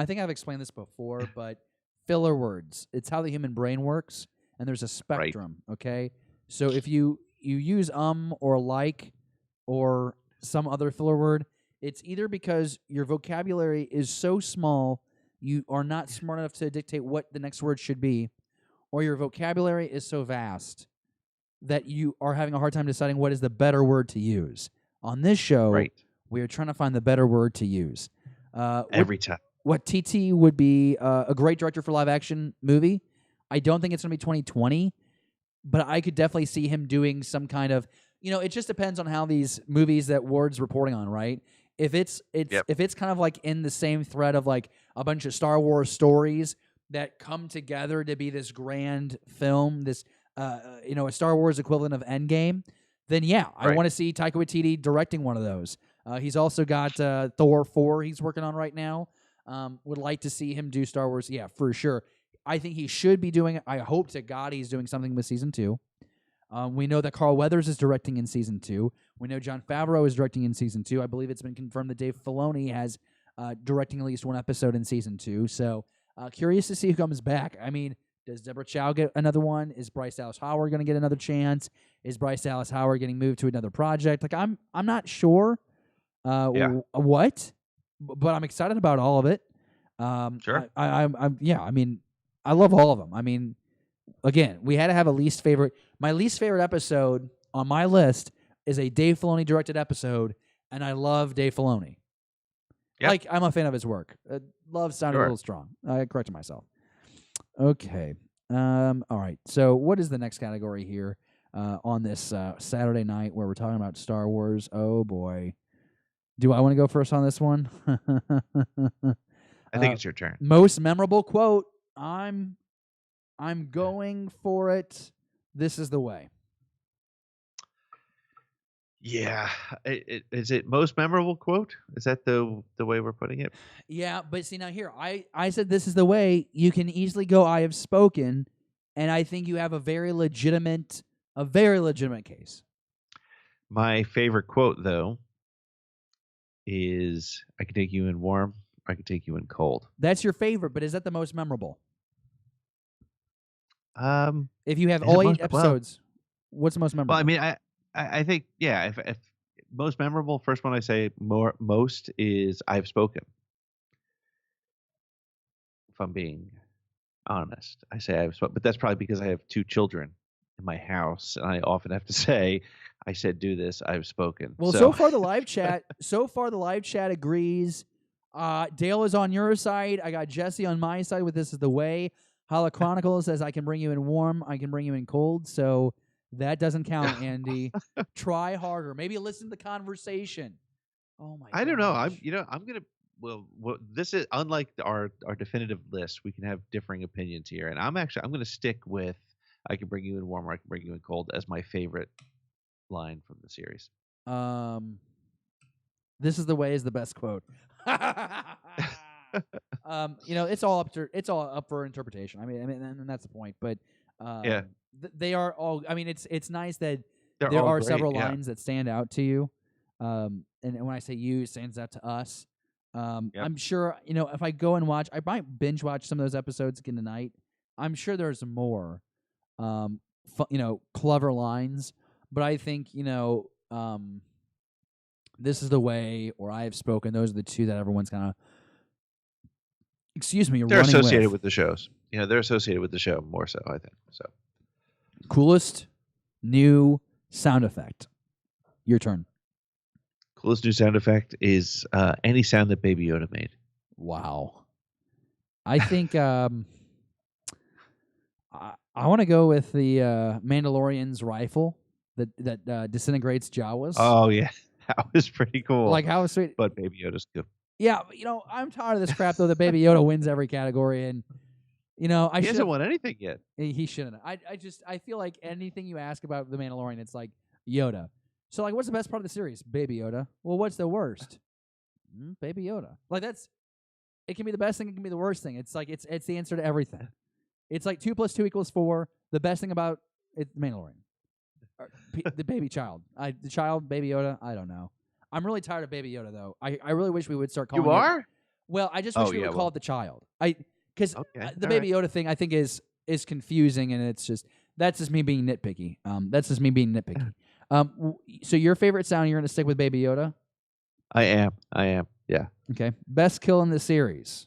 think I've explained this before, but filler words. It's how the human brain works, and there's a spectrum. Right. Okay, so if you use or like or some other filler word, it's either because your vocabulary is so small you are not smart enough to dictate what the next word should be, or your vocabulary is so vast that you are having a hard time deciding what is the better word to use. On this show, right, we are trying to find the better word to use. Every time. What TT would be a great director for live action movie. I don't think it's going to be 2020, but I could definitely see him doing some kind of, it just depends on how these movies that Ward's reporting on, right? If it's kind of like in the same thread of like a bunch of Star Wars stories that come together to be this grand film, this a Star Wars equivalent of Endgame, then yeah, right. I want to see Taika Waititi directing one of those. He's also got Thor 4 he's working on right now. Would like to see him do Star Wars, yeah, for sure. I think he should be doing it. I hope to God he's doing something with Season 2. We know that Carl Weathers is directing in Season 2. We know Jon Favreau is directing in Season 2. I believe it's been confirmed that Dave Filoni has directing at least one episode in Season 2. So curious to see who comes back. I mean, does Deborah Chow get another one? Is Bryce Dallas Howard going to get another chance? Is Bryce Dallas Howard getting moved to another project? Like I'm not sure what, but I'm excited about all of it. Sure. I mean, I love all of them. I mean, again, we had to have a least favorite. My least favorite episode on my list is a Dave Filoni directed episode, and I love Dave Filoni. Yep. Like, I'm a fan of his work. Love sounded a little strong. I corrected myself. Okay. All right. So what is the next category here on this Saturday night where we're talking about Star Wars? Oh, boy. Do I want to go first on this one? I think it's your turn. Most memorable quote. I'm going for it. This is the way. Yeah. Is it most memorable quote? Is that the way we're putting it? Yeah, but see now here, I said this is the way. You can easily go I have spoken, and I think you have a very legitimate case. My favorite quote though is I can take you in warm, I can take you in cold. That's your favorite, but is that the most memorable? If you have Is it all 8 most episodes, what's the most well, I memorable? mean, I think yeah, if most memorable, first one I say most is I've spoken. If I'm being honest, I say I've spoken, but that's probably because I have 2 children in my house, and I often have to say, I said do this, I've spoken. Well, So so far the live chat agrees. Dale is on your side. I got Jesse on my side with this is the way. Hala Chronicles says I can bring you in warm, I can bring you in cold. So that doesn't count, Andy. Try harder. Maybe listen to the conversation. Oh my! I don't know. gosh. I'm gonna. Well, this is unlike our definitive list. We can have differing opinions here, and I'm gonna stick with I can bring you in warm, or I can bring you in cold as my favorite line from the series. This is the way is the best quote. It's all up for interpretation. I mean, and that's the point. But Yeah. they are all. I mean, it's nice that They're there all are great, several yeah. lines that stand out to you. And when I say you, it stands out to us. Yep. I'm sure if I go and watch, I might binge watch some of those episodes again tonight. I'm sure there's more, clever lines. But I think this is the way, or I have spoken. Those are the two that everyone's kind of, They're running associated with the shows. They're associated with the show more so, I think. So Coolest new sound effect. Your turn. coolest new sound effect is any sound that Baby Yoda made. Wow. I think I want to go with the Mandalorian's rifle that disintegrates Jawas. Oh yeah, that was pretty cool. Like how sweet. But Baby Yoda's good. Yeah, I'm tired of this crap though. That Baby Yoda wins every category, and He hasn't won anything yet. He shouldn't. I feel like anything you ask about the Mandalorian, it's like Yoda. So like, what's the best part of the series? Baby Yoda. Well, what's the worst? Baby Yoda. Like it can be the best thing. It can be the worst thing. It's like it's the answer to everything. It's like 2 + 2 = 4. The best thing about it, Mandalorian. The baby child. The child, Baby Yoda. I don't know. I'm really tired of Baby Yoda though. I really wish we would start calling. You are? Well, I just wish we would call it the child. Because the Baby Yoda thing, I think is confusing, and that's just me being nitpicky. So your favorite sound, you're going to stick with Baby Yoda? I am. Yeah. Okay. Best kill in the series.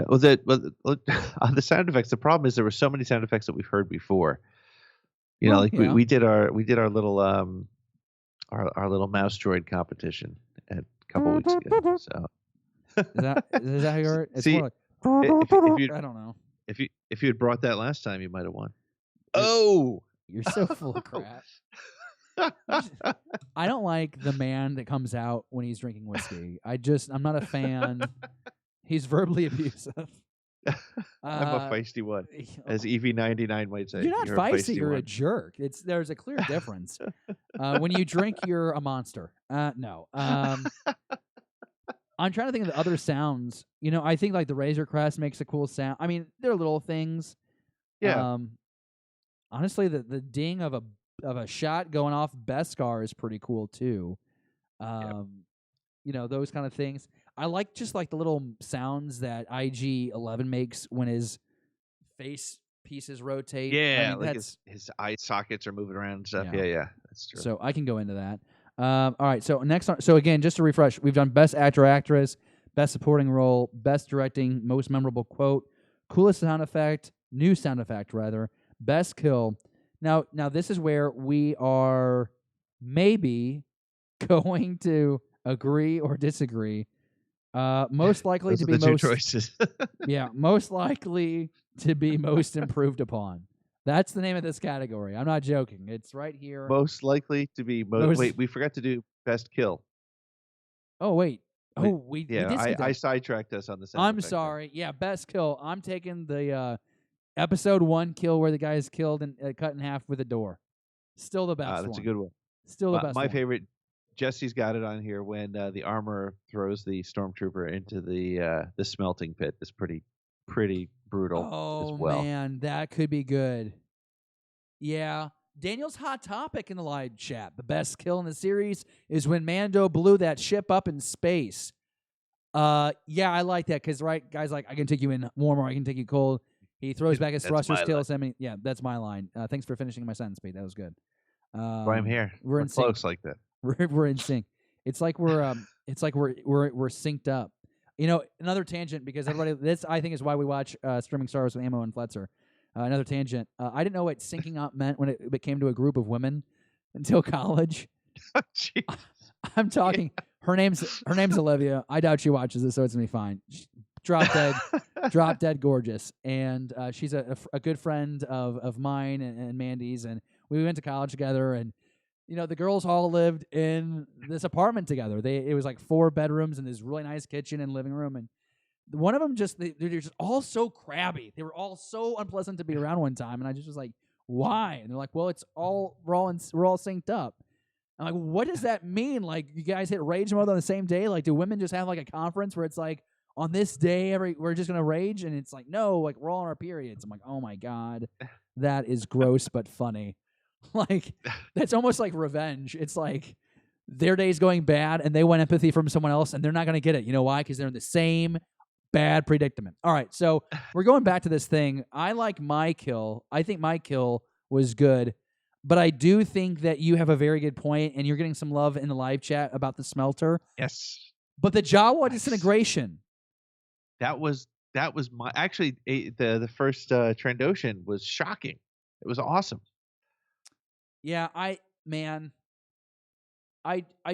On the sound effects, the problem is there were so many sound effects that we've heard before. We did our little our little mouse droid competition a couple weeks ago. So is that how you heard? It's See, more like, if I don't know. If you had brought that last time, you might have won. You're so full of crap. I don't like the man that comes out when he's drinking whiskey. I'm not a fan. He's verbally abusive. I'm a feisty one, as EV99 might say. You're not feisty. You're one. a jerk. There's a clear difference. When you drink, you're a monster. No. I'm trying to think of the other sounds. I think like the Razor Crest makes a cool sound. I mean, they're little things. Yeah. Honestly, the ding of a shot going off Beskar is pretty cool too. Those kind of things. I like just like the little sounds that IG-11 makes when his face pieces rotate. Yeah, I mean, like his eye sockets are moving around and stuff. Yeah, that's true. So I can go into that. All right, so next on. So again, just to refresh, we've done best actor, actress, best supporting role, best directing, most memorable quote, coolest sound effect, new sound effect rather, best kill. Now this is where we are maybe going to agree or disagree. Most likely to be most choices. most likely to be most improved upon. That's the name of this category. I'm not joking. It's right here. Most likely to be most. Wait, we forgot to do best kill. Oh wait. Oh, we did. I sidetracked us on the sound I'm effect sorry. Yeah, best kill. I'm taking the episode 1 kill where the guy is killed and cut in half with a door. Still the best one. That's a good one. Still the best My one. favorite Jesse's got it on here when the armor throws the stormtrooper into the smelting pit. Is pretty brutal as Oh well. man, that could be good. Yeah. Daniel's hot topic in the live chat. The best kill in the series is when Mando blew that ship up in space. Yeah, I like that because right, guys, like I can take you in warm or I can take you cold. He throws back his That's thrusters, my kills him. And, yeah, that's my line. Thanks for finishing my sentence, Pete. That was good. Why I'm here. We're in sync. Close like that. We're in sync. It's like we're synced up. You know, another tangent because everybody. This I think is why we watch Streaming Star Wars with Ammo and Fletcher. Another tangent. I didn't know what syncing up meant when it came to a group of women until college. Jeez. I'm talking. Her name's Olivia. I doubt she watches this, so it's gonna be fine. Drop dead gorgeous, and she's a good friend of mine and Mandy's, and we went to college together, and you know the girls all lived in this apartment together. It was like 4 bedrooms and this really nice kitchen and living room, and one of them they're just all so crabby. They were all so unpleasant to be around one time, and I just was like, why? And they're like, well, we're all synced up. I'm like, what does that mean? Like, you guys hit rage mode on the same day? Like, do women just have like a conference where it's like, on this day, we're just gonna rage? And it's like, no, like we're all on our periods. I'm like, oh my god, that is gross but funny. Like, that's almost like revenge. It's like their day's going bad, and they want empathy from someone else, and they're not gonna get it. You know why? Because they're in the same bad predicament. All right, so we're going back to this thing. I like my kill. I think my kill was good. But I do think that you have a very good point, and you're getting some love in the live chat about the smelter. Yes. But the Jawa disintegration. That was my actually the first Trandoshan was shocking. It was awesome. Yeah, I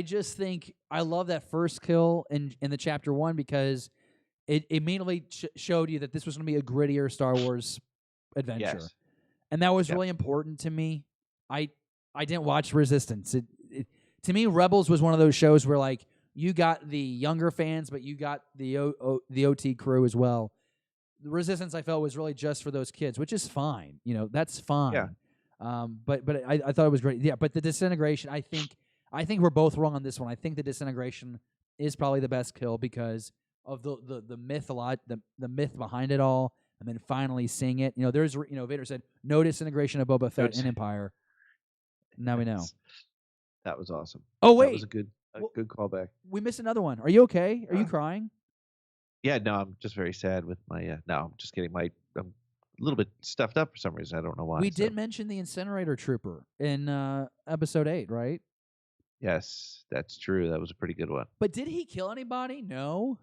just think I love that first kill in the chapter 1 because it immediately showed you that this was going to be a grittier Star Wars adventure. Yes. And that was really important to me. I didn't watch Resistance. It to me, Rebels was one of those shows where like you got the younger fans, but you got the OT crew as well. The Resistance I felt was really just for those kids, which is fine. You know, that's fine. Yeah. But I thought it was great. Yeah, but the disintegration, I think we're both wrong on this one. I think the disintegration is probably the best kill because of the myth the myth behind it all, and then finally seeing it. You know, Vader said no disintegration of Boba Fett in Empire. Now we know. That was awesome. Oh wait, that was a good callback. We missed another one. Are you okay? Are you crying? Yeah, no, I'm just very sad with my. No, I'm just kidding. I'm a little bit stuffed up for some reason. I don't know why. We did mention the incinerator trooper in episode 8, right? Yes, that's true. That was a pretty good one. But did he kill anybody? No.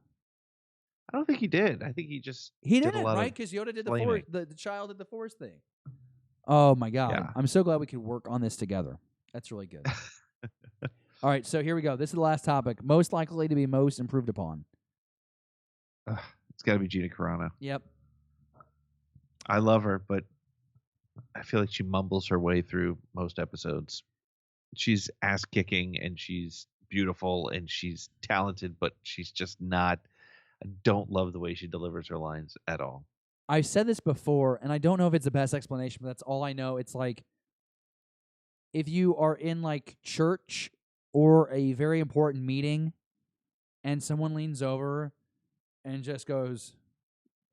I don't think he did. I think he didn't, right? Because Yoda did the force. The child did the force thing. Oh my god! Yeah. I'm so glad we could work on this together. That's really good. All right, so here we go. This is the last topic. Most likely to be most improved upon. It's got to be Gina Carano. Yep. I love her, but I feel like she mumbles her way through most episodes. She's ass kicking and she's beautiful and she's talented, but she's just not. I don't love the way she delivers her lines at all. I've said this before, and I don't know if it's the best explanation, but that's all I know. It's like if you are in like church or a very important meeting and someone leans over and just goes,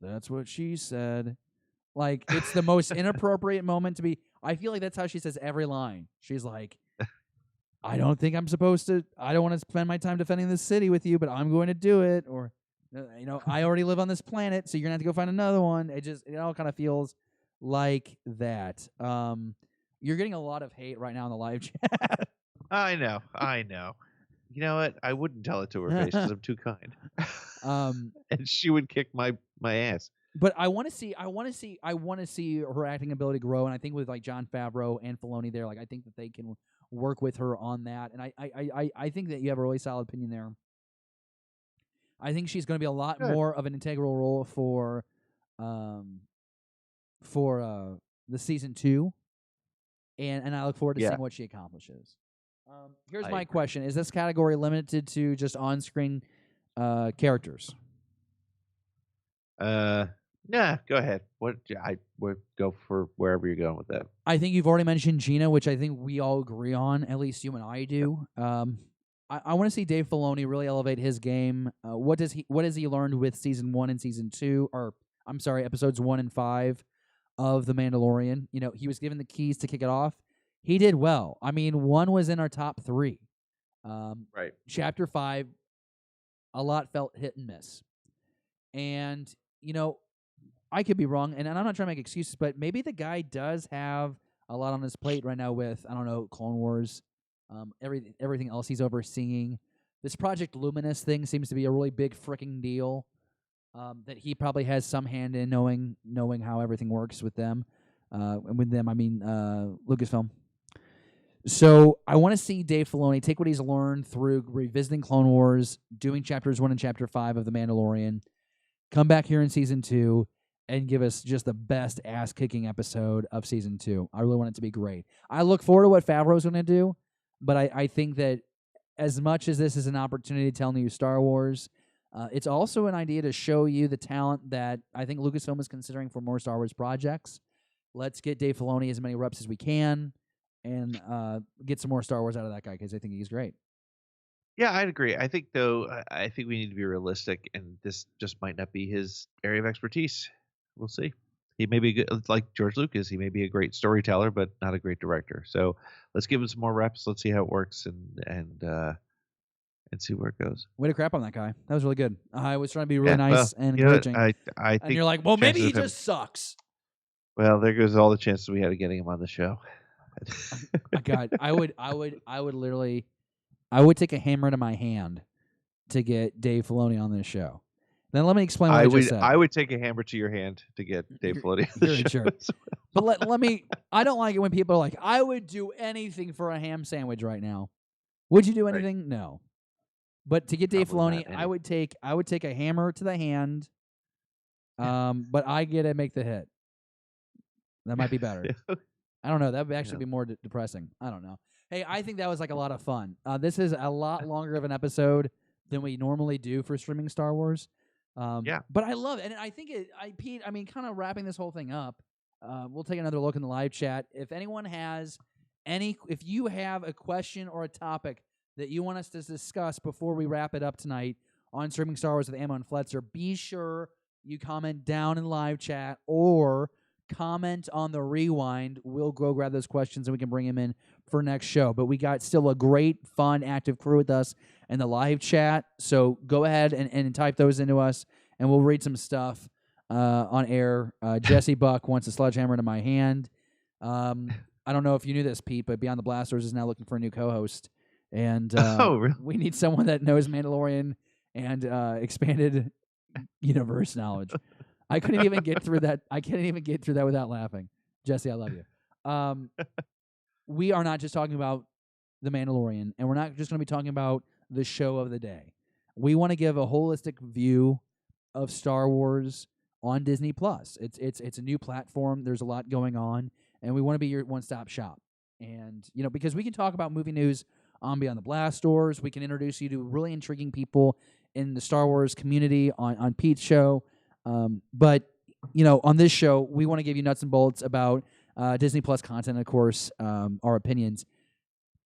"That's what she said." Like, it's the most inappropriate moment to be. I feel like that's how she says every line. She's like, I don't think I'm supposed to. I don't want to spend my time defending this city with you, but I'm going to do it. Or, you know, I already live on this planet, so you're going to have to go find another one. It all kind of feels like that. You're getting a lot of hate right now in the live chat. I know. You know what? I wouldn't tell it to her face because I'm too kind. And she would kick my ass. But I want to see her acting ability grow, and I think with like Jon Favreau and Filoni there, like I think that they can work with her on that, and I think that you have a really solid opinion there. I think she's going to be a lot more of an integral role for the season 2, and I look forward to seeing what she accomplishes. Here's my question: is this category limited to just on-screen characters? Yeah, go ahead. I would go for wherever you're going with that. I think you've already mentioned Gina, which I think we all agree on. At least you and I do. I want to see Dave Filoni really elevate his game. What has he learned with season 1 and season 2, or I'm sorry, episodes 1 and 5 of The Mandalorian? You know, he was given the keys to kick it off. He did well. I mean, 1 was in our top 3. Right. Chapter 5, a lot felt hit and miss. And, you know, I could be wrong, and I'm not trying to make excuses, but maybe the guy does have a lot on his plate right now with, I don't know, Clone Wars, everything else he's overseeing. This Project Luminous thing seems to be a really big freaking deal that he probably has some hand in knowing how everything works with them. And with them, I mean Lucasfilm. So I want to see Dave Filoni take what he's learned through revisiting Clone Wars, doing chapters 1 and chapter 5 of The Mandalorian, come back here in season 2, and give us just the best ass-kicking episode of season 2. I really want it to be great. I look forward to what Favreau's going to do, but I think that as much as this is an opportunity to tell new Star Wars, it's also an idea to show you the talent that I think Lucasfilm is considering for more Star Wars projects. Let's get Dave Filoni as many reps as we can and get some more Star Wars out of that guy because I think he's great. Yeah, I'd agree. I think, though, I think we need to be realistic, and this just might not be his area of expertise. We'll see. He may be good, like George Lucas. He may be a great storyteller, but not a great director. So let's give him some more reps. Let's see how it works, and see where it goes. Way to crap on that guy. That was really good. I was trying to be really Yeah, nice well, and you know, encouraging. I and think you're like, well, maybe chances he of him- just sucks. Well, there goes all the chances we had of getting him on the show. God, I would literally, I would take a hammer to my hand to get Dave Filoni on this show. Then let me explain what I just said. I would take a hammer to your hand to get Dave Filoni on the You're a show. jerk. But let me. I don't like it when people are like, I would do anything for a ham sandwich right now. Would you do Right. anything? No. But to get Dave Probably Filoni, not I would take a hammer to the hand. But I get to make the hit. That might be better. I don't know. That would actually be more depressing. I don't know. Hey, I think that was like a lot of fun. This is a lot longer of an episode than we normally do for streaming Star Wars. But I love it, and I think Pete. I mean, kind of wrapping this whole thing up. We'll take another look in the live chat. If anyone has if you have a question or a topic that you want us to discuss before we wrap it up tonight on streaming Star Wars with Ammo and Fletzer, be sure you comment down in live chat or comment on the rewind. We'll go grab those questions and we can bring them in for next show. But we got still a great, fun, active crew with us in the live chat. So go ahead and type those into us, and we'll read some stuff on air. Jesse Buck wants a sledgehammer to my hand. I don't know if you knew this, Pete, but Beyond the Blasters is now looking for a new co-host. And really? we need someone that knows Mandalorian and expanded universe knowledge. I couldn't even get through that. I can't even get through that without laughing. Jesse, I love you. We are not just talking about The Mandalorian, and we're not just going to be talking about the show of the day. We want to give a holistic view of Star Wars on Disney Plus. It's a new platform. There's a lot going on, and we want to be your one-stop shop. And because we can talk about movie news on Beyond the Blast Doors, we can introduce you to really intriguing people in the Star Wars community on Pete's show. But on this show, we want to give you nuts and bolts about Disney Plus content, of course, our opinions.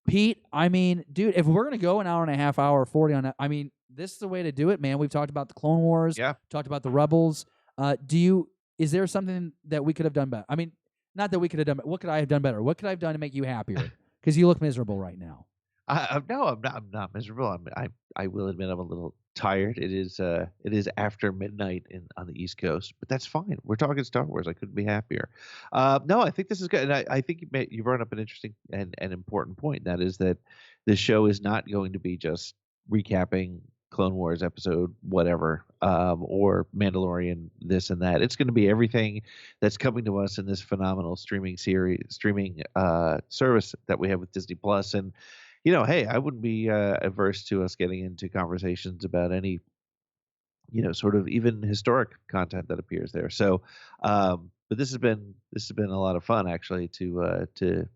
Pete, I mean, dude, if we're going to go an hour and a half, hour 40 on that, I mean, this is the way to do it, man. We've talked about the Clone Wars, talked about the Rebels. Is there something that we could have done better? I mean, not that we could have done, but what could I have done better? What could I have done to make you happier? Because you look miserable right now. No, I'm not miserable. I will admit I'm a little tired. It is after midnight on the East Coast, but that's fine. We're talking Star Wars. I couldn't be happier. No, I think this is good, and I think you brought up an interesting and important point. That is that this show is not going to be just recapping Clone Wars episode whatever, or Mandalorian this and that. It's going to be everything that's coming to us in this phenomenal streaming service that we have with Disney Plus. And hey, I wouldn't be averse to us getting into conversations about any, sort of even historic content that appears there. So, but this has been a lot of fun actually to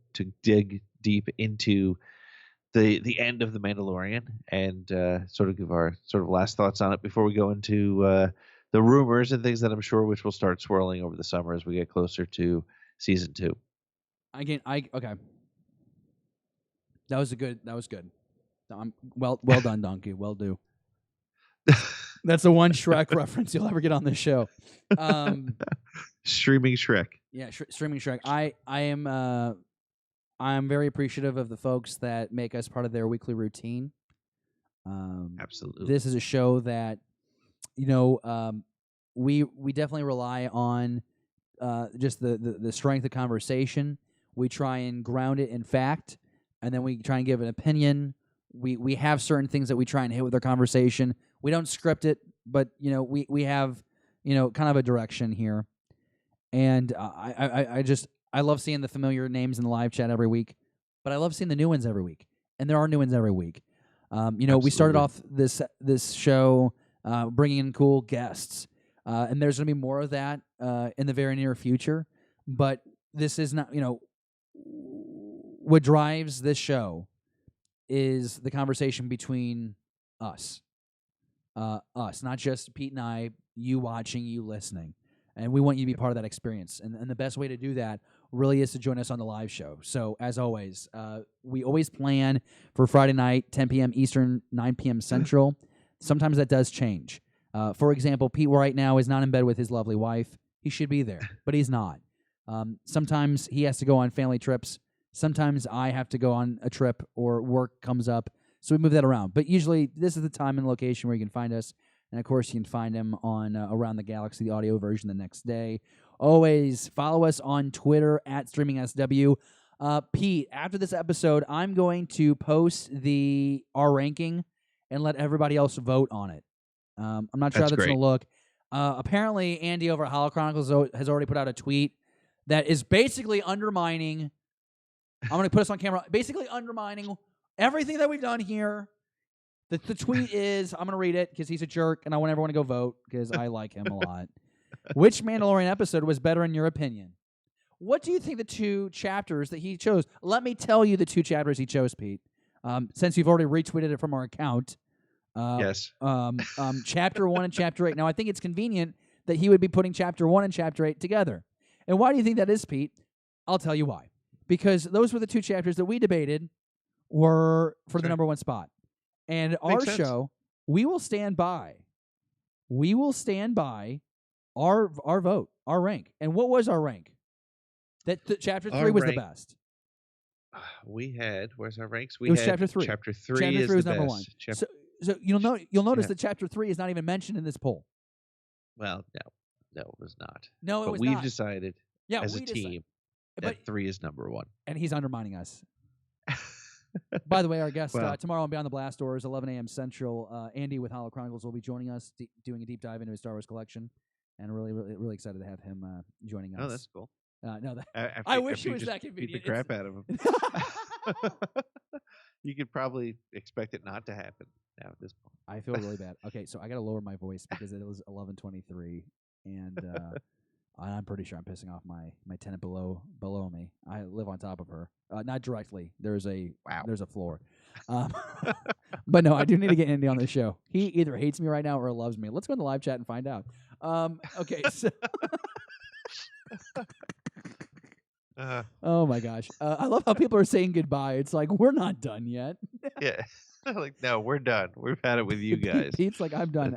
dig deep into the end of The Mandalorian and sort of give our sort of last thoughts on it before we go into the rumors and things that I'm sure which will start swirling over the summer as we get closer to season 2. Okay. That was good. Well done, Donkey. Well do. That's the one Shrek reference you'll ever get on this show. Streaming Shrek. Yeah, streaming Shrek. I'm very appreciative of the folks that make us part of their weekly routine. Absolutely. This is a show that, we definitely rely on just the strength of conversation. We try and ground it in fact, and then we try and give an opinion. We have certain things that we try and hit with our conversation. We don't script it, but we have kind of a direction here. And I love seeing the familiar names in the live chat every week, but I love seeing the new ones every week, and there are new ones every week. We started off this show bringing in cool guests, and there's going to be more of that in the very near future. But this is not, what drives this show is the conversation between us, not just Pete and I, you watching, you listening. And we want you to be part of that experience. And the best way to do that really is to join us on the live show. So, as always, we always plan for Friday night, 10 p.m. Eastern, 9 p.m. Central. Sometimes that does change. For example, Pete right now is not in bed with his lovely wife. He should be there, but he's not. Sometimes he has to go on family trips. Sometimes I have to go on a trip or work comes up. So we move that around. But usually this is the time and location where you can find us. And, of course, you can find him on Around the Galaxy, the audio version, the next day. Always follow us on Twitter at StreamingSW. Pete, after this episode, I'm going to post our ranking and let everybody else vote on it. I'm not sure how that's going to look. Apparently, Andy over at Hollow Chronicles has already put out a tweet that is basically undermining – I'm going to put us on camera – basically undermining everything that we've done here. The tweet is, I'm going to read it because he's a jerk, and I want everyone to go vote because I like him a lot. Which Mandalorian episode was better in your opinion? What do you think the two chapters that he chose? Let me tell you the two chapters he chose, Pete. Since you've already retweeted it from our account. Yes. Chapter 1 and Chapter 8. Now, I think it's convenient that he would be putting Chapter 1 and Chapter 8 together. And why do you think that is, Pete? I'll tell you why. Because those were the two chapters that we debated were for the number one spot. And our show, we will stand by. We will stand by our vote, our rank. And what was our rank? That chapter 3 was the best. We had, where's our ranks? It was chapter 3. Chapter 3 chapter is 3 was the number best. 1. So you'll notice that chapter 3 is not even mentioned in this poll. Well, no, it was not. No, it was not. But we've decided as a team that 3 is number 1. And he's undermining us. By the way, our guest tomorrow on Beyond the Blast Doors, 11 a.m. Central, Andy with Hollow Chronicles will be joining us, doing a deep dive into his Star Wars collection, and really, really, really excited to have him joining us. Oh, that's cool. I wish it was that convenient. Beat the crap out of him. You could probably expect it not to happen now at this point. I feel really bad. Okay, so I got to lower my voice because it was 11:23, and I'm pretty sure I'm pissing off my tenant below me. I live on top of her. Not directly. There's a floor. But no, I do need to get Andy on the show. He either hates me right now or loves me. Let's go in the live chat and find out. Okay, so oh my gosh. I love how people are saying goodbye. It's like, we're not done yet. Yeah. Like, no, we're done. We've had it with you guys. Pete's like, I'm done.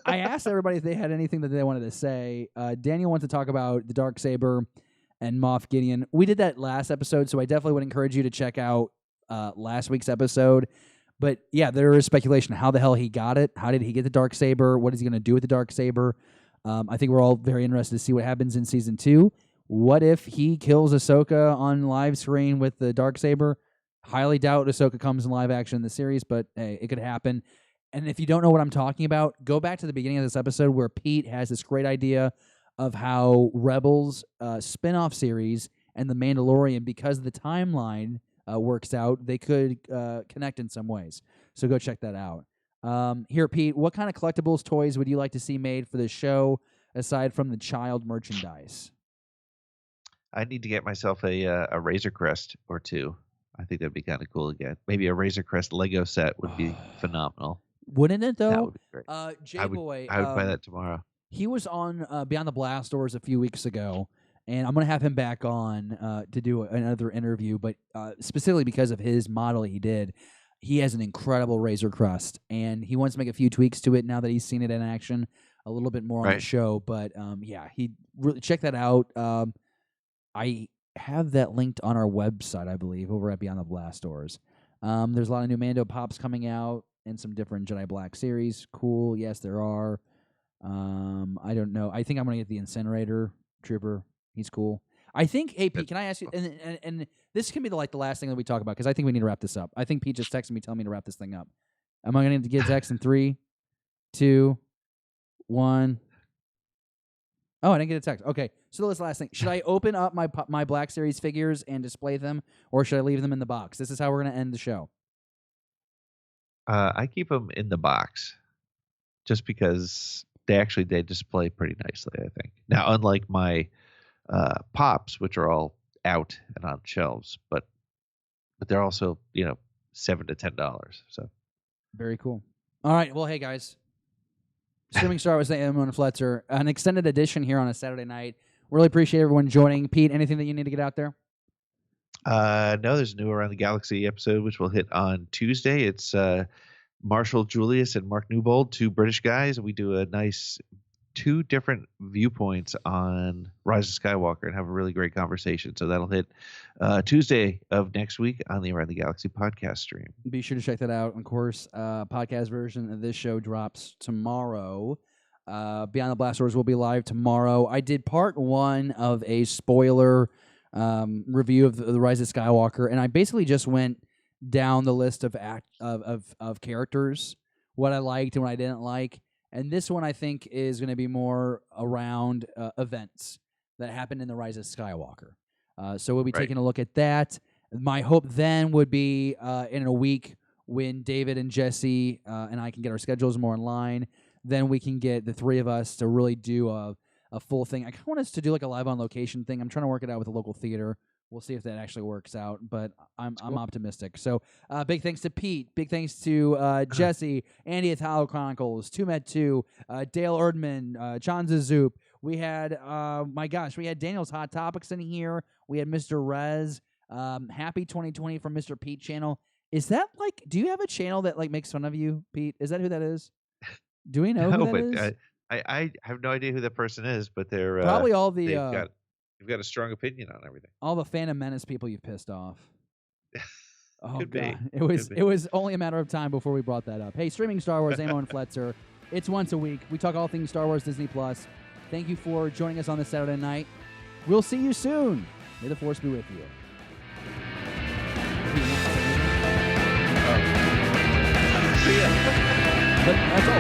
I asked everybody if they had anything that they wanted to say. Daniel wants to talk about the Darksaber and Moff Gideon. We did that last episode, so I definitely would encourage you to check out last week's episode. But yeah, there is speculation how the hell he got it. How did he get the Darksaber? What is he going to do with the Darksaber? I think we're all very interested to see what happens in Season 2. What if he kills Ahsoka on live screen with the Darksaber? Highly doubt Ahsoka comes in live action in the series, but hey, it could happen. And if you don't know what I'm talking about, go back to the beginning of this episode where Pete has this great idea of how Rebels spin-off series and The Mandalorian, because the timeline works out, they could connect in some ways. So go check that out. Here, Pete, what kind of collectibles toys would you like to see made for this show, aside from the child merchandise? I need to get myself a Razor Crest or two. I think that'd be kind of cool again. Maybe a Razor Crest Lego set would be phenomenal. Wouldn't it, though? That would be great. J-Boy, I would buy that tomorrow. He was on Beyond the Blast Doors a few weeks ago, and I'm going to have him back on to do another interview, but specifically because of his model he did. he has an incredible Razor Crest, and he wants to make a few tweaks to it now that he's seen it in action a little bit more on the Right. show. But yeah, he really check that out. I have that linked on our website, I believe, over at Beyond the Blast Doors. There's a lot of new Mando pops coming out and some different Jedi Black series. Cool. Yes, there are. I don't know. I think I'm gonna get the Incinerator Trooper. He's cool. I think. Hey, Pete, can I ask you? And this can be the last thing that we talk about because I think we need to wrap this up. I think Pete just texted me telling me to wrap this thing up. Am I going to get text in 3, 2, 1? Oh, I didn't get a text. Okay, so this last thing. Should I open up my Black Series figures and display them, or should I leave them in the box? This is how we're going to end the show. I keep them in the box just because they display pretty nicely, I think. Now, unlike my pops, which are all out and on shelves, but they're also, $7 to $10. So Very cool. All right. Well, hey, guys. Streaming Star was Ammo and Fletcher, an extended edition here on a Saturday night. Really appreciate everyone joining. Pete, anything that you need to get out there? no, there's a new Around the Galaxy episode, which will hit on Tuesday. It's Marshall Julius and Mark Newbold, 2 British guys. We do a nice 2 different viewpoints on Rise of Skywalker and have a really great conversation. So that'll hit Tuesday of next week on the Around the Galaxy podcast stream. Be sure to check that out. Of course, podcast version of this show drops tomorrow. Beyond the Blast Doors will be live tomorrow. I did part 1 of a spoiler review of the Rise of Skywalker, and I basically just went down the list of characters, what I liked and what I didn't like. And this one, I think, is going to be more around events that happened in the Rise of Skywalker. So we'll be taking a look at that. My hope then would be in a week when David and Jesse and I can get our schedules more in line, then we can get the 3 of us to really do a full thing. I kind of want us to do like a live on location thing. I'm trying to work it out with a local theater. We'll see if that actually works out, but I'm optimistic. So big thanks to Pete. Big thanks to Jesse, Andy at Hollow Chronicles, Tumet2, Dale Erdman, John Zazoop. We had, we had Daniel's Hot Topics in here. We had Mr. Rez. Happy 2020 from Mr. Pete channel. Is that do you have a channel that makes fun of you, Pete? Is that who that is? Do we know who that is? I have no idea who that person is, but they're probably all the you've got a strong opinion on everything. All the Phantom Menace people you've pissed off. Oh, Could God. be. It was only a matter of time before we brought that up. Hey, Streaming Star Wars, Ammo and Fletcher. It's once a week. We talk all things Star Wars, Disney+. Thank you for joining us on this Saturday night. We'll see you soon. May the Force be with you. See ya. But that's all